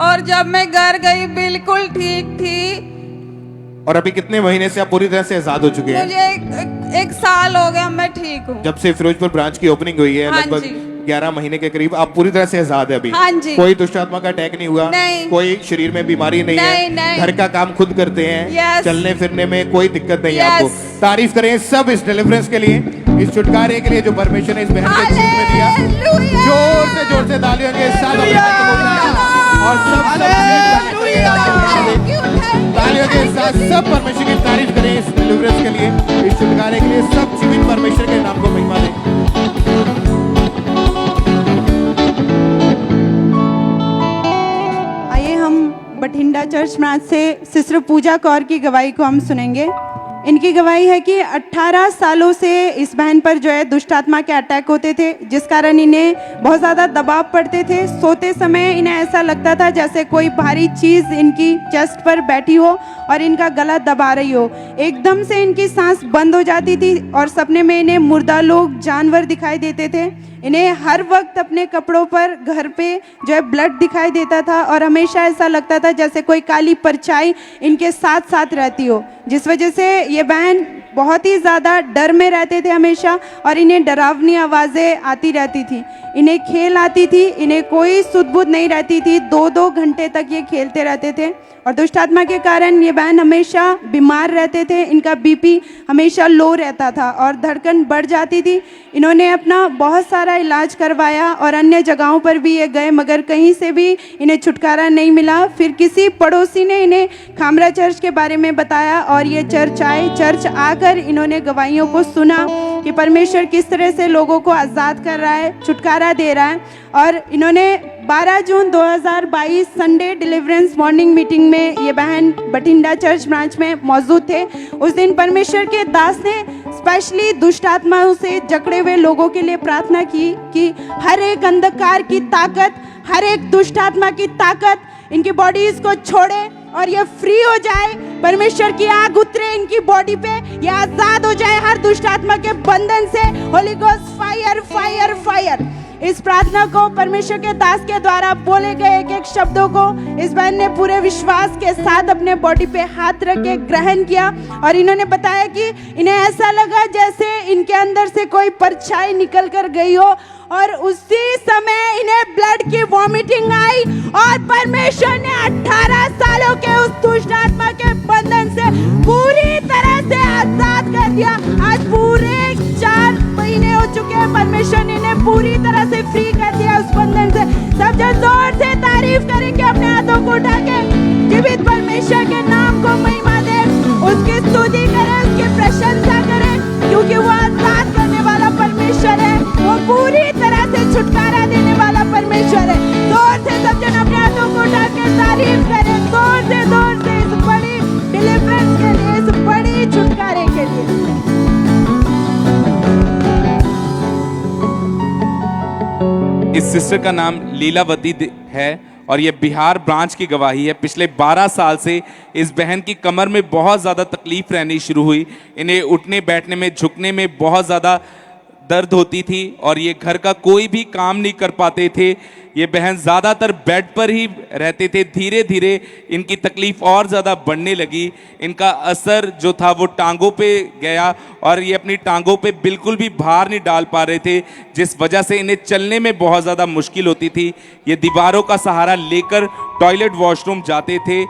और जब मैं घर गई बिल्कुल ठीक थी। और अभी कितने महीने से आप पूरी तरह से आजाद हो चुके हैं? मुझे एक साल हो गया, मैं ठीक हूँ। जब से फिरोजपुर ब्रांच की ओपनिंग हुई है, हाँ लगभग 11 महीने के करीब आप पूरी तरह से आजाद है अभी। हाँ जी। कोई दुष्ट आत्मा का अटैक नहीं हुआ, नहीं। कोई शरीर में बीमारी नहीं है, घर का काम खुद करते हैं, यस। चलने फिरने में कोई दिक्कत नहीं है यस। आपको। तारीफ करें सब इस डिलीवरेंस के लिए, इस छुटकारे के लिए जो परमेश्वर ने इस बहन के जीवन में दिया। जोर से तालियों के साथ और तालियों के साथ सब परमेश्वर की तारीफ करें इस डिलीवरेंस के लिए, इस छुटकारे के लिए। सब जीवित परमेश्वर के नाम को महिमा दें। चर्च ब्रांच से सिस्टर पूजा कौर की गवाही को हम सुनेंगे। इनकी गवाही है कि 18 सालों से इस बहन पर जो है दुष्ट आत्मा के अटैक होते थे, जिस कारण इन्हें बहुत ज़्यादा दबाव पड़ते थे। सोते समय इन्हें ऐसा लगता था जैसे कोई भारी चीज़ इनकी चेस्ट पर बैठी हो और इनका गला दबा रही हो। एकदम से इनकी सांस बंद हो जाती थी और सपने में इन्हें मुर्दा लोग, जानवर दिखाई देते थे। इन्हें हर वक्त अपने कपड़ों पर घर पे जो है ब्लड दिखाई देता था और हमेशा ऐसा लगता था जैसे कोई काली परछाई इनके साथ साथ रहती हो, जिस वजह से ये बहन बहुत ही ज़्यादा डर में रहते थे हमेशा और इन्हें डरावनी आवाज़ें आती रहती थी। इन्हें खेल आती थी, इन्हें कोई सुध बुध नहीं रहती थी। 2-2 घंटे तक ये खेलते रहते थे और दुष्ट आत्मा के कारण ये बहन हमेशा बीमार रहते थे। इनका बीपी हमेशा लो रहता था और धड़कन बढ़ जाती थी। इन्होंने अपना बहुत सारा इलाज करवाया और अन्य जगहों पर भी ये गए, मगर कहीं से भी इन्हें छुटकारा नहीं मिला। फिर किसी पड़ोसी ने इन्हें खामरा चर्च के बारे में बताया और ये चर्च आए। चर्च आकर इन्होंने गवाहियों को सुना कि परमेश्वर किस तरह से लोगों को आज़ाद कर रहा है, छुटकारा दे रहा है। और इन्होंने 12 जून 2022 संडे डिलीवरेंस मॉर्निंग मीटिंग में ये बहन बठिंडा चर्च ब्रांच में मौजूद थे। उस दिन परमेश्वर के दास ने स्पेशली दुष्ट आत्माओं से जकड़े हुए लोगों के लिए प्रार्थना की कि हर एक अंधकार की ताकत, हर एक दुष्ट आत्मा की ताकत इनकी बॉडीज को छोड़े और ये फ्री हो जाए। परमेश्वर की आग उतरे इनकी बॉडी पे, ये आजाद हो जाए हर दुष्ट आत्मा के बंधन से। Holi ghost fire fire fire. इस प्रार्थना को परमेश्वर के दास के द्वारा बोले गए एक एक शब्दों को इस बहन ने पूरे विश्वास के साथ अपने बॉडी पे हाथ रख के ग्रहण किया और इन्होंने बताया कि इन्हें ऐसा लगा जैसे इनके अंदर से कोई परछाई निकल कर गई हो और उसी समय इन्हें ब्लड की वॉमिटिंग आई और परमेश्वर ने 18 सालों के उस दुष्ट आत्मा के बंधन से पूरी तरह से आजाद कर दिया। आज पूरे 4 महीने हो चुके हैं, परमेश्वर ने इन्हें पूरी तरह से फ्री कर दिया उस बंधन से। सब जन जोर से तारीफ करेंगे, अपने हाथों को उठा के जीवित परमेश्वर के नाम को महिमा दे, उसकी स्तुति करें, उसकी प्रशंसा करें, क्योंकि वो आजाद करने वाला परमेश्वर है, वो पूरी तरह से छुटकारा देने वाला परमेश्वर है। जोर से सब जन अपने हाथों को उठा के तारीफ करें, जोर से इस बड़ी डिलीवरेंस के लिए, इस बड़ी छुटकारे के लिए। इस सिस्टर का नाम लीलावती है और ये बिहार ब्रांच की गवाही है। पिछले 12 साल से इस बहन की कमर में बहुत ज़्यादा तकलीफ रहनी शुरू हुई। इन्हें उठने बैठने में, झुकने में बहुत ज़्यादा दर्द होती थी और ये घर का कोई भी काम नहीं कर पाते थे। ये बहन ज़्यादातर बेड पर ही रहते थे। धीरे धीरे इनकी तकलीफ़ और ज़्यादा बढ़ने लगी। इनका असर जो था वो टांगों पे गया और ये अपनी टांगों पे बिल्कुल भी भार नहीं डाल पा रहे थे, जिस वजह से इन्हें चलने में बहुत ज़्यादा मुश्किल होती थी। ये दीवारों का सहारा लेकर टॉयलेट वॉशरूम जाते थे।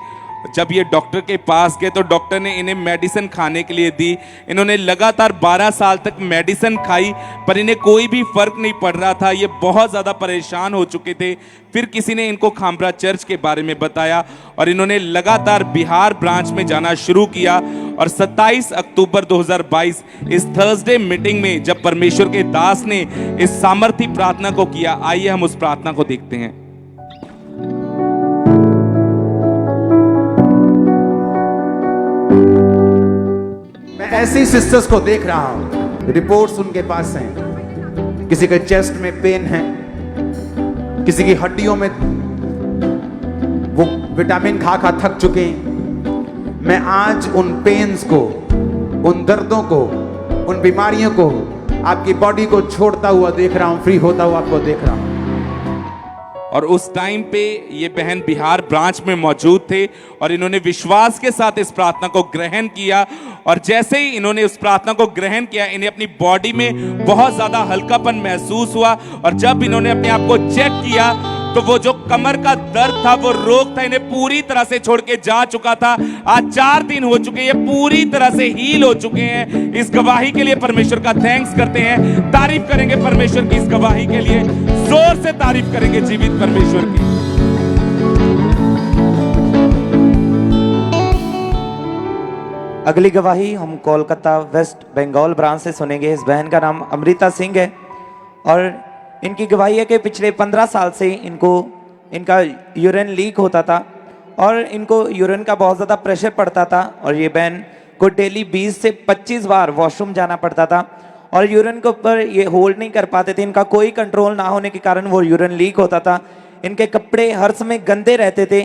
जब ये डॉक्टर के पास गए तो डॉक्टर ने इन्हें मेडिसिन खाने के लिए दी। इन्होंने लगातार 12 साल तक मेडिसिन खाई पर इन्हें कोई भी फर्क नहीं पड़ रहा था। ये बहुत ज़्यादा परेशान हो चुके थे। फिर किसी ने इनको खामरा चर्च के बारे में बताया और इन्होंने लगातार बिहार ब्रांच में जाना शुरू किया। और 27 अक्टूबर 2022 इस थर्सडे मीटिंग में जब परमेश्वर के दास ने इस सामर्थी प्रार्थना को किया, आइए हम उस प्रार्थना को देखते हैं। मैं ऐसी सिस्टर्स को देख रहा हूं, रिपोर्ट्स उनके पास हैं। किसी के चेस्ट में पेन है, किसी की हड्डियों में वो विटामिन खा खा थक चुके हैं। मैं आज उन पेन्स को, उन दर्दों को, उन बीमारियों को, आपकी बॉडी को छोड़ता हुआ देख रहा हूं, फ्री होता हुआ आपको देख रहा हूं। और उस टाइम पे ये बहन बिहार ब्रांच में मौजूद थे और इन्होंने विश्वास के साथ इस प्रार्थना को ग्रहण किया। और जैसे ही इन्होंने उस प्रार्थना को ग्रहण किया, इन्हें अपनी बॉडी में बहुत ज़्यादा हल्कापन महसूस हुआ। और जब इन्होंने अपने आप को चेक किया तो वो जो कमर का दर्द था, वो रोग था, इन्हें पूरी तरह से छोड़ के जा चुका था। आज 4 दिन हो चुके, ये पूरी तरह से हील हो चुके हैं। इस गवाही के लिए परमेश्वर का थैंक्स करते हैं, तारीफ करेंगे परमेश्वर की इस गवाही के लिए, जोर से तारीफ करेंगे जीवित परमेश्वर की। अगली गवाही हम कोलकाता वेस्ट बंगाल ब्रांच से सुनेंगे। इस बहन का नाम अमृता सिंह है और इनकी गवाही है कि पिछले 15 साल से इनका यूरिन लीक होता था और इनको यूरिन का बहुत ज़्यादा प्रेशर पड़ता था और ये बहन को डेली 20 से 25 बार वॉशरूम जाना पड़ता था और यूरिन के ऊपर ये होल्ड नहीं कर पाते थे। इनका कोई कंट्रोल ना होने के कारण वो यूरिन लीक होता था। इनके कपड़े हर समय गंदे रहते थे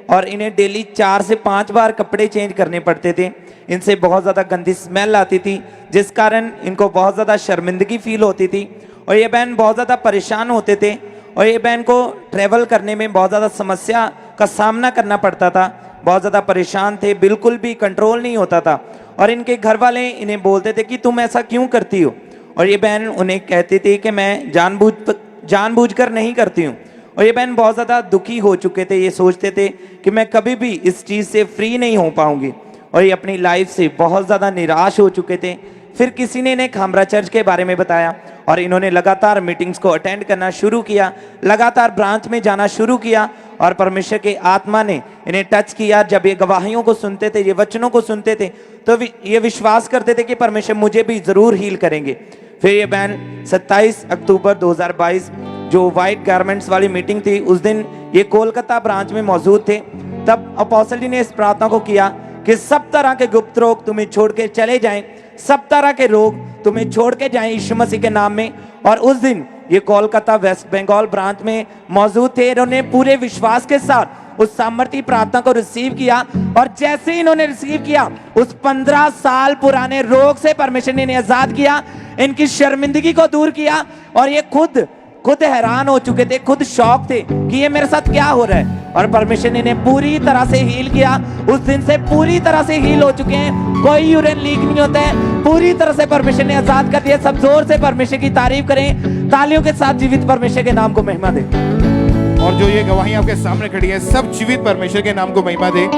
और इन्हें डेली 4 से 5 बार कपड़े चेंज करने पड़ते थे। इनसे बहुत ज़्यादा गंदी स्मेल आती थी जिस कारण इनको बहुत ज़्यादा शर्मिंदगी फील होती थी और ये बहन बहुत ज़्यादा परेशान होते थे और ये बहन को ट्रैवल करने में बहुत ज़्यादा समस्या का सामना करना पड़ता था। बहुत ज़्यादा परेशान थे, बिल्कुल भी कंट्रोल नहीं होता था और इनके घर वाले इन्हें बोलते थे कि तुम ऐसा क्यों करती हो और ये बहन उन्हें कहती थी कि मैं जानबूझकर नहीं करती हूँ। और ये बहन बहुत ज़्यादा दुखी हो चुके थे, ये सोचते थे कि मैं कभी भी इस चीज़ से फ्री नहीं हो पाऊंगी और ये अपनी लाइफ से बहुत ज़्यादा निराश हो चुके थे। फिर किसी ने इन्हें खामरा चर्च के बारे में बताया और इन्होंने लगातार मीटिंग्स को अटेंड करना शुरू किया, लगातार ब्रांच में जाना शुरू किया और परमेश्वर के आत्मा ने इन्हें टच किया। जब ये गवाहियों को सुनते थे, ये वचनों को सुनते थे तो ये विश्वास करते थे कि परमेश्वर मुझे भी ज़रूर हील करेंगे। फिर ये बहन 27 अक्टूबर 2022 जो वाइट गारमेंट्स वाली मीटिंग थी, उस दिन ये कोलकाता ब्रांच में मौजूद थे। तब अपोस्टल जी ने इस प्रार्थना को किया कि सब तरह के गुप्त रोग तुम्हें छोड़ के चले जाएं, सब तरह के रोग तुम्हें छोड़ के जाएं यीशु मसीह के नाम में। और उस दिन ये कोलकाता वेस्ट बंगाल ब्रांच में मौजूद थे। इन्होंने पूरे विश्वास के साथ उस सामर्थी प्रार्थना को रिसीव किया और जैसे ही इन्होंने रिसीव किया उस 15 साल पुराने रोग से परमेश्वर ने इन्हें आजाद किया, इनकी शर्मिंदगी को दूर किया और ये खुद हैरान हो चुके थे, खुद शॉक थे कि ये मेरे साथ क्या हो रहा है। और परमेश्वर ने इन्हें पूरी तरह से हील किया। उस दिन से पूरी तरह से हील हो चुके हैं, कोई यूरिन लीक नहीं होता है, पूरी तरह से परमेश्वर ने आजाद कर दिया। सब जोर से परमेश्वर की तारीफ करें, तालियों के साथ जीवित परमेश्वर के नाम को महिमा दें। और जो ये गवाही आपके सामने खड़ी है, सब जीवित परमेश्वर के नाम को महिमा दे।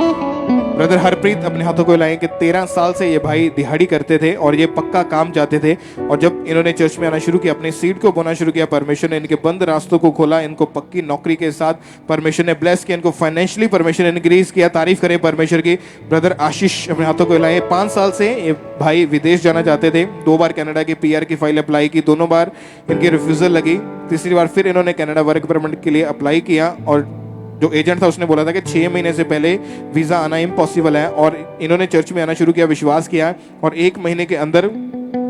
ब्रदर हरप्रीत अपने हाथों को लाए कि 13 साल से ये भाई दिहाड़ी करते थे और ये पक्का काम जाते थे और जब इन्होंने चर्च में आना शुरू किया, अपने सीट को बोना शुरू किया, परमेश्वर ने इनके बंद रास्तों को खोला, इनको पक्की नौकरी के साथ परमेश्वर ने ब्लेस किया, इनको फाइनेंशियली परमेश्वर ने इंक्रीज किया। तारीफ करें परमेश्वर की। ब्रदर आशीष अपने हाथों को लाए, 5 साल से ये भाई विदेश जाना चाहते थे, 2 बार कनाडा की PR की फाइल अप्लाई की, दोनों बार इनकी रिफ्यूजल लगी। तीसरी बार फिर इन्होंने कनाडा वर्क परमिट के लिए अप्लाई किया और जो एजेंट था उसने बोला था कि 6 महीने से पहले वीजा आना इम्पॉसिबल है और इन्होंने चर्च में आना शुरू किया, विश्वास किया और 1 महीने के अंदर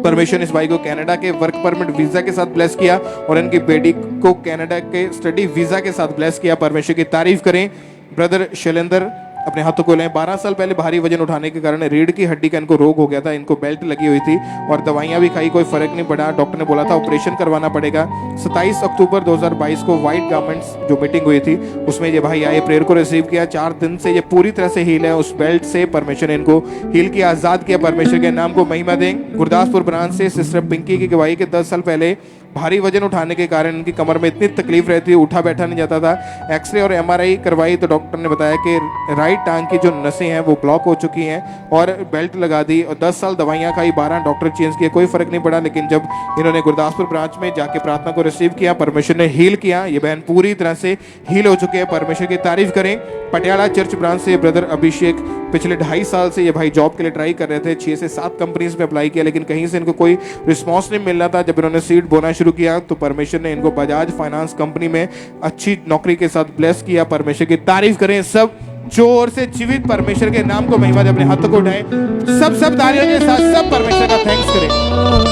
परमेश्वर ने इस भाई को कनाडा के वर्क परमिट वीजा के साथ ब्लेस किया और इनकी बेटी को कनाडा के स्टडी वीजा के साथ ब्लेस किया। परमेश्वर की तारीफ करें। ब्रदर शैलेंद्र अपने हाथों को लें, 12 साल पहले भारी वजन उठाने के कारण रीढ़ की हड्डी का इनको रोग हो गया था, इनको बेल्ट लगी हुई थी और दवाइयां भी खाई, कोई फर्क नहीं पड़ा। डॉक्टर ने बोला था ऑपरेशन करवाना पड़ेगा। 27 अक्टूबर 2022 को वाइट गारमेंट्स जो मीटिंग हुई थी उसमें ये भाई आए, प्रेयर को रिसीव किया। 4 दिन से ये पूरी तरह से हील है। उस बेल्ट से परमेश्वर ने इनको हील किया, आजाद किया। परमेश्वर के नाम को महिमा दें। गुरदासपुर ब्रांच से सिस्टर पिंकी की गवाही के 10 साल पहले भारी वजन उठाने के कारण इनकी कमर में इतनी तकलीफ रहती है, उठा बैठा नहीं जाता था। एक्सरे और MRI करवाई तो डॉक्टर ने बताया कि राइट टांग की जो नसें हैं वो ब्लॉक हो चुकी हैं और बेल्ट लगा दी और 10 साल दवाइयां खाई, 12 डॉक्टर चेंज किए, कोई फर्क नहीं पड़ा। लेकिन जब इन्होंने गुरदासपुर ब्रांच में जाके प्रार्थना को रिसीव किया, परमेश्वर ने हील किया। ये बहन पूरी तरह से हील हो चुके हैं। परमेश्वर की तारीफ करें। पटियाला चर्च ब्रांच से ब्रदर अभिषेक पिछले 2.5 साल से ये भाई जॉब के लिए ट्राई कर रहे थे, 6 से 7 कंपनीज में अप्लाई किया लेकिन कहीं से इनको कोई रिस्पॉन्स नहीं मिल रहा था। जब इन्होंने सीट बोना शुरू किया तो परमेश्वर ने इनको बजाज फाइनेंस कंपनी में अच्छी नौकरी के साथ ब्लेस किया। परमेश्वर की तारीफ करें। सब जोर से जीवित परमेश्वर के नाम को महिमा दे, अपने हाथों को उठाएं, सब तालियों के साथ सब परमेश्वर का थैंक्स करें।